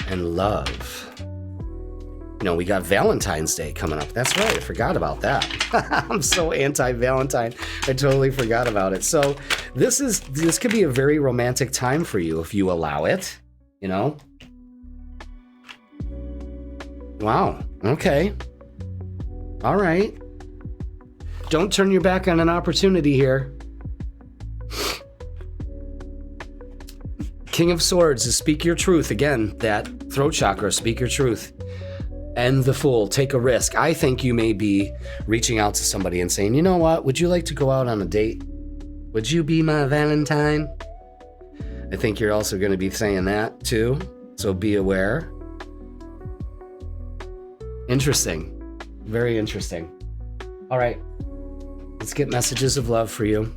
and love. We got Valentine's Day coming up. That's right. I forgot about that. I'm so anti-Valentine. I totally forgot about it. So this could be a very romantic time for you if you allow it, Wow. Okay. All right. Don't turn your back on an opportunity here. King of Swords is speak your truth. Again, that throat chakra, speak your truth. And the Fool, take a risk. I think you may be reaching out to somebody and saying, you know what? Would you like to go out on a date? Would you be my Valentine? I think you're also going to be saying that too. So be aware. Interesting. Very interesting. All right. Let's get messages of love for you.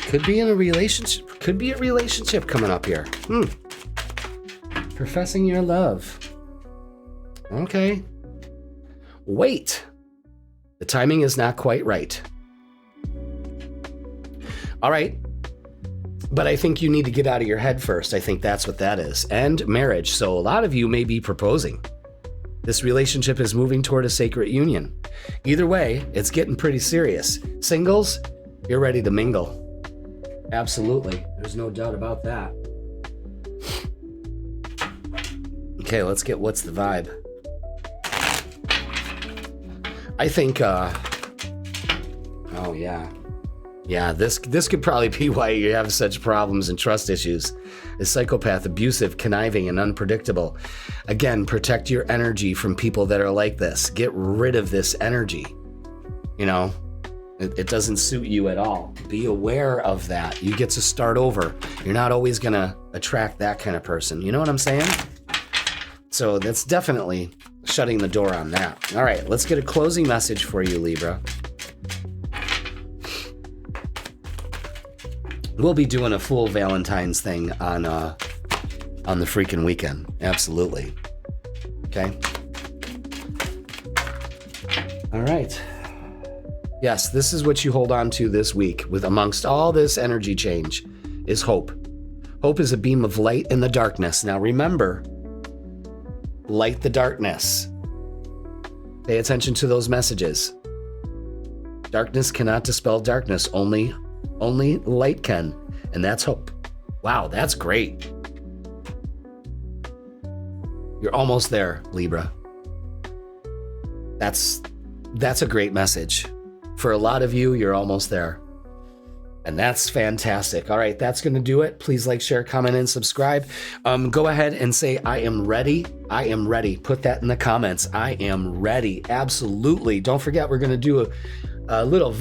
Could be in a relationship. Could be a relationship coming up here. Professing your love. Okay. Wait. The timing is not quite right. All right. But I think you need to get out of your head first. I think that's what that is. And marriage. So a lot of you may be proposing. This relationship is moving toward a sacred union. Either way, it's getting pretty serious. Singles, you're ready to mingle. Absolutely. There's no doubt about that. Okay, let's get what's the vibe. I think, oh yeah. Yeah, this could probably be why you have such problems and trust issues. A psychopath, abusive, conniving, and unpredictable. Again, protect your energy from people that are like this. Get rid of this energy. It doesn't suit you at all. Be aware of that. You get to start over. You're not always going to attract that kind of person. You know what I'm saying? So that's definitely shutting the door on that. All right, let's get a closing message for you, Libra. We'll be doing a full Valentine's thing on the Freakin weekend. Absolutely. Okay. All right. Yes, this is what you hold on to this week with amongst all this energy change is hope. Hope is a beam of light in the darkness. Now remember, light the darkness. Pay attention to those messages. Darkness cannot dispel darkness. Only light can, and that's hope. Wow, that's great. You're almost there, Libra. That's a great message. For a lot of you, you're almost there. And that's fantastic. All right, that's going to do it. Please like, share, comment, and subscribe. Go ahead and say, I am ready. I am ready. Put that in the comments. I am ready. Absolutely. Don't forget, we're going to do a little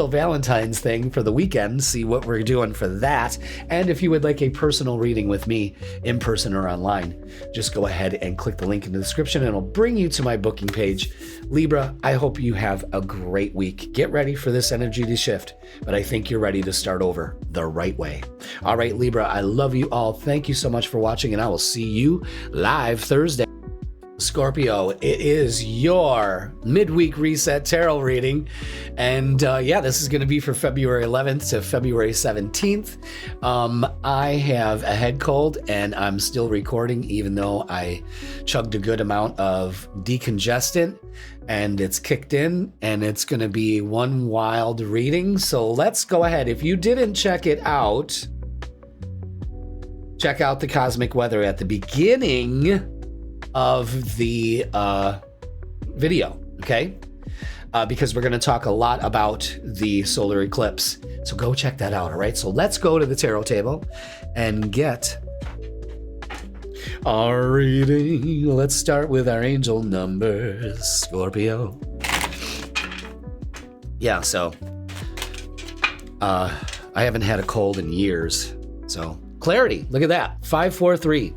Valentine's thing for the weekend. See what we're doing for that. And if you would like a personal reading with me in person or online, just go ahead and click the link in the description and it'll bring you to my booking page. Libra, I hope you have a great week. Get ready for this energy to shift, but I think you're ready to start over the right way. All right, Libra, I love you all. Thank you so much for watching, and I will see you live Thursday. Scorpio, it is your midweek reset tarot reading. And this is going to be for February 11th to February 17th. I have a head cold and I'm still recording, even though I chugged a good amount of decongestant and it's kicked in, and it's going to be one wild reading. So let's go ahead. If you didn't check it out, check out the cosmic weather at the beginning of the video, okay? Because we're going to talk a lot about the solar eclipse. So go check that out, all right? So let's go to the tarot table and get our reading. Let's start with our angel numbers, Scorpio. Yeah, so I haven't had a cold in years. So clarity, look at that, 543.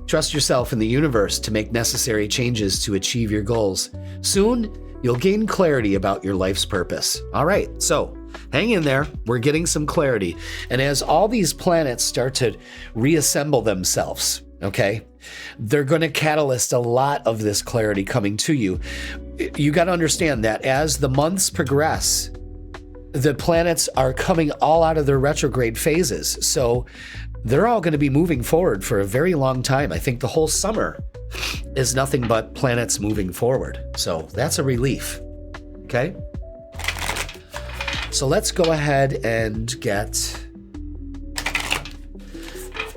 Trust yourself in the universe to make necessary changes to achieve your goals. Soon, you'll gain clarity about your life's purpose. All right, so hang in there. We're getting some clarity. And as all these planets start to reassemble themselves, okay, they're going to catalyst a lot of this clarity coming to you. You got to understand that as the months progress, the planets are coming all out of their retrograde phases. So they're all going to be moving forward for a very long time. I think the whole summer is nothing but planets moving forward. So that's a relief. Okay. So let's go ahead and get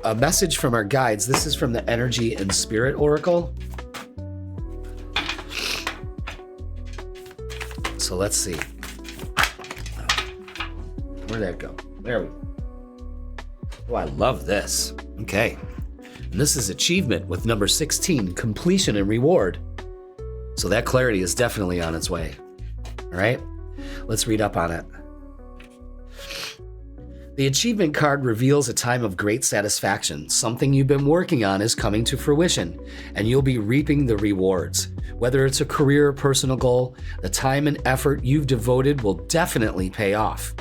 a message from our guides. This is from the Energy and Spirit Oracle. So let's see. Where'd that go? There we go. Oh, I love this. Okay. And this is achievement with number 16, completion and reward. So that clarity is definitely on its way. All right. Let's read up on it. The achievement card reveals a time of great satisfaction. Something you've been working on is coming to fruition, and you'll be reaping the rewards. Whether it's a career or personal goal, the time and effort you've devoted will definitely pay off.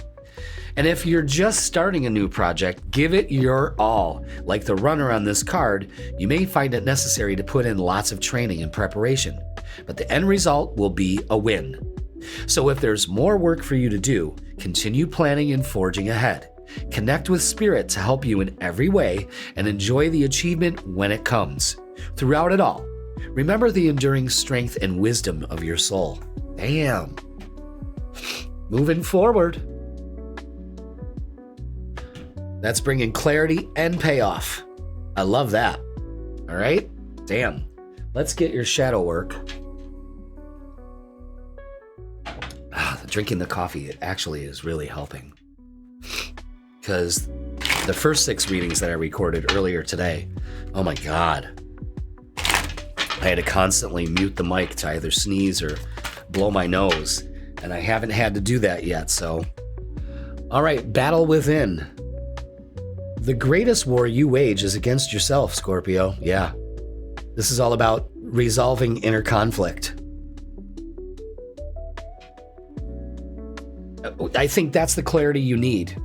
And if you're just starting a new project, give it your all. Like the runner on this card, you may find it necessary to put in lots of training and preparation, but the end result will be a win. So if there's more work for you to do, continue planning and forging ahead. Connect with Spirit to help you in every way and enjoy the achievement when it comes. Throughout it all, remember the enduring strength and wisdom of your soul. Damn. Moving forward. That's bringing clarity and payoff. I love that. All right? Damn. Let's get your shadow work. Drinking the coffee, it actually is really helping. Because the first 6 readings that I recorded earlier today, oh my God. I had to constantly mute the mic to either sneeze or blow my nose. And I haven't had to do that yet, so. All right, battle within. The greatest war you wage is against yourself, Scorpio. Yeah. This is all about resolving inner conflict. I think that's the clarity you need.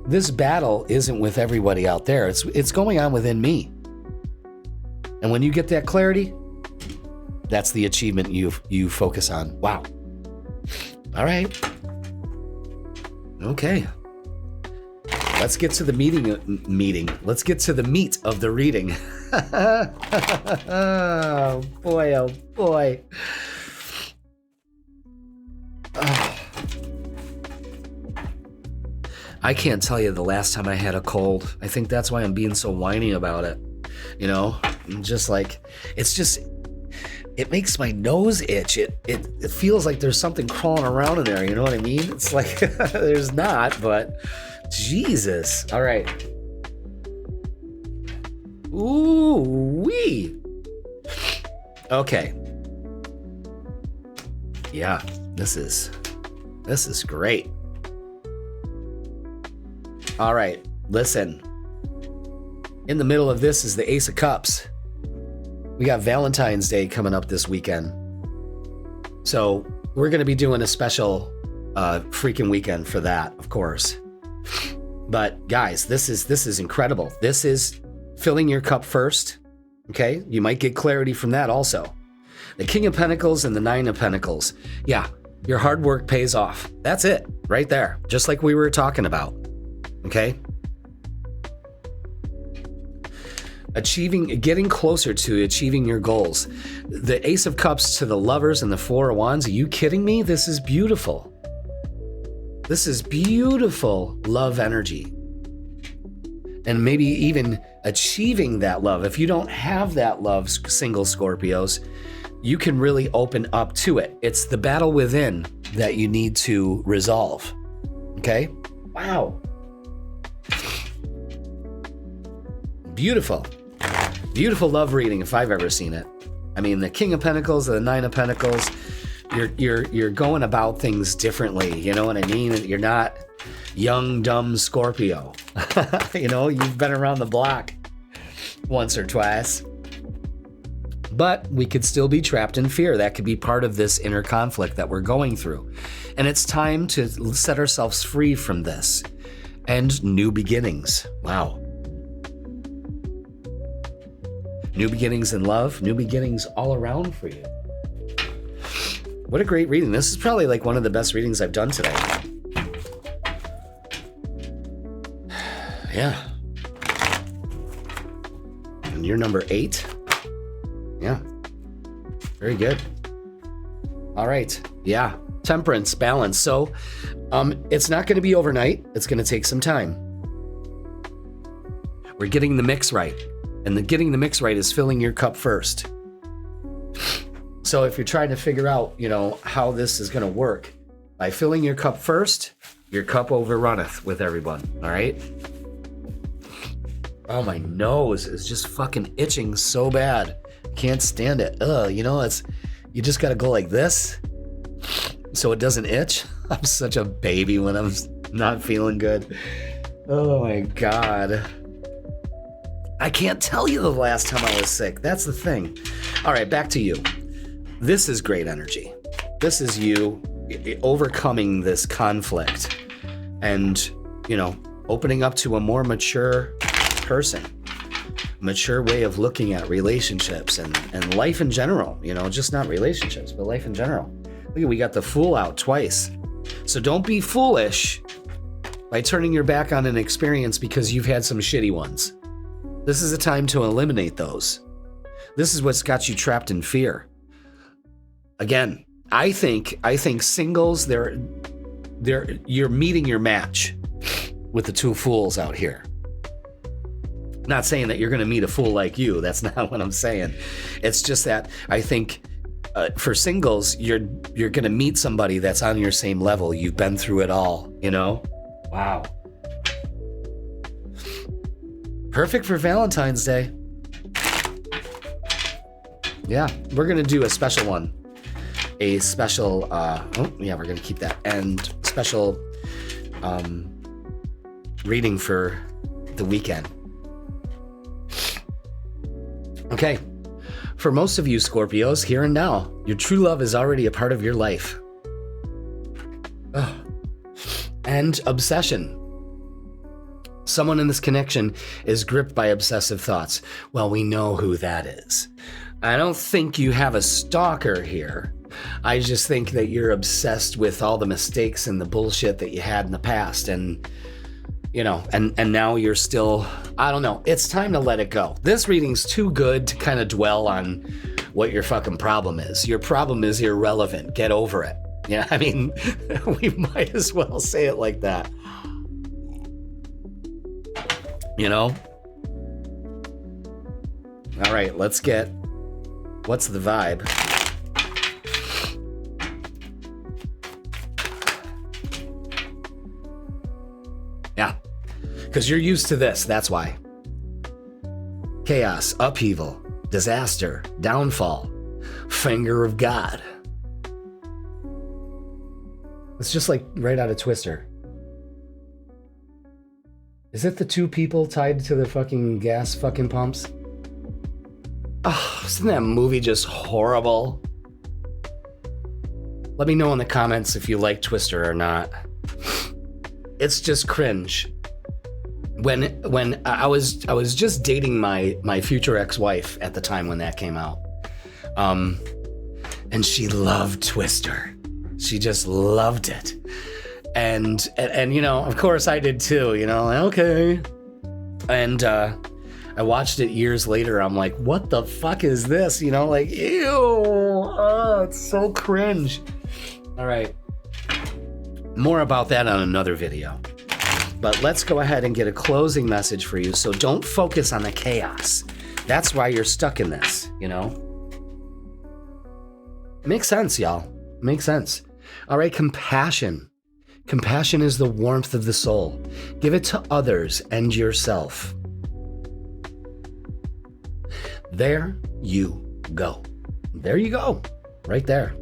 This battle isn't with everybody out there. It's going on within me. And when you get that clarity, that's the achievement you focus on. Wow. All right. Okay. Let's get to the meeting. Let's get to the meat of the reading. Oh boy, oh boy. Oh. I can't tell you the last time I had a cold. I think that's why I'm being so whiny about it. You know, I'm just like, it makes my nose itch. It feels like there's something crawling around in there. You know what I mean? It's like, there's not, but Jesus. All right. Ooh, wee. Okay. Yeah, this is great. All right, listen. In the middle of this is the Ace of Cups. We got Valentine's Day coming up this weekend. So we're going to be doing a special Freakin weekend for that, of course. But guys, this is incredible. This is filling your cup first. Okay, you might get clarity from that also. The King of Pentacles and the Nine of Pentacles. Yeah, your hard work pays off. That's it, right there. Just like we were talking about. Okay? Getting closer to achieving your goals. The Ace of Cups to the Lovers and the Four of Wands. Are you kidding me? This is beautiful. This is beautiful love energy. And maybe even achieving that love. If you don't have that love, single Scorpios, you can really open up to it. It's the battle within that you need to resolve. Okay? Wow. Beautiful. Beautiful love reading if I've ever seen it. I mean, the King of Pentacles and the Nine of Pentacles, you're going about things differently. You know what I mean? You're not young, dumb Scorpio. You know, you've been around the block once or twice. But we could still be trapped in fear. That could be part of this inner conflict that we're going through. And it's time to set ourselves free from this. And new beginnings. Wow. New beginnings in love, new beginnings all around for you. What a great reading. This is probably like one of the best readings I've done today. Yeah. And you're number 8. Yeah. Very good. All right. Yeah. Temperance, balance. So it's not going to be overnight. It's going to take some time. We're getting the mix right. And getting the mix right is filling your cup first. So if you're trying to figure out, you know, how this is going to work, by filling your cup first, your cup overrunneth with everyone. All right? Oh, my nose is just fucking itching so bad. Can't stand it. You know, you just got to go like this so it doesn't itch. I'm such a baby when I'm not feeling good. Oh, my God. I can't tell you the last time I was sick. That's the thing. All right, back to you. This is great energy. This is you overcoming this conflict and, you know, opening up to a more mature person, mature way of looking at relationships and life in general, you know, just not relationships, but life in general. Look, we got the Fool out twice. So don't be foolish by turning your back on an experience because you've had some shitty ones. This is a time to eliminate those. This is what's got you trapped in fear. Again, I think singles, you're meeting your match with the two fools out here. Not saying that you're going to meet a fool like you. That's not what I'm saying. It's just that I think for singles, you're going to meet somebody that's on your same level. You've been through it all, you know? Wow. Perfect for Valentine's Day. Yeah, we're going to do a special one. A special, we're going to keep that. And special reading for the weekend. Okay. For most of you Scorpios, here and now, your true love is already a part of your life. Oh. and obsession. Someone in this connection is gripped by obsessive thoughts. Well, we know who that is. I don't think you have a stalker here. I just think that you're obsessed with all the mistakes and the bullshit that you had in the past. And, you know, and now you're still, I don't know. It's time to let it go. This reading's too good to kind of dwell on what your fucking problem is. Your problem is irrelevant. Get over it. Yeah, I mean, we might as well say it like that. You know? All right, let's get, what's the vibe? Yeah, because you're used to this, that's why. Chaos, upheaval, disaster, downfall, finger of God. It's just like right out of Twister. Is it the two people tied to the fucking gas fucking pumps? Oh, isn't that movie just horrible? Let me know in the comments if you like Twister or not. It's just cringe. When I was just dating my future ex-wife at the time when that came out. And she loved Twister. She just loved it. And you know, of course I did too, you know, okay. And I watched it years later. I'm like, what the fuck is this? You know, like, ew, oh, it's so cringe. All right. More about that on another video. But let's go ahead and get a closing message for you. So don't focus on the chaos. That's why you're stuck in this, you know? Makes sense, y'all. Makes sense. All right, compassion. Compassion is the warmth of the soul. Give it to others and yourself. There you go. There you go. Right there.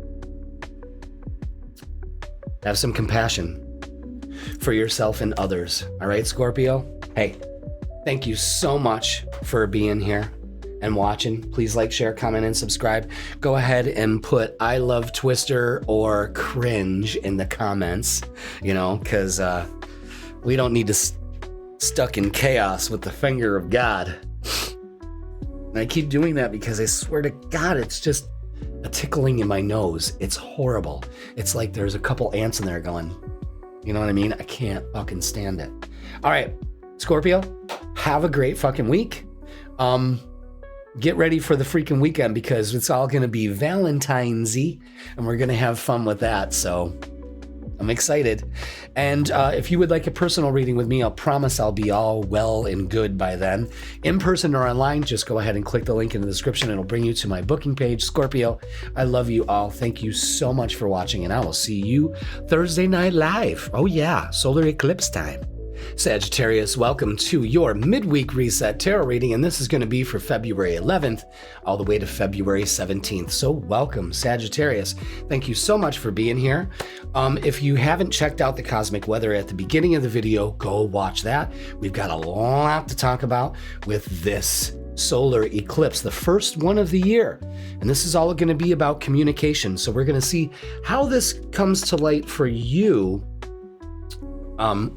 Have some compassion for yourself and others. All right, Scorpio? Hey, thank you so much for being here and watching. Please like, share, comment, and subscribe. Go ahead and put I love Twister or cringe in the comments, you know, because we don't need to stuck in chaos with the finger of God. And I keep doing that because I swear to God, it's just a tickling in my nose. It's horrible. It's like there's a couple ants in there going, you know what I mean? I can't fucking stand it. All right, Scorpio, have a great fucking week. Get ready for the freaking weekend because it's all going to be Valentine's-y and we're going to have fun with that. So I'm excited. And if you would like a personal reading with me, I'll promise I'll be all well and good by then. In person or online, just go ahead and click the link in the description. It'll bring you to my booking page. Scorpio, I love you all. Thank you so much for watching, and I will see you Thursday night live. Oh yeah, solar eclipse time. Sagittarius, welcome to your Midweek Reset Tarot reading, and this is going to be for February 11th all the way to February 17th. So welcome, Sagittarius. Thank you so much for being here. If you haven't checked out the cosmic weather at the beginning of the video, go watch that. We've got a lot to talk about with this solar eclipse, the first one of the year. And this is all going to be about communication. So we're going to see how this comes to light for you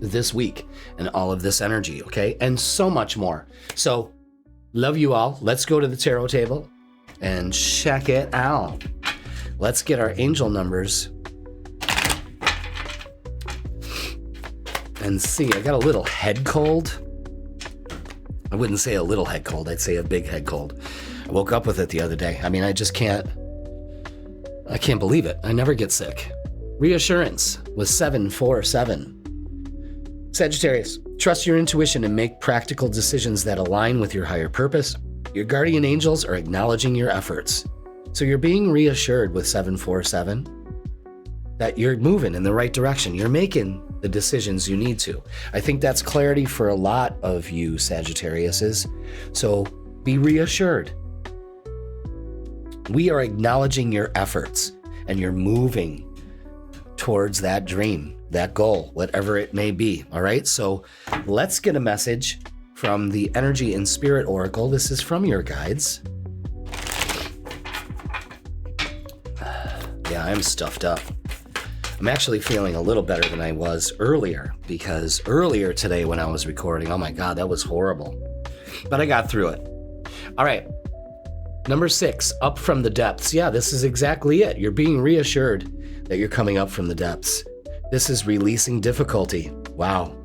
this week and all of this energy, okay? And so much more. So love you all. Let's go to the tarot table and check it out. Let's get our angel numbers and see. I got a little head cold. I wouldn't say a little head cold. I'd say a big head cold. I woke up with it the other day. I mean, I can't believe it. I never get sick. Reassurance was 747. Sagittarius, trust your intuition and make practical decisions that align with your higher purpose. Your guardian angels are acknowledging your efforts. So you're being reassured with 747 that you're moving in the right direction. You're making the decisions you need to. I think that's clarity for a lot of you Sagittariuses. So be reassured. We are acknowledging your efforts and you're moving towards that dream, that goal, whatever it may be. All right. So let's get a message from the Energy and Spirit Oracle. This is from your guides. Yeah, I'm stuffed up. I'm actually feeling a little better than I was earlier, because earlier today when I was recording, oh my God, that was horrible. But I got through it. All right. Number 6, up from the depths. Yeah, this is exactly it. You're being reassured that you're coming up from the depths. This is releasing difficulty. Wow.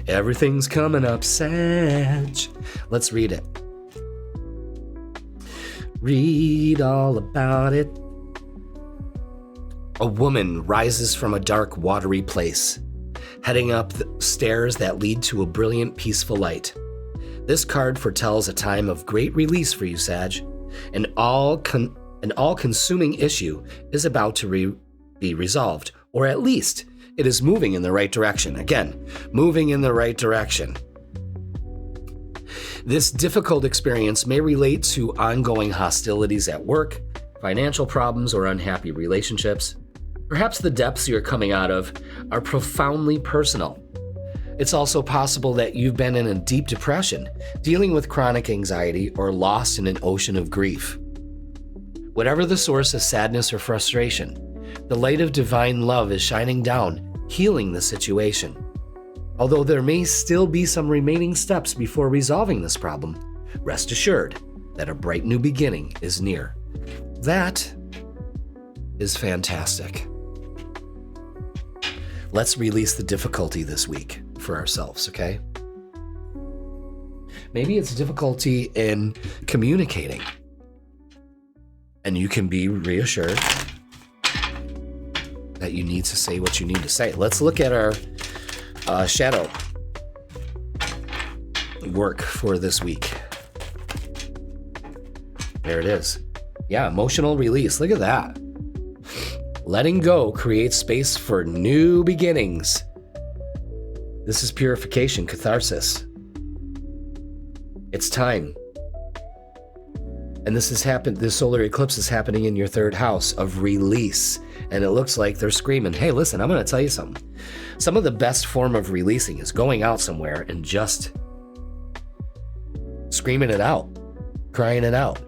Everything's coming up, Sag. Let's read it. Read all about it. A woman rises from a dark, watery place, heading up the stairs that lead to a brilliant, peaceful light. This card foretells a time of great release for you, Sag. An all-consuming issue is about to be resolved, or at least it is moving in the right direction. Again, moving in the right direction. This difficult experience may relate to ongoing hostilities at work, financial problems, or unhappy relationships. Perhaps the depths you're coming out of are profoundly personal. It's also possible that you've been in a deep depression, dealing with chronic anxiety, or lost in an ocean of grief. Whatever the source of sadness or frustration, the light of divine love is shining down, healing the situation. Although there may still be some remaining steps before resolving this problem, rest assured that a bright new beginning is near. That is fantastic. Let's release the difficulty this week for ourselves, okay? Maybe it's difficulty in communicating, and you can be reassured that you need to say what you need to say. Let's look at our shadow work for this week. There it is. Yeah, emotional release. Look at that. Letting go creates space for new beginnings. This is purification, catharsis. It's time. And this solar eclipse is happening in your 3rd house of release. And it looks like they're screaming, hey, listen, I'm going to tell you something. Some of the best form of releasing is going out somewhere and just screaming it out, crying it out.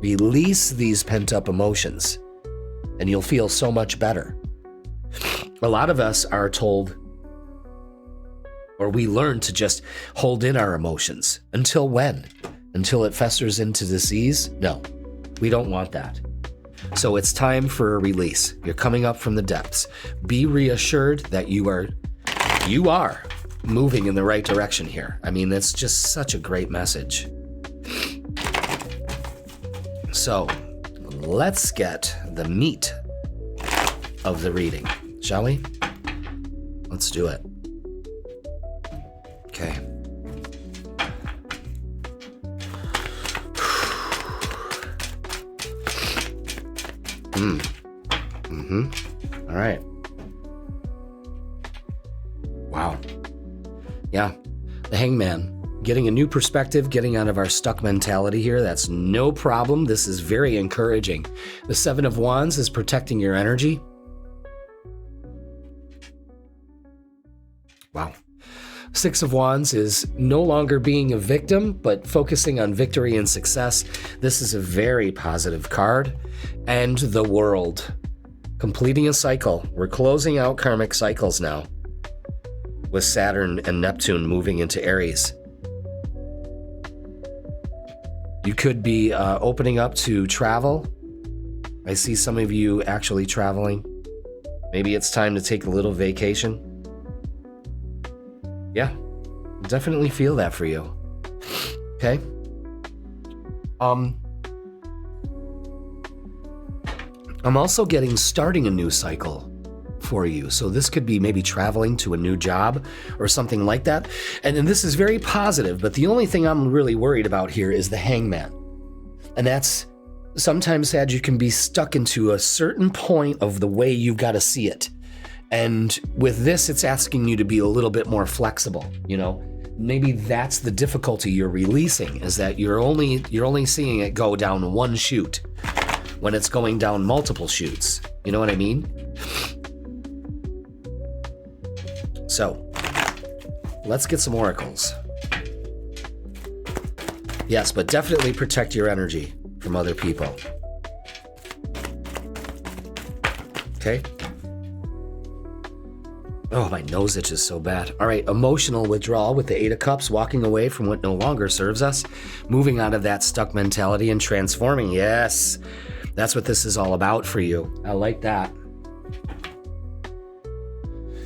Release these pent-up emotions, and you'll feel so much better. A lot of us are told, or we learn to just hold in our emotions. Until when? Until it festers into disease? No, we don't want that. So it's time for a release. You're coming up from the depths. Be reassured that you are moving in the right direction here. I mean, that's just such a great message. So let's get the meat of the reading, shall we? Let's do it. Okay. All right. Wow. Yeah. The Hangman. Getting a new perspective, getting out of our stuck mentality here. That's no problem. This is very encouraging. The 7 of Wands is protecting your energy. Wow. 6 of Wands is no longer being a victim, but focusing on victory and success. This is a very positive card. And the World. Completing a cycle. We're closing out karmic cycles now, with Saturn and Neptune moving into Aries. You could be opening up to travel. I see some of you actually traveling. Maybe it's time to take a little vacation. Yeah, definitely feel that for you. Okay. I'm also getting starting a new cycle for you. So this could be maybe traveling to a new job or something like that. And this is very positive, but the only thing I'm really worried about here is the Hangman. And that's sometimes, Sag, you can be stuck into a certain point of the way you've got to see it. And with this, it's asking you to be a little bit more flexible, you know? Maybe that's the difficulty you're releasing, is that you're only seeing it go down one chute when it's going down multiple chutes. You know what I mean? So, let's get some oracles. Yes, but definitely protect your energy from other people. Okay? Oh, my nose itches so bad. All right, emotional withdrawal with the Eight of Cups, walking away from what no longer serves us, moving out of that stuck mentality and transforming. Yes, that's what this is all about for you. I like that.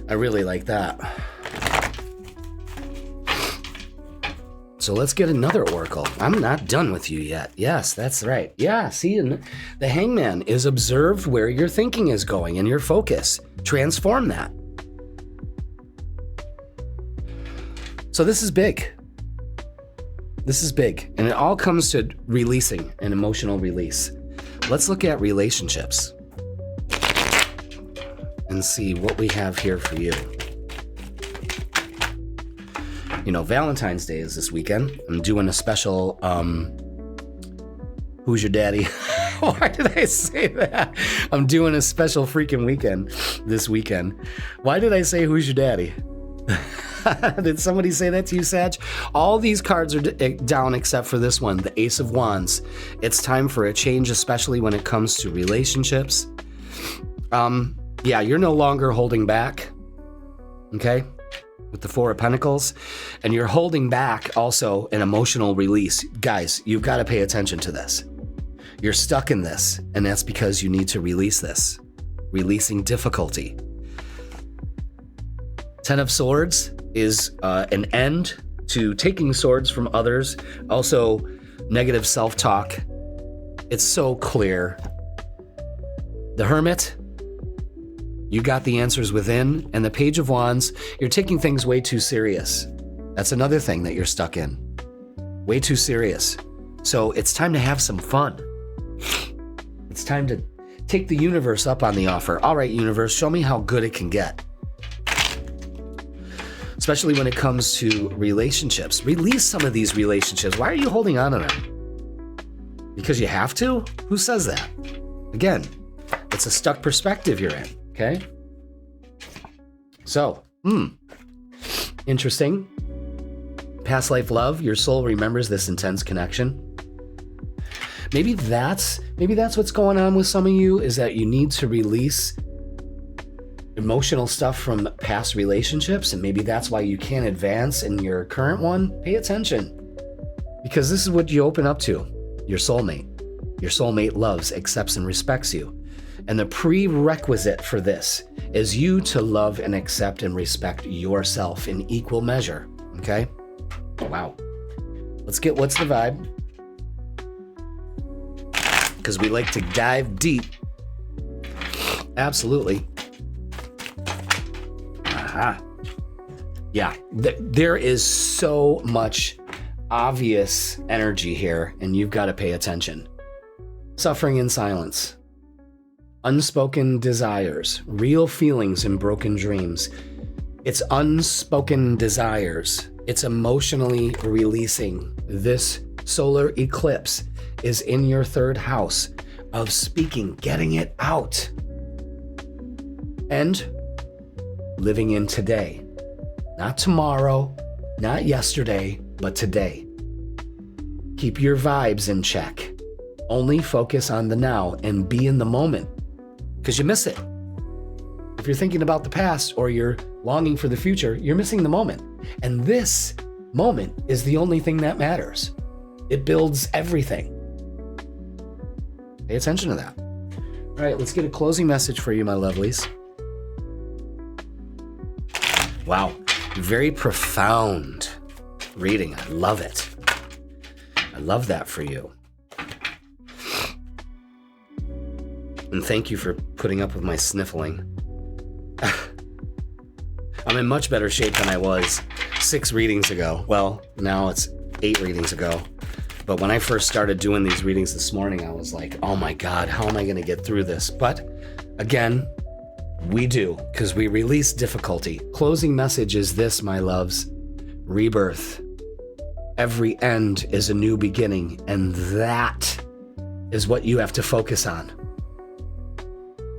I really like that. So let's get another oracle. I'm not done with you yet. Yes, that's right. Yeah, see, the Hangman is observe where your thinking is going and your focus. Transform that. So this is big. This is big. And it all comes to releasing, an emotional release. Let's look at relationships and see what we have here for you. You know, Valentine's Day is this weekend. I'm doing a special, Who's Your Daddy? Why did I say that? I'm doing a special freaking weekend this weekend. Why did I say Who's Your Daddy? Did somebody say that to you, Sag? All these cards are down except for this one, the Ace of Wands. It's time for a change, especially when it comes to relationships. Yeah, you're no longer holding back, okay, with the Four of Pentacles, and you're holding back also an emotional release. Guys, you've got to pay attention to this. You're stuck in this, and that's because you need to release this. Releasing difficulty. Ten of Swords is an end to taking swords from others. Also, negative self-talk. It's so clear. The Hermit, you got the answers within. And the Page of Wands, you're taking things way too serious. That's another thing that you're stuck in. Way too serious. So it's time to have some fun. It's time to take the universe up on the offer. All right, universe, show me how good it can get. Especially when it comes to relationships. Release some of these relationships. Why are you holding on to them? Because you have to? Who says that? Again, it's a stuck perspective you're in, okay? So, interesting. Past life love, your soul remembers this intense connection. Maybe that's what's going on with some of you, is that you need to release emotional stuff from past relationships, and maybe that's why you can't advance in your current one. Pay attention, because this is what you open up to. Your soulmate. Your soulmate loves, accepts, and respects you. And the prerequisite for this is you to love and accept and respect yourself in equal measure. Okay? Wow. Let's get what's the vibe, because we like to dive deep. Absolutely. Yeah, there is so much obvious energy here, and you've got to pay attention. Suffering in silence, unspoken desires, real feelings and broken dreams. It's unspoken desires. It's emotionally releasing. This solar eclipse is in your third house of speaking, getting it out. And living in today. Not tomorrow, not yesterday, but today. Keep your vibes in check. Only focus on the now and be in the moment, because you miss it. If you're thinking about the past or you're longing for the future, you're missing the moment. And this moment is the only thing that matters. It builds everything. Pay attention to that. All right, let's get a closing message for you, my lovelies. Wow, very profound reading. I love it. I love that for you. And thank you for putting up with my sniffling. I'm in much better shape than I was 6 readings ago. Well, now it's 8 readings ago. But when I first started doing these readings this morning, I was like, oh my God, how am I going to get through this? But again, we do, because we release difficulty. Closing message is this, my loves. Rebirth. Every end is a new beginning, and that is what you have to focus on.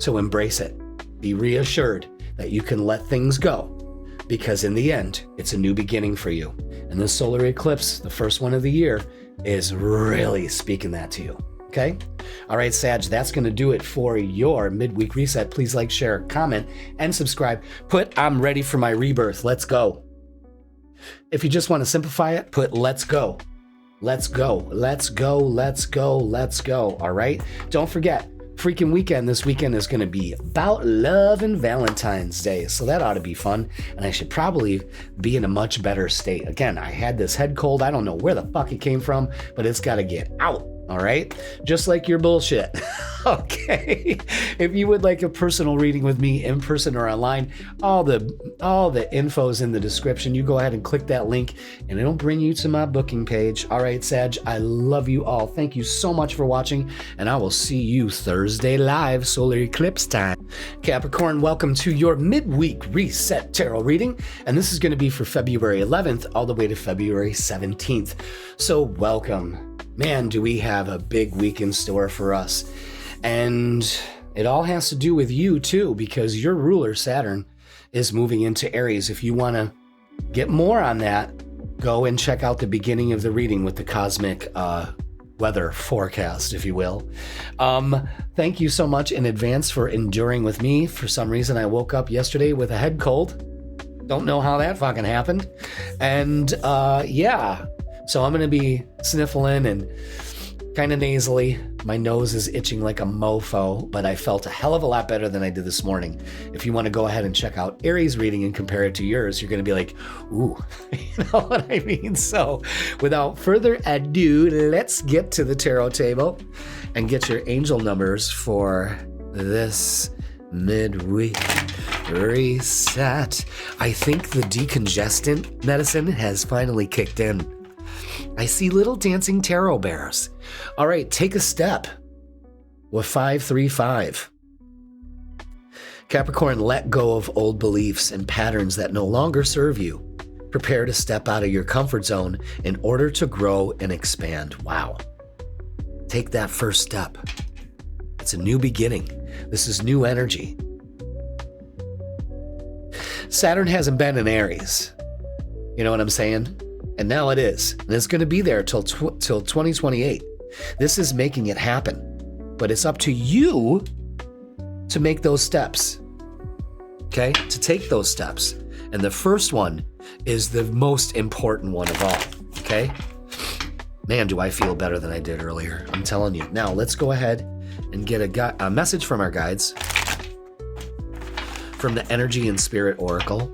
So embrace it. Be reassured that you can let things go, because in the end, it's a new beginning for you. And this solar eclipse, the first one of the year, is really speaking that to you. Okay? All right, Sag, that's going to do it for your midweek reset. Please like, share, comment, and subscribe. Put I'm ready for my rebirth. Let's go. If you just want to simplify it, put let's go. Let's go. Let's go. Let's go. Let's go. All right? Don't forget, Freakin' weekend this weekend is going to be about love and Valentine's Day. So that ought to be fun. And I should probably be in a much better state. Again, I had this head cold. I don't know where the fuck it came from, but it's got to get out. All right? Just like your bullshit. Okay. If you would like a personal reading with me in person or online, all the info's in the description. You go ahead and click that link and it'll bring you to my booking page. All right, Sag, I love you all. Thank you so much for watching, and I will see you Thursday live, solar eclipse time. Capricorn, welcome to your midweek reset tarot reading, and this is going to be for February 11th all the way to February 17th. So welcome. Man, do we have a big week in store for us. And it all has to do with you too, because your ruler, Saturn, is moving into Aries. If you want to get more on that, go and check out the beginning of the reading with the cosmic weather forecast, if you will. Thank you so much in advance for enduring with me. For some reason, I woke up yesterday with a head cold. Don't know how that fucking happened. And yeah. So I'm going to be sniffling and kind of nasally. My nose is itching like a mofo, but I felt a hell of a lot better than I did this morning. If you want to go ahead and check out Aries reading and compare it to yours, you're going to be like, ooh, you know what I mean? So without further ado, let's get to the tarot table and get your angel numbers for this midweek reset. I think the decongestant medicine has finally kicked in. I see little dancing tarot bears. All right, take a step with 535. Capricorn, let go of old beliefs and patterns that no longer serve you. Prepare to step out of your comfort zone in order to grow and expand. Wow. Take that first step. It's a new beginning. This is new energy. Saturn hasn't been in Aries. You know what I'm saying? And now it is. And it's going to be there till 2028. This is making it happen. But it's up to you to make those steps. Okay? To take those steps. And the first one is the most important one of all. Okay? Man, do I feel better than I did earlier. I'm telling you. Now, let's go ahead and get a message from our guides. From the Energy and Spirit Oracle.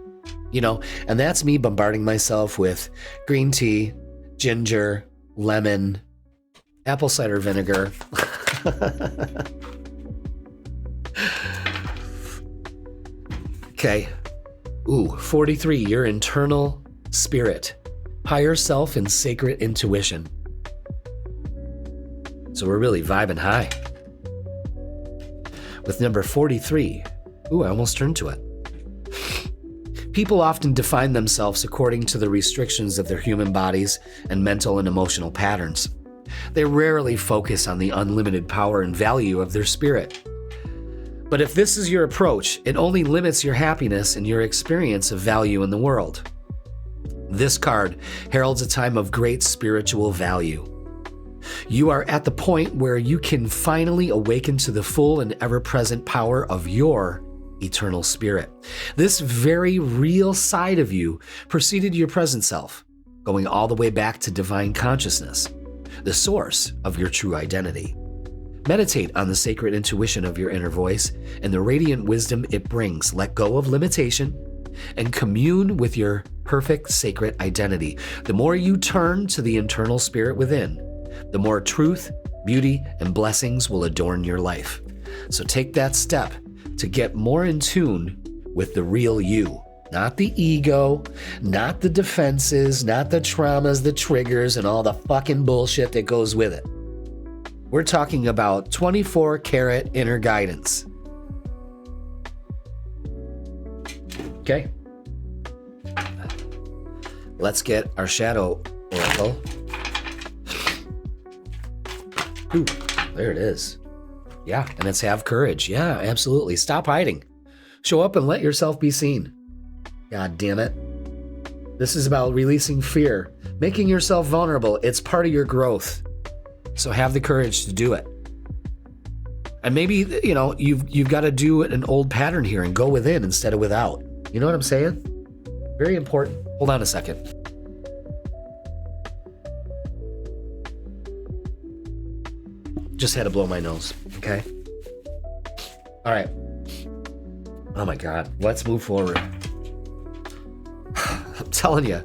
You know, and that's me bombarding myself with green tea, ginger, lemon, apple cider vinegar. Okay. Ooh, 43, your internal spirit, higher self, and sacred intuition. So we're really vibing high. With number 43, ooh, I almost turned to it. People often define themselves according to the restrictions of their human bodies and mental and emotional patterns. They rarely focus on the unlimited power and value of their spirit. But if this is your approach, it only limits your happiness and your experience of value in the world. This card heralds a time of great spiritual value. You are at the point where you can finally awaken to the full and ever-present power of your eternal spirit. This very real side of you preceded your present self, going all the way back to divine consciousness, the source of your true identity. Meditate on the sacred intuition of your inner voice and the radiant wisdom it brings. Let go of limitation and commune with your perfect sacred identity. The more you turn to the internal spirit within, the more truth, beauty, and blessings will adorn your life. So take that step to get more in tune with the real you, not the ego, not the defenses, not the traumas, the triggers, and all the fucking bullshit that goes with it. We're talking about 24-karat inner guidance. Okay? Let's get our shadow oracle. Ooh, there it is. Yeah, and it's have courage. Yeah, absolutely. Stop hiding. Show up and let yourself be seen. God damn it. This is about releasing fear, making yourself vulnerable. It's part of your growth. So have the courage to do it. And maybe, you know, you've got to do an old pattern here and go within instead of without. You know what I'm saying? Very important. Hold on a second. Just had to blow my nose, okay? All right. Oh my God, let's move forward. I'm telling you,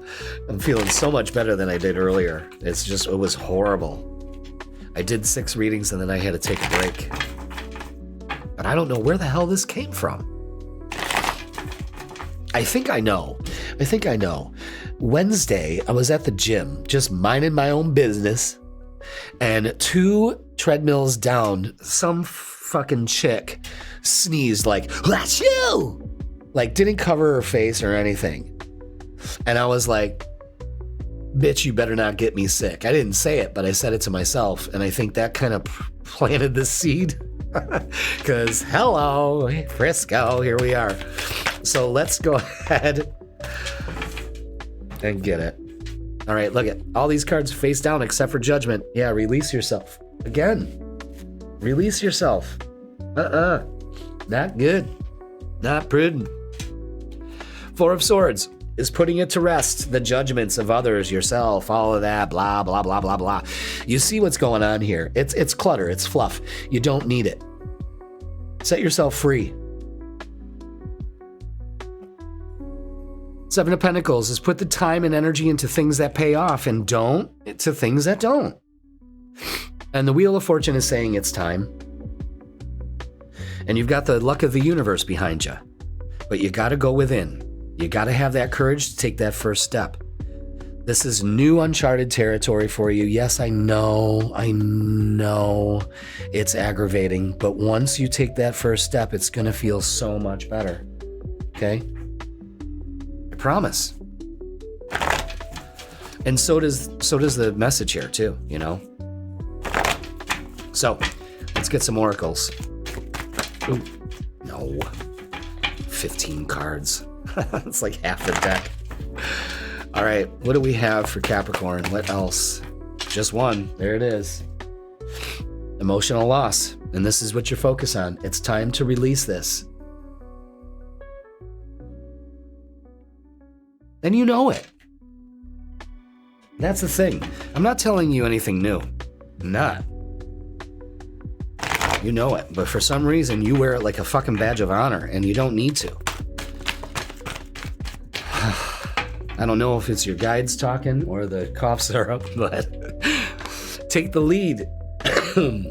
I'm feeling so much better than I did earlier. It was horrible. I did 6 readings and then I had to take a break. But I don't know where the hell this came from. I think I know. Wednesday, I was at the gym, just minding my own business. And 2 treadmills down, some fucking chick sneezed like, "Achoo!" Like didn't cover her face or anything. And I was like, bitch, you better not get me sick. I didn't say it, but I said it to myself. And I think that kind of planted the seed. Because hello, Frisco, here we are. So let's go ahead and get it. All right, look at all these cards face down except for Judgment. Yeah, release yourself. Again, release yourself. Not good. Not prudent. 4 of Swords is putting it to rest. The judgments of others, yourself, all of that, blah, blah, blah, blah, blah. You see what's going on here. It's clutter. It's fluff. You don't need it. Set yourself free. 7 of Pentacles is put the time and energy into things that pay off and don't to things that don't. And the Wheel of Fortune is saying it's time. And you've got the luck of the universe behind you. But you got to go within. You got to have that courage to take that first step. This is new uncharted territory for you. Yes, I know it's aggravating, but once you take that first step, it's going to feel so much better. Okay? I promise. And so does the message here too, you know? So, let's get some oracles. Ooh, no. 15 cards. It's like half the deck. All right, what do we have for Capricorn? What else? Just one. There it is. Emotional loss. And this is what you're focused on. It's time to release this. And you know it. That's the thing. I'm not telling you anything new. I'm not. You know it. But for some reason, you wear it like a fucking badge of honor, and you don't need to. I don't know if it's your guides talking or the cough syrup, but take the lead.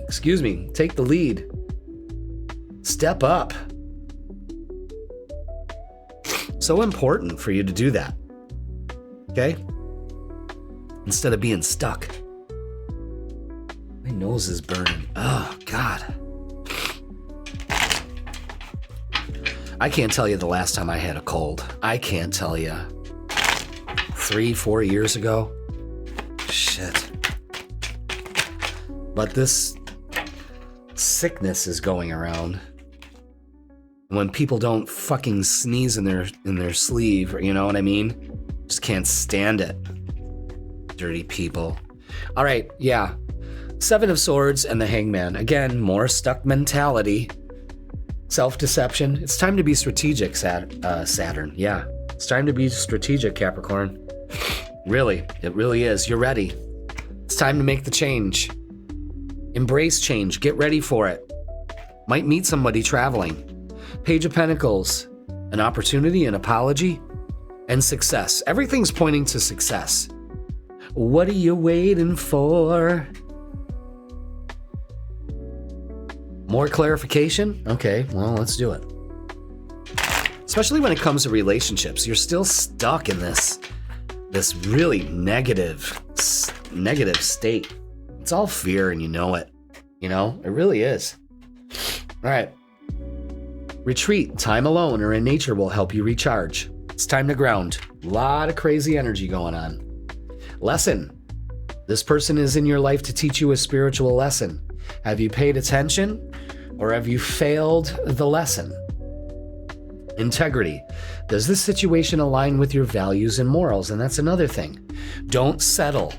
Excuse me. Take the lead. Step up. So important for you to do that. Okay? Instead of being stuck. My nose is burning. Oh, God. I can't tell you the last time I had a cold. I can't tell you. 3-4 years ago. Shit. But this sickness is going around. When people don't fucking sneeze in their sleeve, you know what I mean? Just can't stand it. Dirty people. All right, yeah. 7 of Swords and the Hangman. Again, more mentality. Self-deception. It's time to be strategic, Saturn. Yeah. It's time to be strategic, Capricorn. Really, it really is. You're ready. It's time to make the change. Embrace change. Get ready for it. Might meet somebody traveling. Page of Pentacles. An opportunity, an apology, and success. Everything's pointing to success. What are you waiting for? More clarification? Okay, well, let's do it. Especially when it comes to relationships. You're still stuck in this really negative state. It's all fear and you know it. You know, it really is. All right. Retreat, time alone or in nature will help you recharge. It's time to ground. A lot of crazy energy going on. Lesson. This person is in your life to teach you a spiritual lesson. Have you paid attention or have you failed the lesson? Integrity. Does this situation align with your values and morals? And that's another thing. Don't settle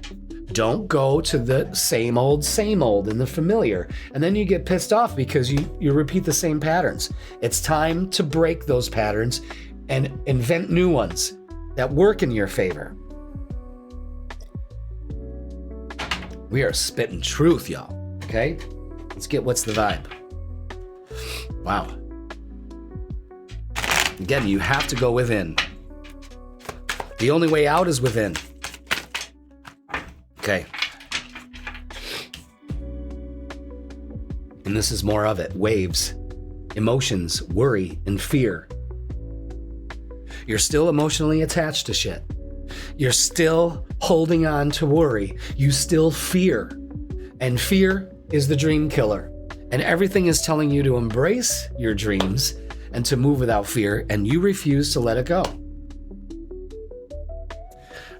Don't go to the same old and the familiar. And then you get pissed off because you repeat the same patterns. It's time to break those patterns and invent new ones that work in your favor. We are spitting truth, y'all. Okay? Let's get what's the vibe. Wow. Again, you have to go within. The only way out is within. Okay. And this is more of it. Waves, emotions, worry, and fear. You're still emotionally attached to shit. You're still holding on to worry. You still fear. And fear is the dream killer. And everything is telling you to embrace your dreams and to move without fear, and you refuse to let it go.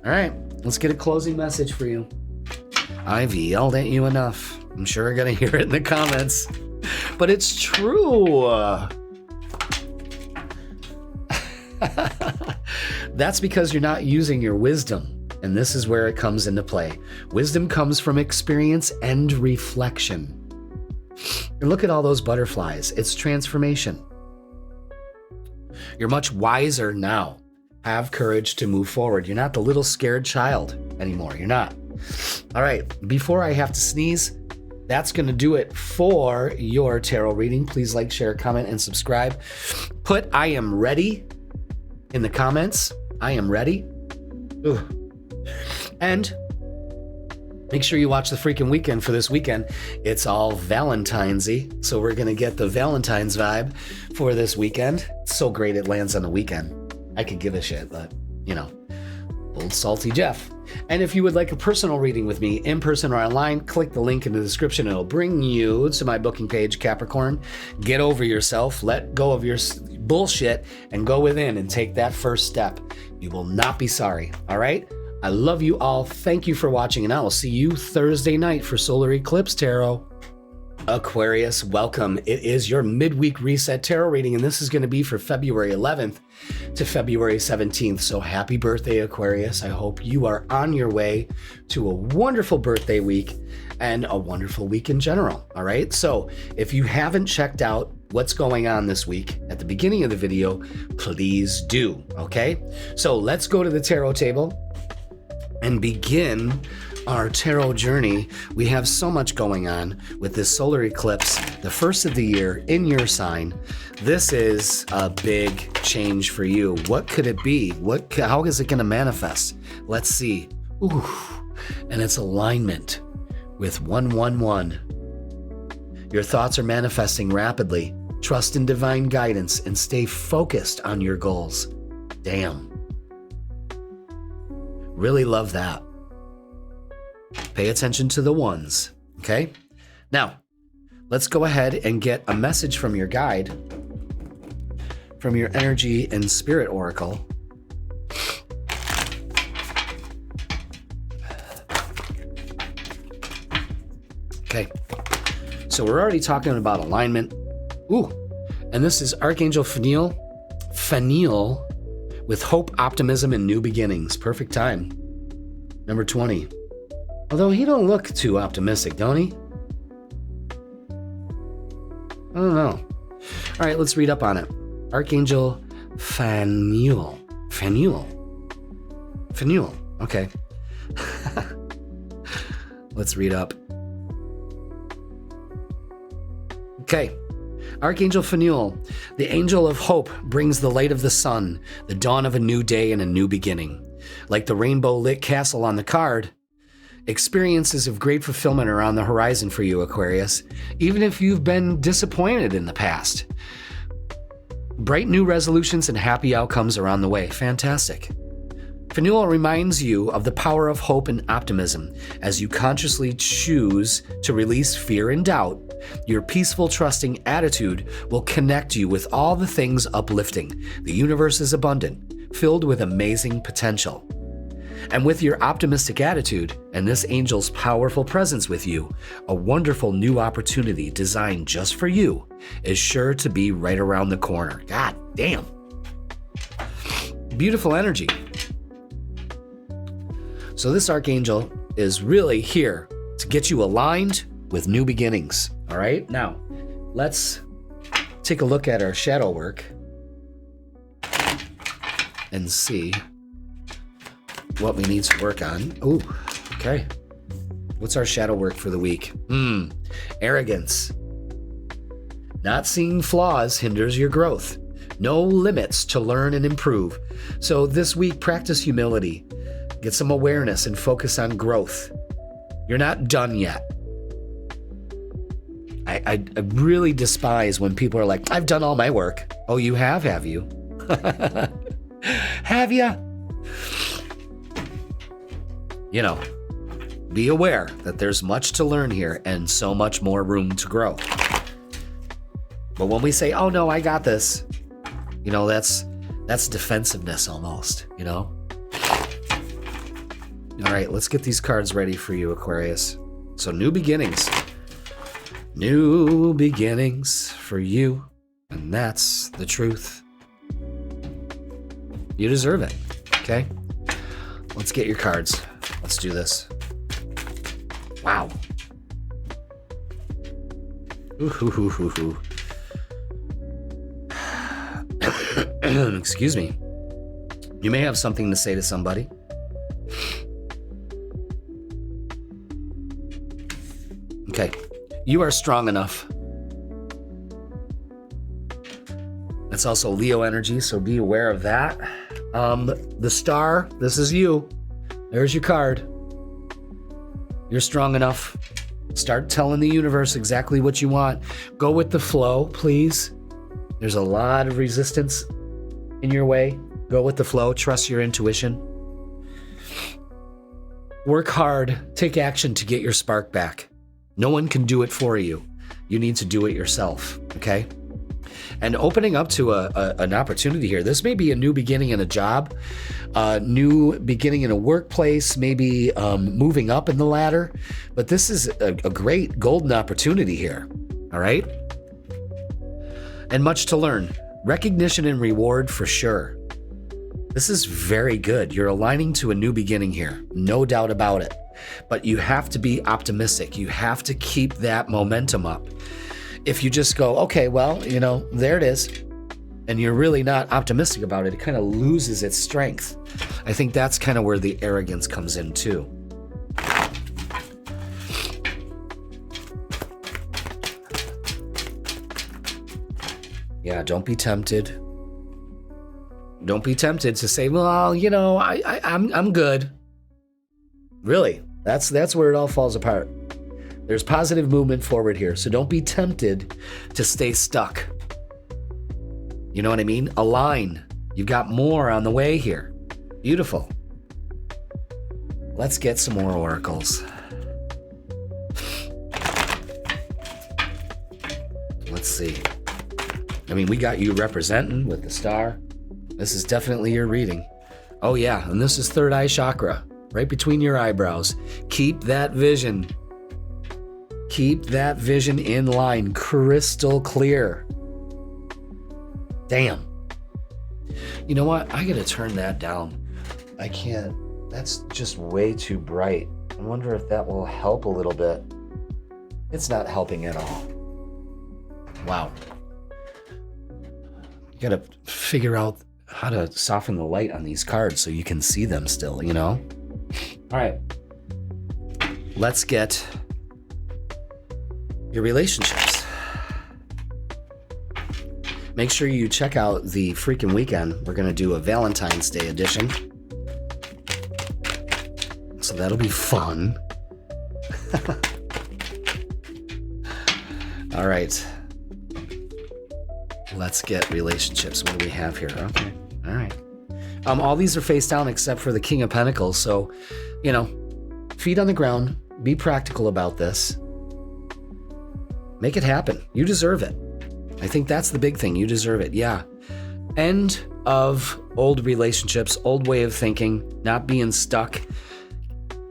All right, let's get a closing message for you. I've yelled at you enough. I'm sure you're going to hear it in the comments. But it's true. That's because you're not using your wisdom. And this is where it comes into play. Wisdom comes from experience and reflection. And look at all those butterflies. It's transformation. You're much wiser now. Have courage to move forward. You're not the little scared child anymore. You're not. All right. Before I have to sneeze, that's going to do it for your tarot reading. Please like, share, comment, and subscribe. Put I am ready in the comments. I am ready. Ooh. And make sure you watch the Freakin' Weekend for this weekend. It's all Valentine's-y, so we're going to get the Valentine's vibe for this weekend. It's so great it lands on the weekend. I could give a shit, but, old salty Jeff. And if you would like a personal reading with me, in person or online, click the link in the description. It'll bring you to my booking page, Capricorn. Get over yourself, let go of your bullshit, and go within and take that first step. You will not be sorry, all right? I love you all. Thank you for watching, and I will see you Thursday night for Solar Eclipse Tarot. Aquarius, welcome. It is your Midweek Reset Tarot reading, and this is going to be for February 11th to February 17th. So happy birthday, Aquarius. I hope you are on your way to a wonderful birthday week and a wonderful week in general. All right. So if you haven't checked out what's going on this week at the beginning of the video, please do. Okay. So let's go to the tarot table and begin our tarot journey. We have so much going on with this solar eclipse, the first of the year in your sign. This is a big change for you. What could it be? How is it going to manifest? Let's see. Ooh, and it's alignment with 111. Your thoughts are manifesting rapidly. Trust in divine guidance and stay focused on your goals. Damn. Really love that. Pay attention to the ones, okay? Now, let's go ahead and get a message from your guide, from your energy and spirit oracle. Okay, so we're already talking about alignment. Ooh, and this is Archangel Faniel with hope, optimism, and new beginnings. Perfect time. Number 20. Although he don't look too optimistic, don't he? I don't know. All right, let's read up on it. Archangel Faniel. Okay. Let's read up. Okay. Archangel Faniel, the angel of hope, brings the light of the sun, the dawn of a new day and a new beginning. Like the rainbow-lit castle on the card, experiences of great fulfillment are on the horizon for you, Aquarius, even if you've been disappointed in the past. Bright new resolutions and happy outcomes are on the way. Fantastic. Faniel reminds you of the power of hope and optimism as you consciously choose to release fear and doubt. Your peaceful, trusting attitude will connect you with all the things uplifting. The universe is abundant, filled with amazing potential. And with your optimistic attitude and this angel's powerful presence with you, a wonderful new opportunity designed just for you is sure to be right around the corner. God damn. Beautiful energy. So this archangel is really here to get you aligned with new beginnings. All right, now let's take a look at our shadow work and see what we need to work on. Ooh, okay. What's our shadow work for the week? Arrogance. Not seeing flaws hinders your growth. No limits to learn and improve. So this week, practice humility. Get some awareness and focus on growth. You're not done yet. I really despise when people are like, I've done all my work. Oh, you have you? Have ya? You know, be aware that there's much to learn here and so much more room to grow. But when we say, oh no, I got this, you know, that's defensiveness almost, you know? All right, let's get these cards ready for you, Aquarius. So new beginnings. New beginnings for you, and that's the truth. You deserve it, okay? Let's get your cards. Let's do this. Wow. Ooh. Excuse me. You may have something to say to somebody. Okay. You are strong enough. That's also Leo energy, so be aware of that. The star, this is you. There's your card. You're strong enough. Start telling the universe exactly what you want. Go with the flow, please. There's a lot of resistance in your way. Go with the flow. Trust your intuition. Work hard. Take action to get your spark back. No one can do it for you. You need to do it yourself, okay? And opening up to an opportunity here. This may be a new beginning in a job, a new beginning in a workplace, maybe moving up in the ladder. But this is a great golden opportunity here, all right? And much to learn. Recognition and reward for sure. This is very good. You're aligning to a new beginning here, no doubt about it. But you have to be optimistic. You have to keep that momentum up. If you just go, okay, well, you know, there it is, and you're really not optimistic about it, it kind of loses its strength. I think that's kind of where the arrogance comes in too. Yeah, don't be tempted. Don't be tempted to say, well, you know, I'm good. Really, that's where it all falls apart. There's positive movement forward here, so don't be tempted to stay stuck. You know what I mean? Align. You've got more on the way here. Beautiful. Let's get some more oracles. Let's see. I mean, we got you representing with the star. This is definitely your reading. Oh yeah, and this is third eye chakra, right between your eyebrows. Keep that vision. Keep that vision in line, crystal clear. Damn. You know what? I gotta turn that down. I can't. That's just way too bright. I wonder if that will help a little bit. It's not helping at all. Wow. You gotta figure out how to soften the light on these cards so you can see them still, you know? All right. Let's get your relationships. Make sure you check out the Freakin weekend. We're going to do a Valentine's Day edition. So that'll be fun. All right. Let's get relationships. What do we have here? Okay. All right. All these are face down except for the King of Pentacles. So, you know, feet on the ground. Be practical about this. Make it happen. You deserve it. I think that's the big thing. You deserve it. Yeah. End of old relationships, old way of thinking, not being stuck.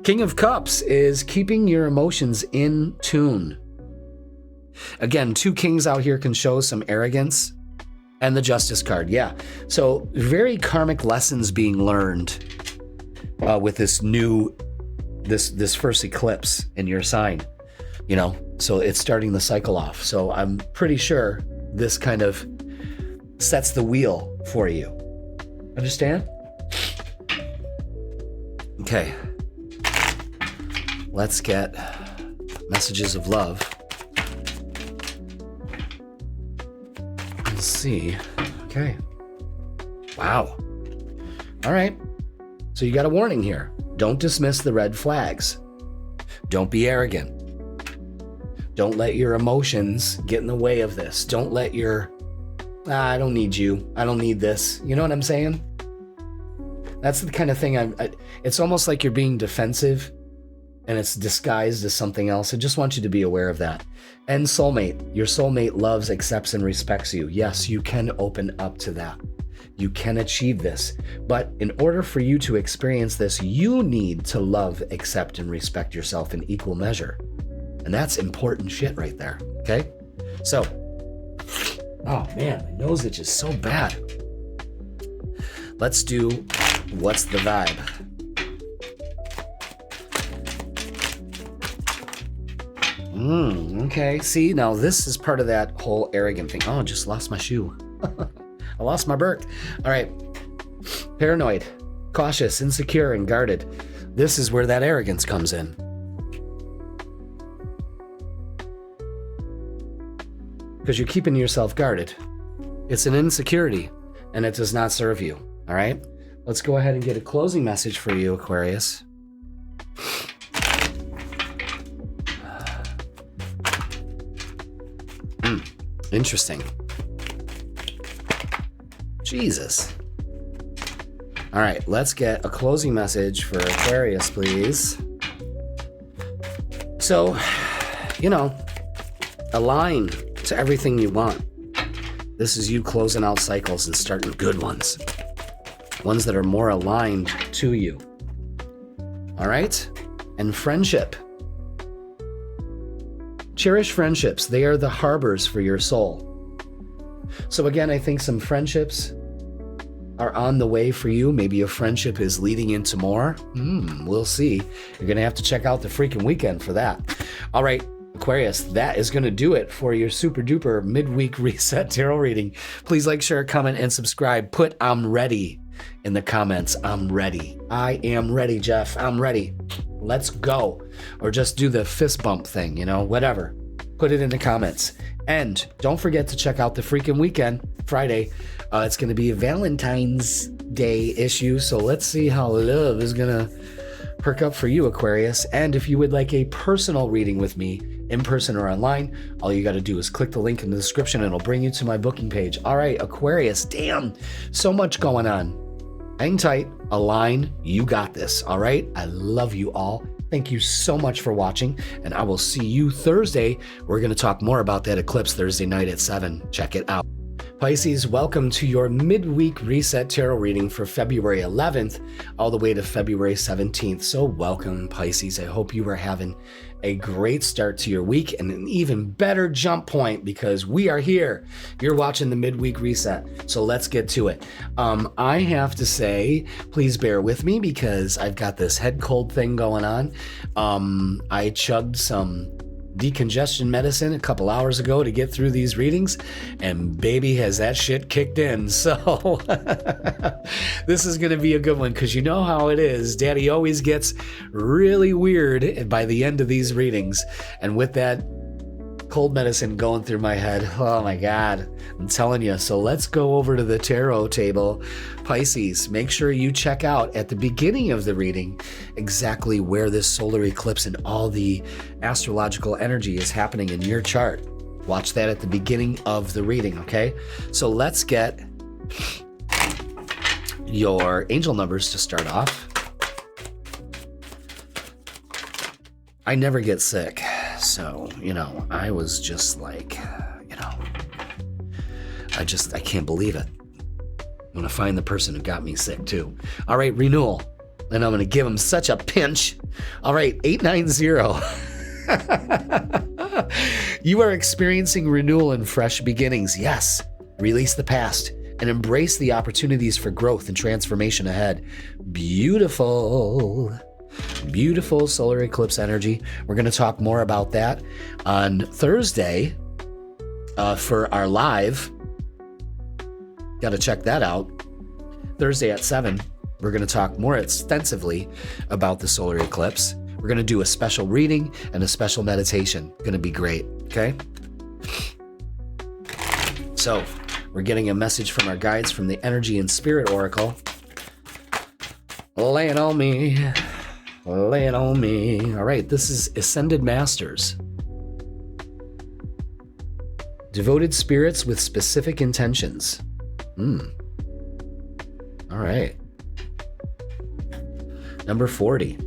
King of Cups is keeping your emotions in tune. Again, two kings out here can show some arrogance. And the Justice card. Yeah. So very karmic lessons being learned with this new this first eclipse in your sign, you know, so it's starting the cycle off. So I'm pretty sure this kind of sets the wheel for you. Understand? Okay. Let's get messages of love. Let's see. Okay. Wow. All right. So you got a warning here. Don't dismiss the red flags. Don't be arrogant. Don't let your emotions get in the way of this. Don't let your, I don't need you. I don't need this. You know what I'm saying? That's the kind of thing it's almost like you're being defensive and it's disguised as something else. I just want you to be aware of that. And soulmate. Your soulmate loves, accepts, and respects you. Yes, you can open up to that. You can achieve this. But in order for you to experience this, you need to love, accept, and respect yourself in equal measure. And that's important shit right there. Okay? So, oh man, my nose itches so bad. Let's do what's the vibe. Okay. See, now this is part of that whole arrogant thing. Oh, I just lost my shoe. I lost my Burke. All right. Paranoid, cautious, insecure, and guarded. This is where that arrogance comes in. Because you're keeping yourself guarded. It's an insecurity, and it does not serve you. All right? Let's go ahead and get a closing message for you, Aquarius. Interesting. Jesus. All right, let's get a closing message for Aquarius, please. So, you know, align to everything you want. This is you closing out cycles and starting good ones. Ones that are more aligned to you. All right? And friendship. Cherish friendships. They are the harbors for your soul. So again, I think some friendships are on the way for you. Maybe a friendship is leading into more. We'll see. You're going to have to check out the Freakin weekend for that. All right, Aquarius, that is going to do it for your super duper midweek reset tarot reading. Please like, share, comment, and subscribe. Put I'm ready in the comments. I'm ready. I am ready, Jeff. I'm ready. Let's go. Or just do the fist bump thing, you know, whatever. Put it in the comments. And don't forget to check out the Freakin weekend, Friday. It's going to be a Valentine's Day issue. So let's see how love is going to perk up for you, Aquarius. And if you would like a personal reading with me, in person or online, all you got to do is click the link in the description and it'll bring you to my booking page. All right, Aquarius, damn, so much going on. Hang tight, align, you got this. All right, I love you all. Thank you so much for watching, and I will see you Thursday. We're going to talk more about that eclipse Thursday night at 7. Check it out. Pisces, welcome to your midweek reset tarot reading for February 11th all the way to February 17th. So welcome, Pisces. I hope you are having a great start to your week and an even better jump point because we are here. You're watching the midweek reset. So let's get to it. I have to say, please bear with me because I've got this head cold thing going on. I chugged some decongestion medicine a couple hours ago to get through these readings, and baby, has that shit kicked in. So this is going to be a good one because you know how it is. Daddy always gets really weird by the end of these readings, and with that cold medicine going through my head, oh my God, I'm telling you. So let's go over to the tarot table. Pisces, make sure you check out at the beginning of the reading exactly where this solar eclipse and all the astrological energy is happening in your chart. Watch that at the beginning of the reading, okay? So let's get your angel numbers to start off. I never get sick. So, you know, I was just like, you know, I can't believe it. I'm going to find the person who got me sick too. All right, renewal. And I'm going to give him such a pinch. All right, 890. You are experiencing renewal and fresh beginnings. Yes, release the past and embrace the opportunities for growth and transformation ahead. Beautiful. beautiful solar eclipse energy. We're going to talk more about that on Thursday for our live. Got to check that out. Thursday at 7, we're going to talk more extensively about the solar eclipse. We're going to do a special reading and a special meditation. Going to be great, okay? So, we're getting a message from our guides from the Energy and Spirit Oracle. Lay it on me. Lay it on me. All right, this is Ascended Masters. Devoted spirits with specific intentions. All right. Number 40.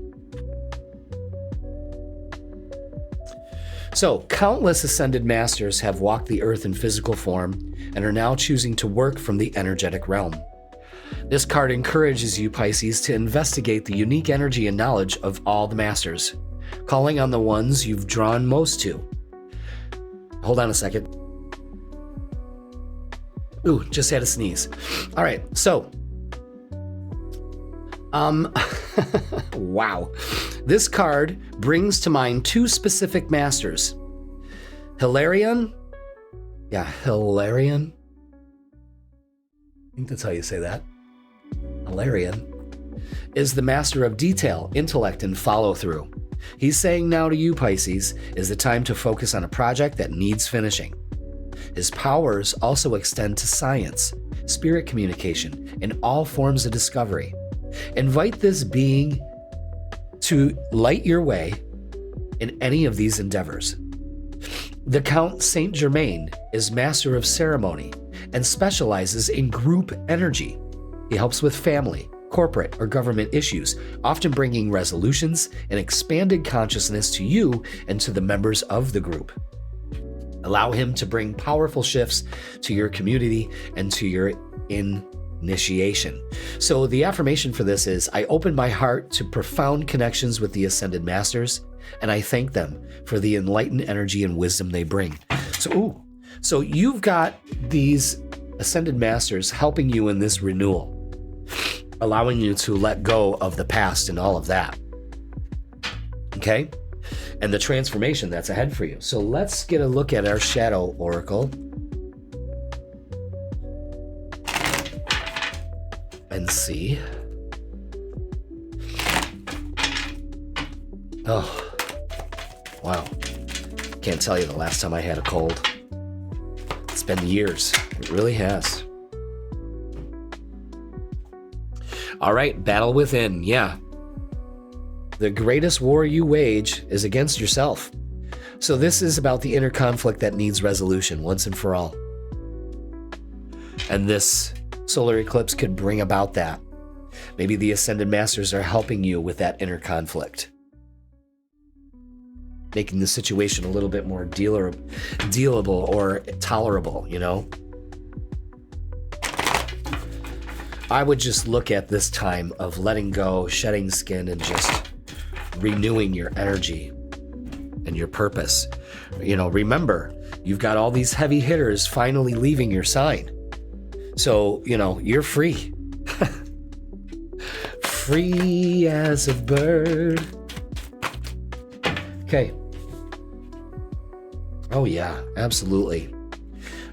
So, countless Ascended Masters have walked the earth in physical form and are now choosing to work from the energetic realm. This card encourages you, Pisces, to investigate the unique energy and knowledge of all the Masters, calling on the ones you've drawn most to. Hold on a second. Ooh, just had a sneeze. All right, so, wow. This card brings to mind two specific Masters. Hilarion? Yeah, Hilarion. I think that's how you say that. Hilarion is the master of detail, intellect, and follow-through. He's saying now to you, Pisces, is the time to focus on a project that needs finishing. His powers also extend to science, spirit communication, and all forms of discovery. Invite this being to light your way in any of these endeavors. The Count Saint Germain is master of ceremony and specializes in group energy. He helps with family, corporate, or government issues, often bringing resolutions and expanded consciousness to you and to the members of the group. Allow him to bring powerful shifts to your community and to your initiation. So the affirmation for this is, I open my heart to profound connections with the Ascended Masters, and I thank them for the enlightened energy and wisdom they bring. So you've got these Ascended Masters helping you in this renewal, allowing you to let go of the past and all of that. Okay? And the transformation that's ahead for you. So let's get a look at our Shadow Oracle and see. Oh, wow. Can't tell you the last time I had a cold. It's been years. It really has. All right, battle within. Yeah. The greatest war you wage is against yourself. So this is about the inner conflict that needs resolution once and for all. And this solar eclipse could bring about that. Maybe the Ascended Masters are helping you with that inner conflict, making the situation a little bit more dealable or tolerable, you know? I would just look at this time of letting go, shedding skin, and just renewing your energy and your purpose. You know, remember, you've got all these heavy hitters finally leaving your sign. So, you know, you're free. Free as a bird. Okay. Oh, yeah, absolutely.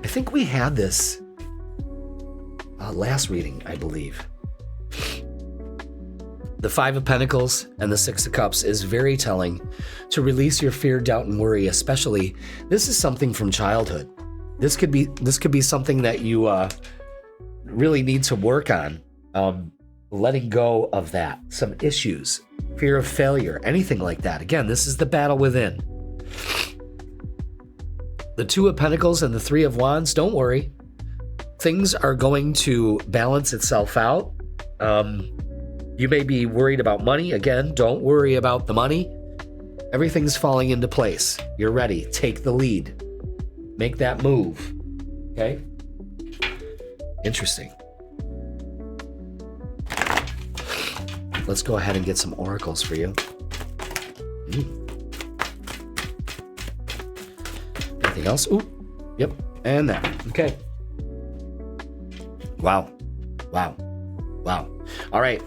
I think we had this last reading, I believe. The Five of Pentacles and the Six of Cups is very telling to release your fear, doubt, and worry, especially this is something from childhood. This could be something that you really need to work on, letting go of that, some issues, fear of failure, anything like that. Again, this is the battle within. The Two of Pentacles and the Three of Wands, don't worry. Things are going to balance itself out. You may be worried about money. Again, don't worry about the money. Everything's falling into place. You're ready. Take the lead. Make that move. Okay? Interesting. Let's go ahead and get some oracles for you. Anything else? Ooh. Yep. And that. Okay. Wow. Wow. Wow. All right.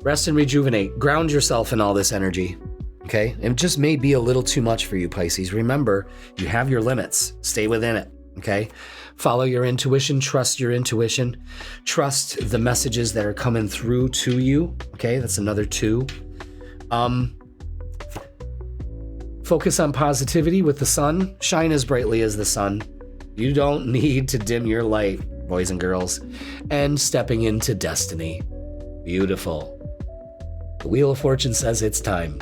Rest and rejuvenate. Ground yourself in all this energy. Okay? It just may be a little too much for you, Pisces. Remember, you have your limits. Stay within it. Okay? Follow your intuition. Trust your intuition. Trust the messages that are coming through to you. Okay? That's another 2. Focus on positivity with the sun. Shine as brightly as the sun. You don't need to dim your light, boys and girls. And stepping into destiny. Beautiful. The Wheel of Fortune says it's time.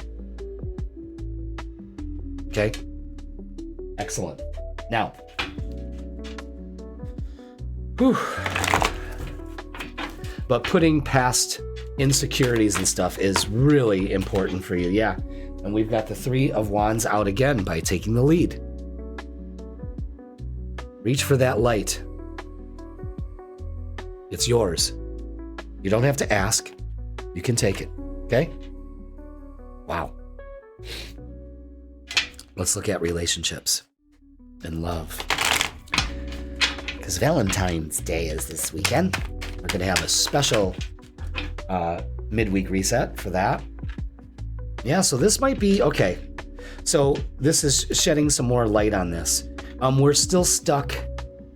Okay? Excellent. Now, whew. But putting past insecurities and stuff is really important for you. Yeah. And we've got the 3 of Wands out again by taking the lead. Reach for that light. It's yours. You don't have to ask. You can take it. Okay? Wow. Let's look at relationships and love. Because Valentine's Day is this weekend. We're going to have a special midweek reset for that. Yeah, so this might be, okay. So this is shedding some more light on this. We're still stuck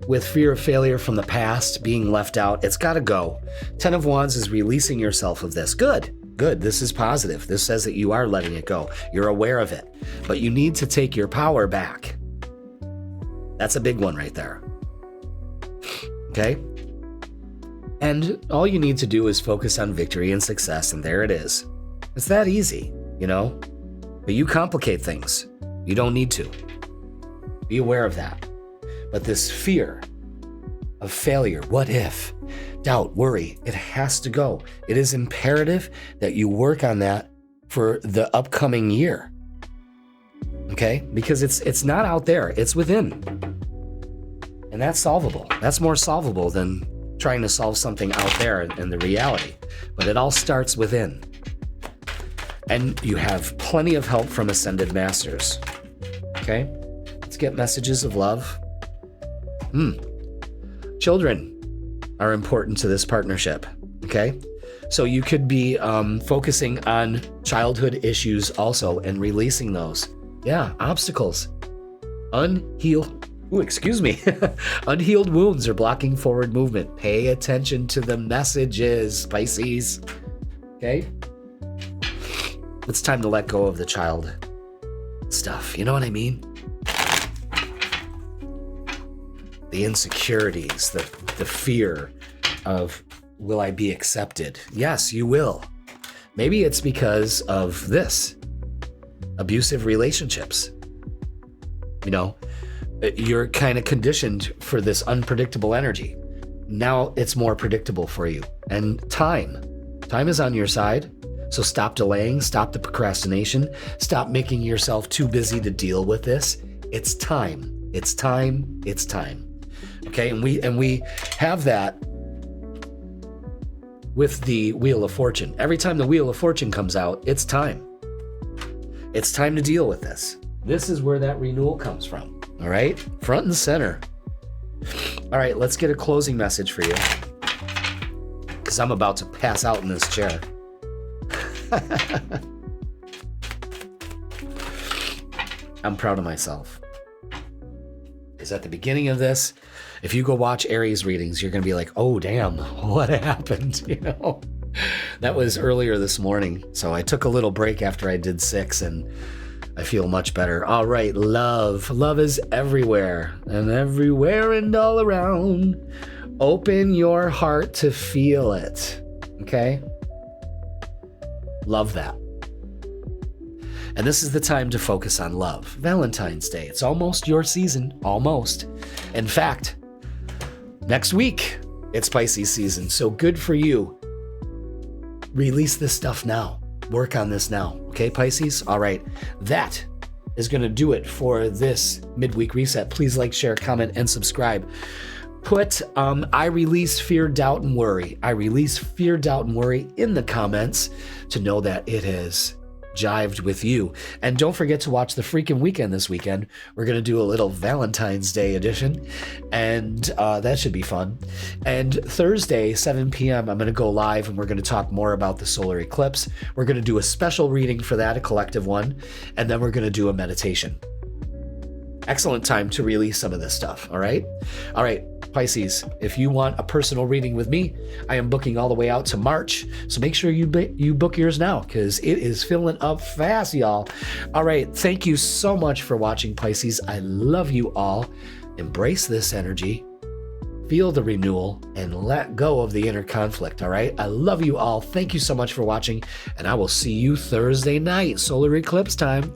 with fear of failure from the past, being left out. It's got to go. 10 of Wands is releasing yourself of this. Good. This is positive. This says that you are letting it go. You're aware of it. But you need to take your power back. That's a big one right there. Okay? And all you need to do is focus on victory and success, and there it is. It's that easy, you know? But you complicate things. You don't need to. Be aware of that. But this fear of failure, what if, doubt, worry, it has to go. It is imperative that you work on that for the upcoming year. Okay? Because it's not out there, it's within. And that's solvable. That's more solvable than trying to solve something out there in the reality. But it all starts within. And you have plenty of help from Ascended Masters. Okay? Let's get messages of love. Children are important to this partnership. Okay? So you could be focusing on childhood issues also and releasing those. Yeah, obstacles. Unhealed wounds are blocking forward movement. Pay attention to the messages, Pisces. Okay? It's time to let go of the child stuff. You know what I mean? The insecurities, the fear of, will I be accepted? Yes, you will. Maybe it's because of this. Abusive relationships. You know, you're kind of conditioned for this unpredictable energy. Now it's more predictable for you. And time is on your side. So stop delaying, stop the procrastination, stop making yourself too busy to deal with this. It's time. It's time. It's time. Okay, and we have that with the Wheel of Fortune. Every time the Wheel of Fortune comes out, it's time. It's time to deal with this. This is where that renewal comes from. All right? Front and center. All right, let's get a closing message for you. Because I'm about to pass out in this chair. I'm proud of myself. Because at the beginning of this, if you go watch Aries readings, you're going to be like, oh, damn, what happened? You know, that was earlier this morning. So I took a little break after I did 6 and I feel much better. All right, love. Love is everywhere and everywhere and all around. Open your heart to feel it. Okay? Love that. And this is the time to focus on love. Valentine's Day. It's almost your season. Almost. In fact, next week, it's Pisces season. So good for you. Release this stuff now. Work on this now. Okay, Pisces? All right. That is going to do it for this midweek reset. Please like, share, comment, and subscribe. Put I release fear, doubt, and worry. I release fear, doubt, and worry in the comments to know that it has jived with you. And don't forget to watch the Freakin Weekend this weekend. We're going to do a little Valentine's Day edition, and that should be fun. And Thursday, 7 p.m., I'm going to go live, and we're going to talk more about the solar eclipse. We're going to do a special reading for that, a collective one, and then we're going to do a meditation. Excellent time to release some of this stuff, all right? All right, Pisces, if you want a personal reading with me, I am booking all the way out to March, so make sure you book yours now, because it is filling up fast, y'all. All right, thank you so much for watching, Pisces. I love you all. Embrace this energy, feel the renewal, and let go of the inner conflict, all right? I love you all. Thank you so much for watching, and I will see you Thursday night, solar eclipse time.